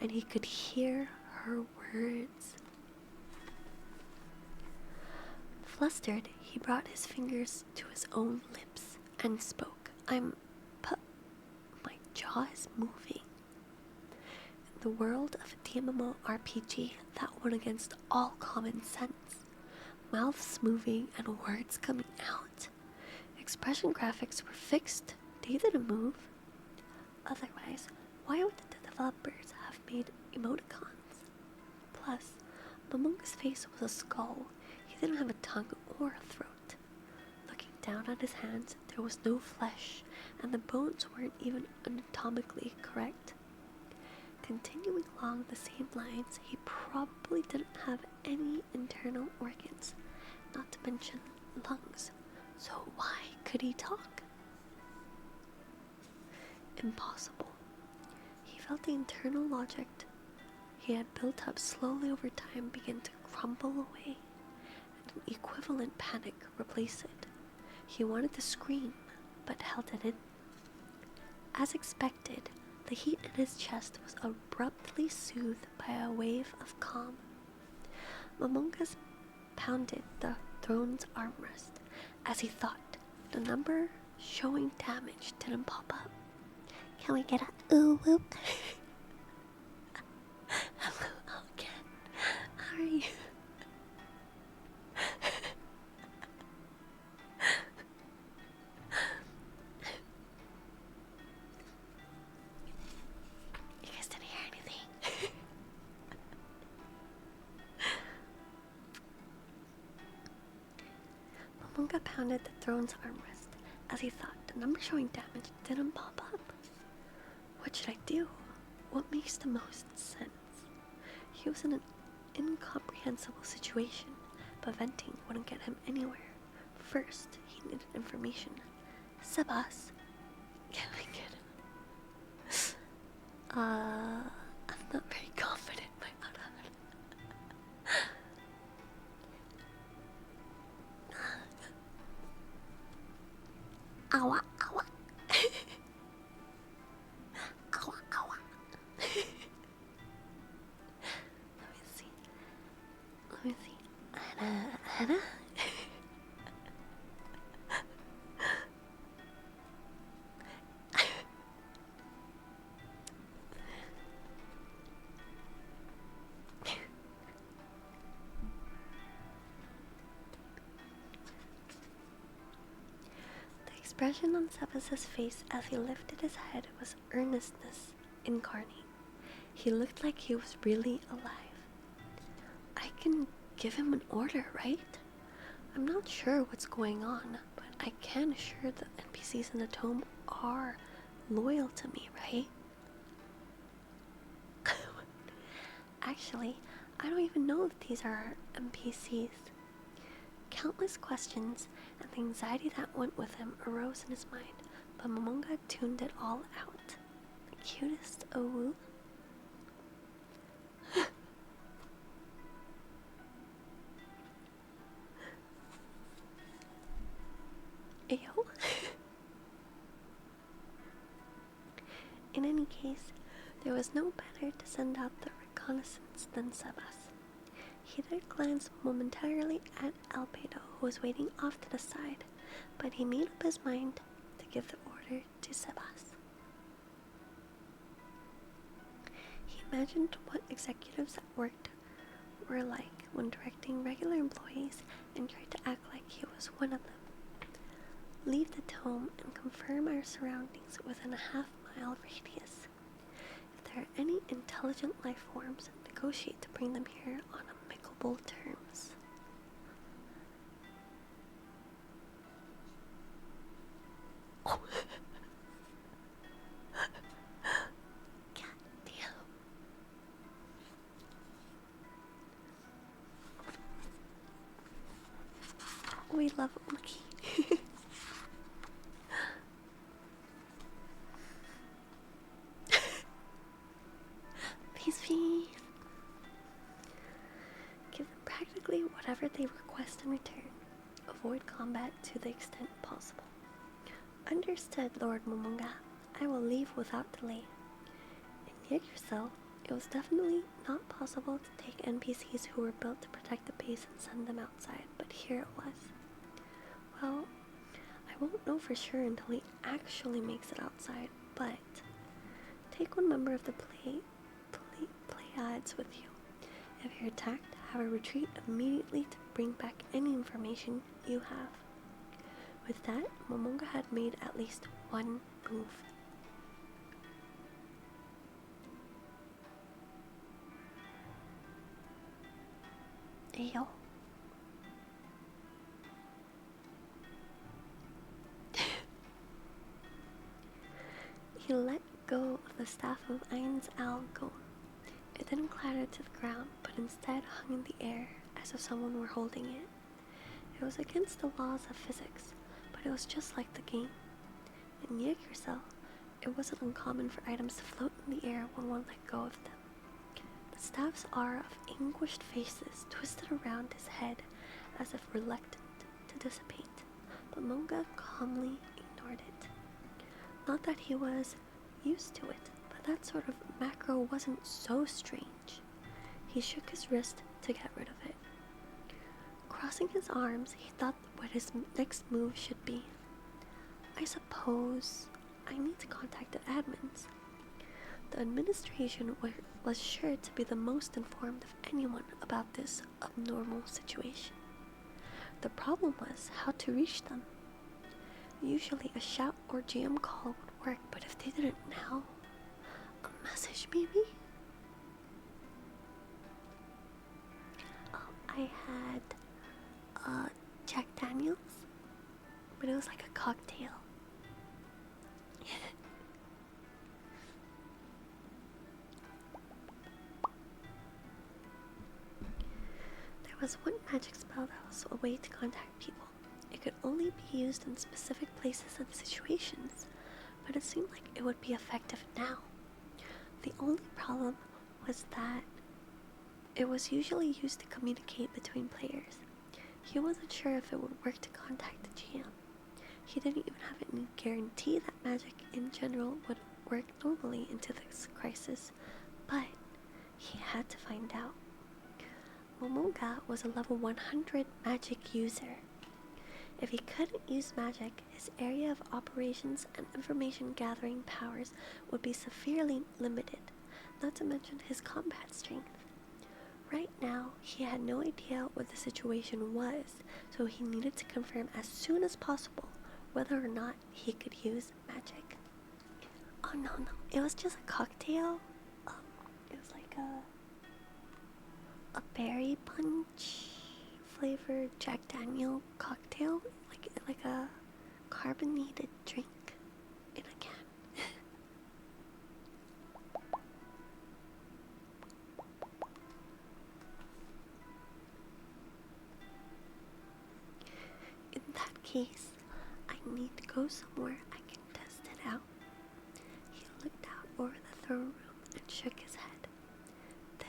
and he could hear her words. Flustered, he brought his fingers to his own lips and spoke. My jaw is moving. In the world of a DMMO RPG that went against all common sense, mouths moving and words coming out, expression graphics were fixed. They didn't move. Otherwise, why would the developers have made emoticons? Plus, Momonga's face was a skull. He didn't have a tongue or a throat. Looking down at his hands, there was no flesh, and the bones weren't even anatomically correct. Continuing along the same lines, he probably didn't have any internal organs, not to mention lungs. So why could he talk? Impossible. He felt the internal logic he had built up slowly over time begin to crumble away, and an equivalent panic replace it. He wanted to scream, but held it in. As expected, the heat in his chest was abruptly soothed by a wave of calm. Momonga's pounded the throne's armrest as he thought. The number showing damage didn't pop up. Can we get a ooh whoop? Hello again. How are you? You guys didn't hear anything. Momonga pounded the throne's armrest as he thought. The number showing damage didn't pop up. What should I do? What makes the most sense? He was in an incomprehensible situation, but venting wouldn't get him anywhere. First, he needed information. Sebas, can we get him? I'm not very confident, my Awa, awa. Awa. Let me see. Anna? The expression on Sebas's face as he lifted his head was earnestness incarnate. He looked like he was really alive. I can give him an order, right? I'm not sure what's going on, but I can assure the NPCs in the tome are loyal to me, right? Actually, I don't even know if these are NPCs. Countless questions and the anxiety that went with him arose in his mind, but Momonga tuned it all out. The cutest Owu. Ayo. In any case, there was no better to send out the reconnaissance than Sebas. He did glance momentarily at Albedo, who was waiting off to the side, but he made up his mind to give the order to Sebas. He imagined what executives at work were like when directing regular employees and tried to act like he was one of them. Leave the tome and confirm our surroundings within a half-mile radius. If there are any intelligent life forms, negotiate to bring them here on amicable terms. Oh. God damn. We love Uki. Peace, peace. Give them practically whatever they request in return. Avoid combat to the extent possible. Understood, Lord Momonga. I will leave without delay. In Yggdrasil, it was definitely not possible to take NPCs who were built to protect the base and send them outside, but here it was. Well, I won't know for sure until he actually makes it outside, but take one member of the Pleiades with you. If you're attacked, have a retreat immediately to bring back any information you have. With that, Momonga had made at least one move. Ayo. He let go of the staff of Ain's Algo. It didn't clatter to the ground, but instead hung in the air as if someone were holding it. It was against the laws of physics, but it was just like the game. In Yggdrasil, it wasn't uncommon for items to float in the air when one let go of them. The staff's aura of anguished faces twisted around his head as if reluctant to dissipate, but Monga calmly ignored it. Not that he was used to it, but that sort of macro wasn't so strange. He shook his wrist to get rid of it. Crossing his arms, he thought what his next move should be. I suppose I need to contact the admins. The administration was sure to be the most informed of anyone about this abnormal situation. The problem was how to reach them. Usually a shout or GM call would work, but if they didn't now, a message maybe? I had Jack Daniels, but it was like a cocktail. There was one magic spell that was a way to contact people. It could only be used in specific places and situations, but it seemed like it would be effective now. The only problem was that it was usually used to communicate between players. He wasn't sure if it would work to contact the GM. He didn't even have any guarantee that magic in general would work normally into this crisis, but he had to find out. Momonga was a level 100 magic user. If he couldn't use magic, his area of operations and information gathering powers would be severely limited, not to mention his combat strength. Right now, he had no idea what the situation was, so he needed to confirm as soon as possible whether or not he could use magic. Oh no, it was just a cocktail. It was like a berry punch. flavored Jack Daniel cocktail, like a carbonated drink in a can. In that case, I need to go somewhere I can test it out. He looked out over the throne room and shook his head.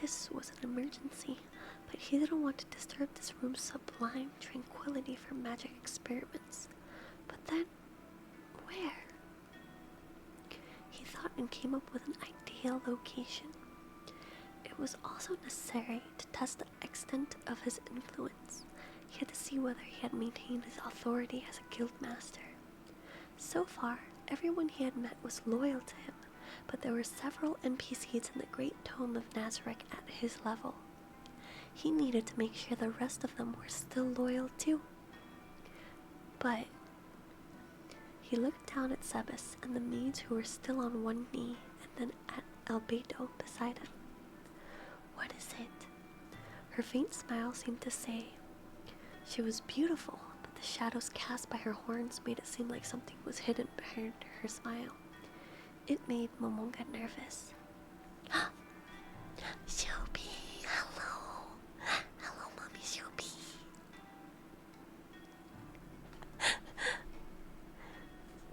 This was an emergency, but he didn't want to disturb this room's sublime tranquility for magic experiments. But then, where? He thought and came up with an ideal location. It was also necessary to test the extent of his influence. He had to see whether he had maintained his authority as a guild master. So far, everyone he had met was loyal to him, but there were several NPCs in the Great Tome of Nazareth at his level. He needed to make sure the rest of them were still loyal too. But he looked down at Sebas and the maids who were still on one knee, and then at Albedo beside him. What is it? Her faint smile seemed to say, she was beautiful, but the shadows cast by her horns made it seem like something was hidden behind her smile. It made Momonga nervous. Shubi, hello. Hello, Mommy Shubi.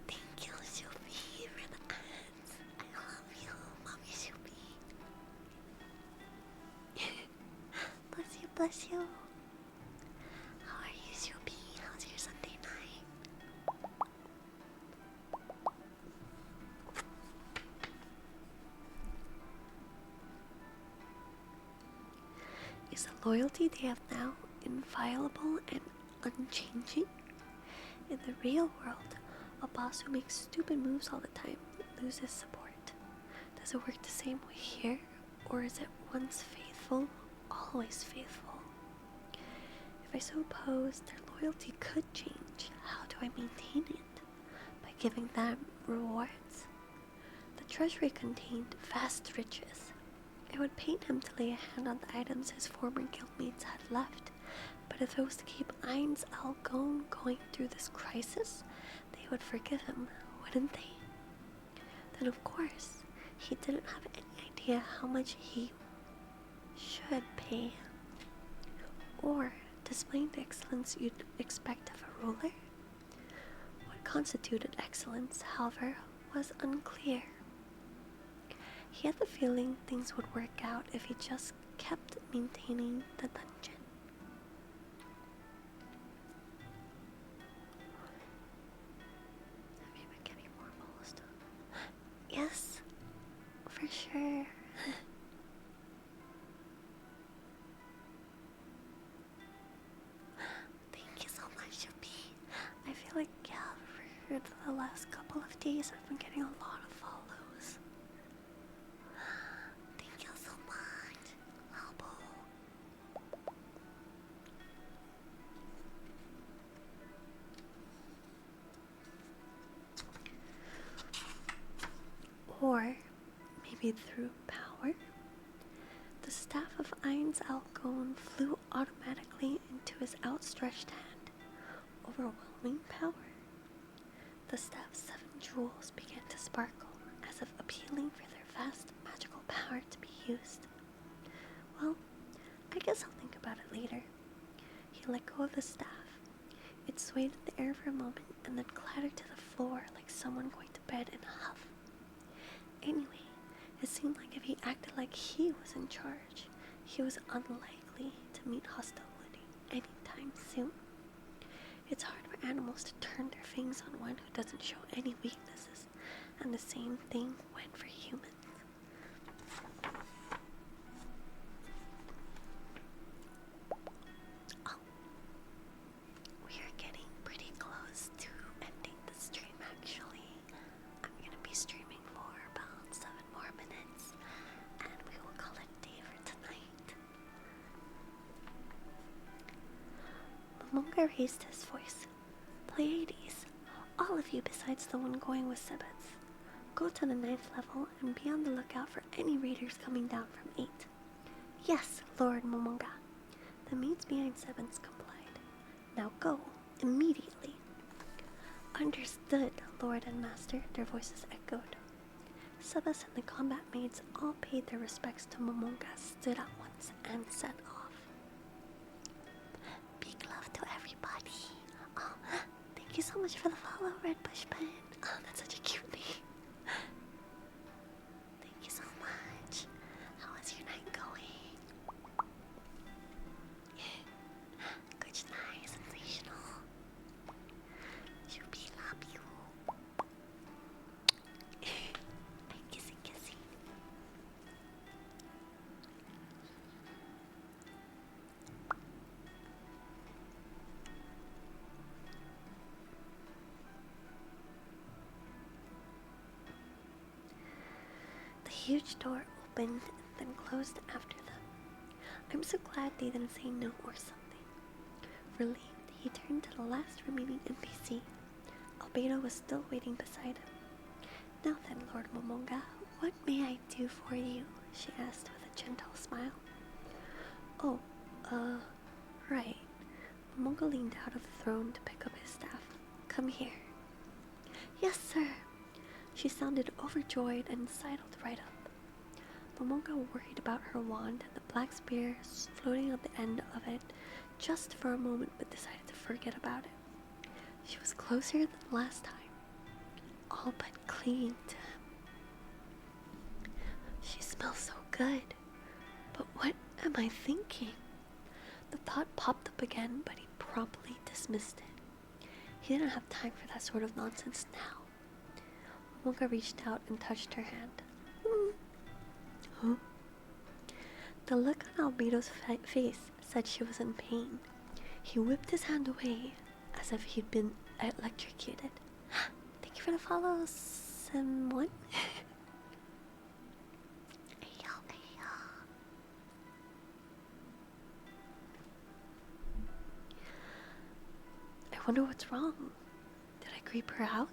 Thank you, Shubi, for the ads. I love you, Mommy Shubi. Bless you, bless you. How are you, Shubi? How's your Sunday night? Is the loyalty they have now inviolable and unchanging? In the real world, a boss who makes stupid moves all the time loses support. Does it work the same way here, or is it once faithful, always faithful? If I suppose their loyalty could change, how do I maintain it? By giving them rewards. The treasury contained vast riches. It would pain him to lay a hand on the items his former guildmates had left, but if it was to keep Ainz Algon going through this crisis, they would forgive him, wouldn't they? Then of course, he didn't have any idea how much he should pay. Or displaying the excellence you'd expect of a ruler? What constituted excellence, however, was unclear. He had the feeling things would work out if he just kept maintaining the dungeon. Have you been getting more molest? Yes, for sure. Thank you so much, Shubi. I feel like, for the last couple of days, I've been getting a lot of follows. Thank you so much, Labo. Or maybe through power? The staff of Ainz Algon flew automatically into his outstretched hand. Overwhelming power. The staff's 7 jewels began to sparkle, as if appealing for their vast magical power to be used. Well, I guess I'll think about it later. He let go of the staff. It swayed in the air for a moment and then clattered to the floor like someone going to bed in a huff. Anyway, it seemed like if he acted like he was in charge, he was unlikely to meet hostility anytime soon. It's hard for animals to turn their fangs on one who doesn't show any weaknesses, and the same thing went for humans. Oh, we are getting pretty close to ending the stream actually. I'm gonna be streaming for about 7 more minutes, and we will call it day for tonight. Momonga raised his voice. Pleiades, all of you besides the one going with Sebas, go to the 9th level and be on the lookout for any raiders coming down from 8. Yes, Lord Momonga. The maids behind Sebas complied. Now go, immediately. Understood, Lord and Master, their voices echoed. Sebas and the combat maids all paid their respects to Momonga, stood at once, and set off. Big love to everybody. Oh, thank you so much for the follow, Red Bush Pen. Oh, that's such a cute name. Thank you so much. How is your night going? Good night, sensational. Shoopy love you. Kissy kissy. The huge door opened and then closed after them. I'm so glad they didn't say no or something. Relieved, he turned to the last remaining NPC. Albedo was still waiting beside him. Now then, Lord Momonga, what may I do for you? She asked with a gentle smile. Oh, right. Momonga leaned out of the throne to pick up his staff. Come here. Yes, sir. She sounded overjoyed and sidled right up. Momonga worried about her wand and the black spear floating at the end of it just for a moment, but decided to forget about it. She was closer than last time, all but clinging to him. She smells so good, but what am I thinking? The thought popped up again, but he promptly dismissed it. He didn't have time for that sort of nonsense now. Momonga reached out and touched her hand. Huh? The look on Albedo's face said she was in pain. He whipped his hand away as if he'd been electrocuted. Thank you for the follow, someone. I wonder what's wrong. Did I creep her out?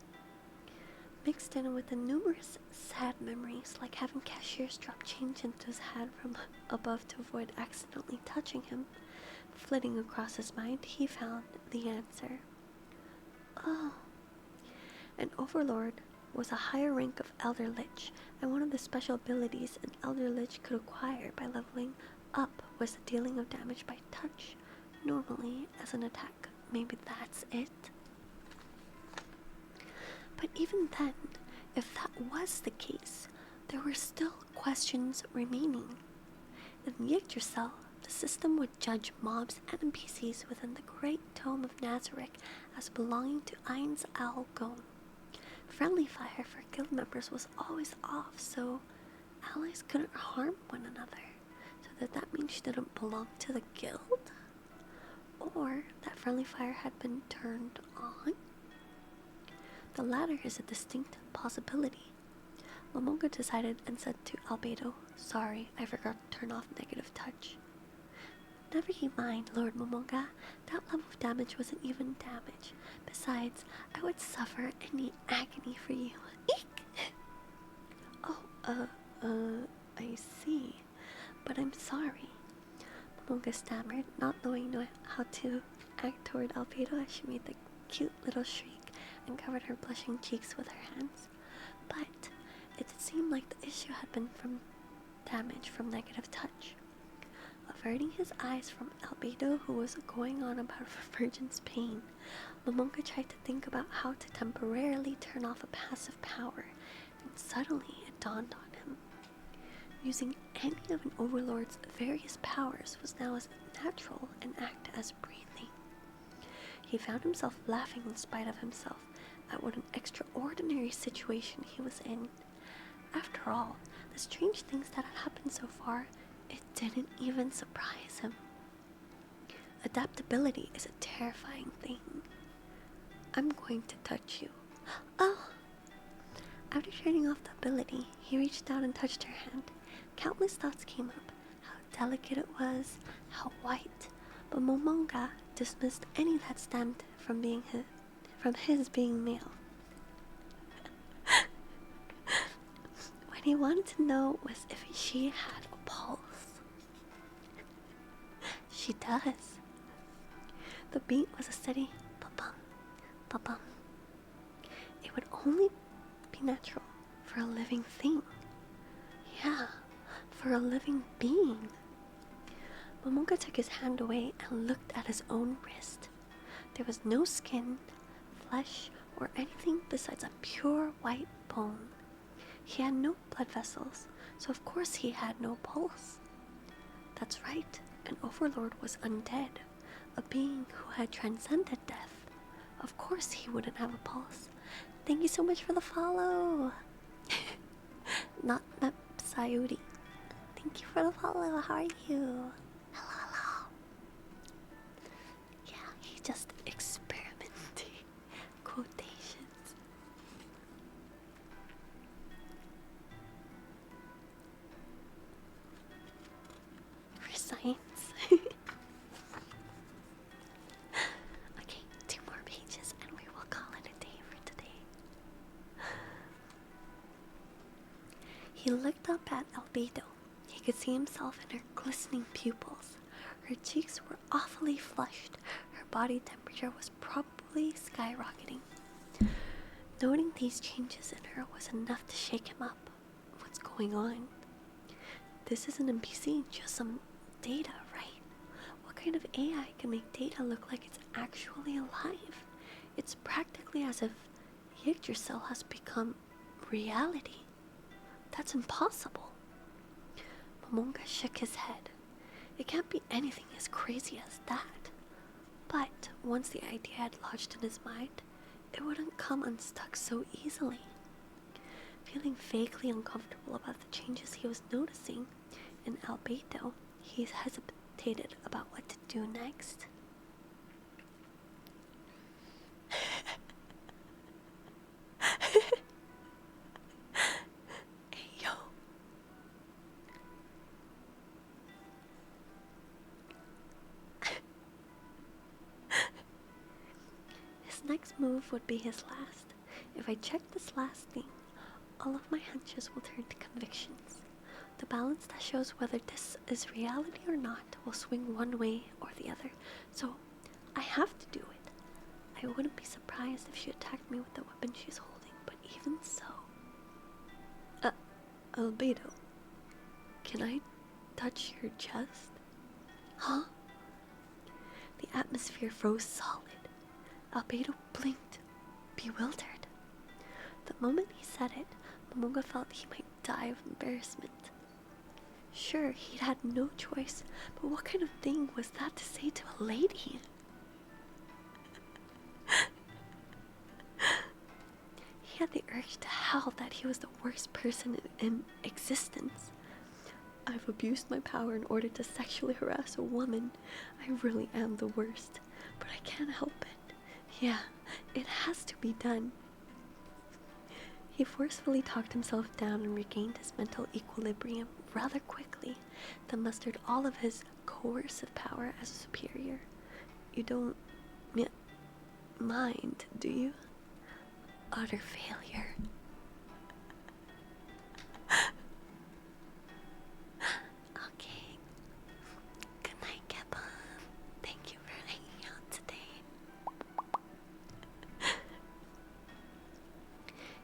Mixed in with the numerous sad memories, like having cashiers drop change into his hand from above to avoid accidentally touching him, flitting across his mind, he found the answer. Oh. An overlord was a higher rank of Elder Lich, and one of the special abilities an Elder Lich could acquire by leveling up was the dealing of damage by touch, normally as an attack. Maybe that's it? But even then, if that was the case, there were still questions remaining. In Yggdrasil, the system would judge mobs and NPCs within the Great Tome of Nazarick as belonging to Ain's Algon. Friendly fire for guild members was always off, so allies couldn't harm one another. So did that mean she didn't belong to the guild? Or that friendly fire had been turned on? The latter is a distinct possibility. Momonga decided and said to Albedo, "Sorry, I forgot to turn off negative touch." "Never you mind, Lord Momonga. That level of damage wasn't even damage. Besides, I would suffer any agony for you." Eek! Oh, I see. But I'm sorry. Momonga stammered, not knowing how to act toward Albedo as she made the cute little shriek and covered her blushing cheeks with her hands. But it seemed like the issue had been from damage from negative touch. Averting his eyes from Albedo, who was going on about her virgin's pain, Momonga tried to think about how to temporarily turn off a passive power, and suddenly it dawned on him. Using any of an overlord's various powers was now as natural an act as breathing. He found himself laughing in spite of himself at what an extraordinary situation he was in. After all, the strange things that had happened so far, it didn't even surprise him. Adaptability is a terrifying thing. "I'm going to touch you." Oh! After turning off the ability, he reached out and touched her hand. Countless thoughts came up. How delicate it was, how white. But Momonga dismissed any that stemmed from his being male. What he wanted to know was if she had a pulse. She does. The beat was a steady ba-bum, ba-bum. It would only be natural for a living thing. Yeah, for a living being. Momonga took his hand away and looked at his own wrist. There was no skin, flesh, or anything besides a pure white bone. He had no blood vessels, so of course he had no pulse. That's right, an overlord was undead, a being who had transcended death. Of course he wouldn't have a pulse. Thank you so much for the follow! Not Mep Sayuri. Thank you for the follow, how are you? Hello. Yeah, he just experimenting. Quotations. For science. Okay, 2 more pages and we will call it a day for today. He looked up at Albedo. He could see himself in her glistening pupils. Her cheeks were awfully flushed. Her body temperature was probably skyrocketing. Noting these changes in her was enough to shake him up. What's going on? This isn't NPC, just some data, right? What kind of AI can make data look like it's actually alive? It's practically as if Yggdrasil has become reality. That's impossible. Momonga shook his head. It can't be anything as crazy as that. But once the idea had lodged in his mind, it wouldn't come unstuck so easily. Feeling vaguely uncomfortable about the changes he was noticing in Albedo, he hesitated about what to do next. Hey, yo. His next move would be his last. If I check this last thing, all of my hunches will turn to convictions. The balance that shows whether this is reality or not will swing one way or the other, so I have to do it. I wouldn't be surprised if she attacked me with the weapon she's holding, but even so... Albedo, can I touch your chest? Huh? The atmosphere froze solid. Albedo blinked, bewildered. The moment he said it, Momonga felt he might die of embarrassment. Sure, he'd had no choice, but what kind of thing was that to say to a lady? He had the urge to howl that he was the worst person in existence. I've abused my power in order to sexually harass a woman. I really am the worst, but I can't help it. Yeah, it has to be done. He forcefully talked himself down and regained his mental equilibrium rather quickly, then mustered all of his coercive power as a superior. You don't mind, do you? Utter failure. Okay. Good night, Keppa. Thank you for hanging out today.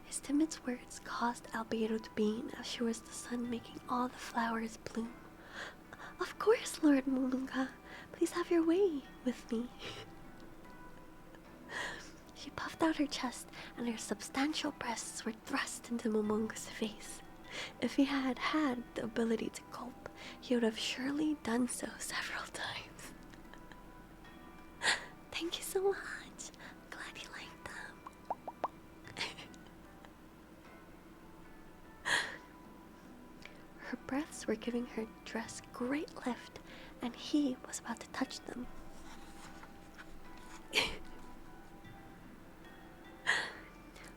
His timid words caused Albedo to beam as sure as the sun making all the flowers bloom. Of course, Lord Momonga. Please have your way with me. She puffed out her chest, and her substantial breasts were thrust into Momonga's face. If he had had the ability to gulp, he would have surely done so several times. Thank you so much. Glad you liked them. Her breaths were giving her dress great lift, and he was about to touch them.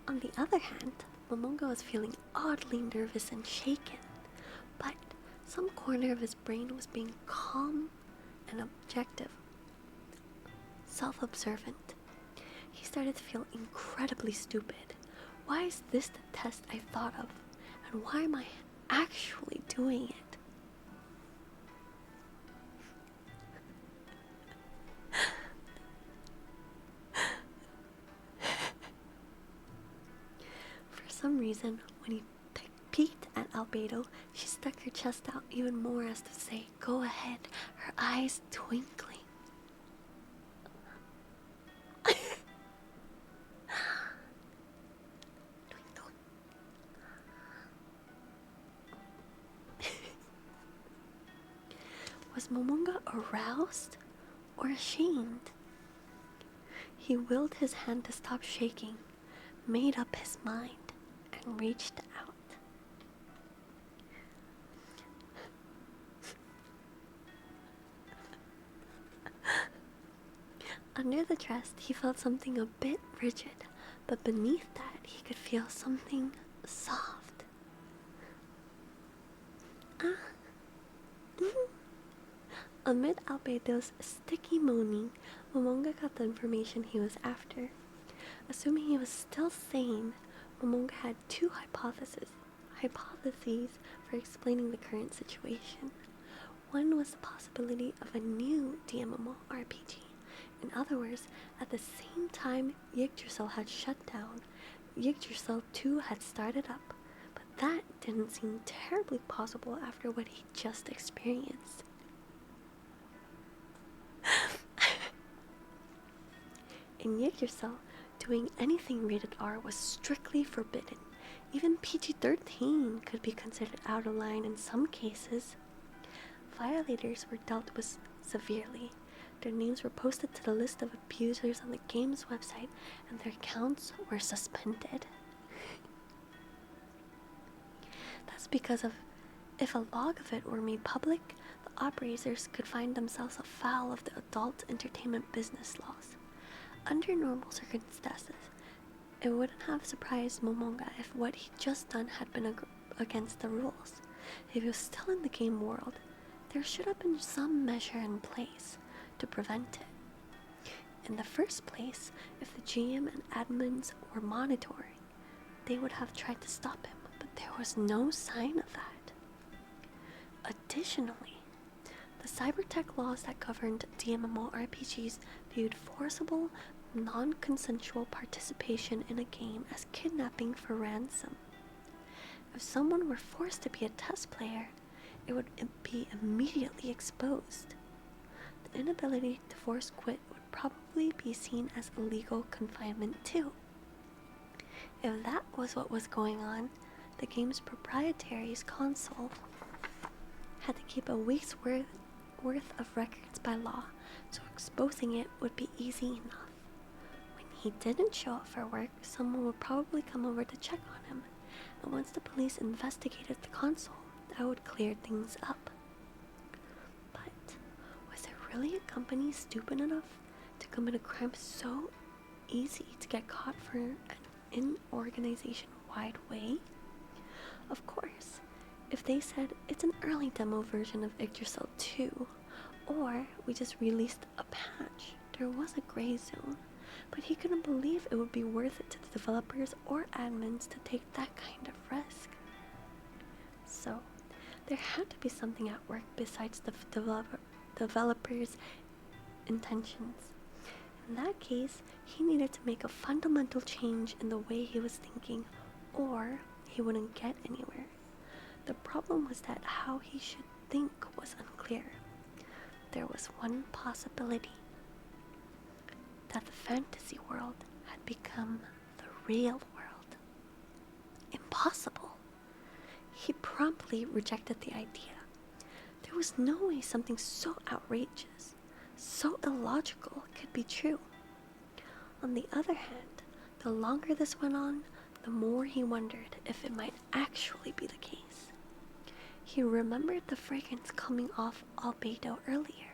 On the other hand, Momonga was feeling oddly nervous and shaken, but some corner of his brain was being calm and objective, self-observant. He started to feel incredibly stupid. Why is this the test I thought of, and why am I actually doing it? some reason, when he peeked at Albedo, she stuck her chest out even more as to say, "Go ahead," her eyes twinkling. Was Momonga aroused or ashamed? He willed his hand to stop shaking, made up his mind, and reached out. Under the dress, he felt something a bit rigid, but beneath that, he could feel something soft. Amid Albedo's sticky moaning, Momonga got the information he was after. Assuming he was still sane, Momonga had two hypotheses for explaining the current situation. One was the possibility of a new DMMORPG. In other words, at the same time Yggdrasil had shut down, Yggdrasil 2 had started up, but that didn't seem terribly possible after what he just experienced. In Yggdrasil, doing anything rated R was strictly forbidden. Even PG-13 could be considered out of line in some cases. Violators were dealt with severely. Their names were posted to the list of abusers on the game's website, and their accounts were suspended. That's because if a log of it were made public, the operators could find themselves afoul of the adult entertainment business laws. Under normal circumstances, it wouldn't have surprised Momonga if what he'd just done had been against the rules. If he was still in the game world, there should have been some measure in place to prevent it. In the first place, if the GM and admins were monitoring, they would have tried to stop him, but there was no sign of that. Additionally, the cybertech laws that governed DMMORPGs viewed forcible, non-consensual participation in a game as kidnapping for ransom. If someone were forced to be a test player, it would be immediately exposed. The inability to force quit would probably be seen as illegal confinement too. If that was what was going on, the game's proprietary console had to keep a week's worth of records by law, so exposing it would be easy enough. When he didn't show up for work, someone would probably come over to check on him, and once the police investigated the console, that would clear things up. But was there really a company stupid enough to commit a crime so easy to get caught for an organization-wide way? Of course, if they said it's an early demo version of Yggdrasil 2, or we just released a patch, there was a gray zone, but he couldn't believe it would be worth it to the developers or admins to take that kind of risk. So, there had to be something at work besides the developer's intentions. In that case, he needed to make a fundamental change in the way he was thinking, or he wouldn't get anywhere. The problem was that how he should think was unclear. There was one possibility: that the fantasy world had become the real world. Impossible. He promptly rejected the idea. There was no way something so outrageous, so illogical could be true. On the other hand, the longer this went on, the more he wondered if it might actually be the case. He remembered the fragrance coming off Albedo earlier.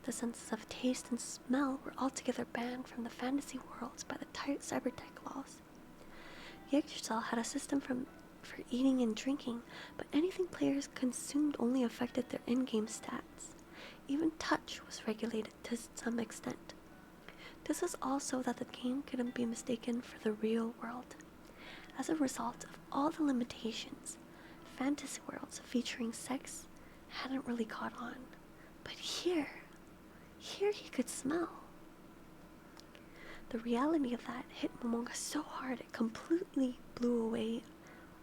The senses of taste and smell were altogether banned from the fantasy worlds by the tight cybertech laws. Yggdrasil had a system for eating and drinking, but anything players consumed only affected their in-game stats. Even touch was regulated to some extent. This was also that the game couldn't be mistaken for the real world. As a result of all the limitations, fantasy worlds featuring sex hadn't really caught on. But here he could smell. The reality of that hit Momonga so hard it completely blew away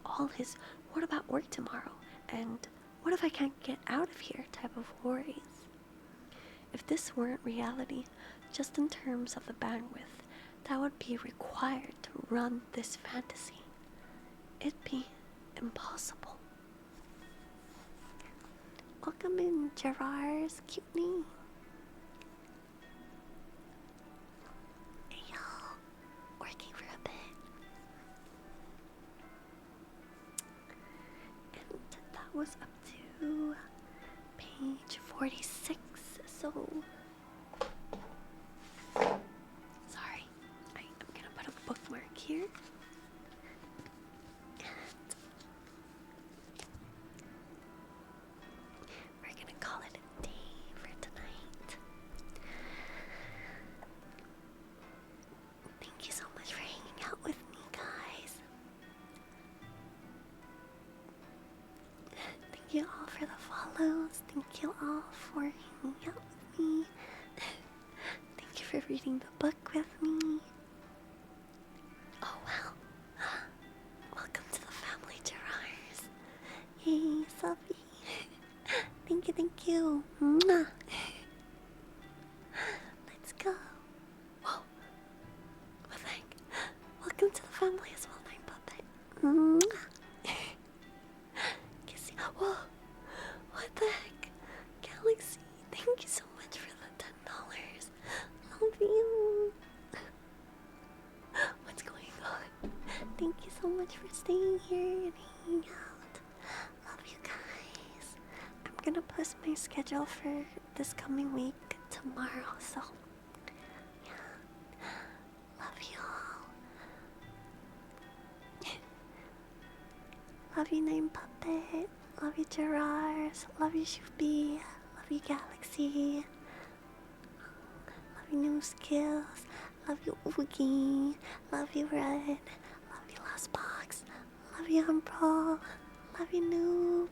all his "what about work tomorrow?" and "what if I can't get out of here?" type of worries. If this weren't reality, just in terms of the bandwidth that would be required to run this fantasy, it'd be impossible. Welcome in, Gerard's cute name. Hey y'all, working for a bit. And that was up to page 46, so... Sorry, I'm gonna put a bookmark here. We're gonna call it a day for tonight. Thank you so much for hanging out with me, guys. Thank you all for the follows. Thank you all for hanging out with me. Thank you for reading the book with me. Oh wow. Welcome to the family, Gerards. Hey, Sophie. Thank you. Mwah. Let's go. Whoa. What the heck? Welcome to the family as well, Nine Puppet. Mwah. Kissy. Whoa. What the heck? Galaxy, thank you so much for the $10. Love you. What's going on? Thank you so much for staying here and hanging out. Love you guys. I'm gonna post my schedule for this coming week tomorrow, so yeah. Love you all. Love you, Name Puppet. Love you, Gerard. Love you, Shubi. Love you, Galaxy. Love you, New Skills. Love you, Oogie. Love you, Red. Love you, Last Box. Love you, Umbro. Love you, Noob.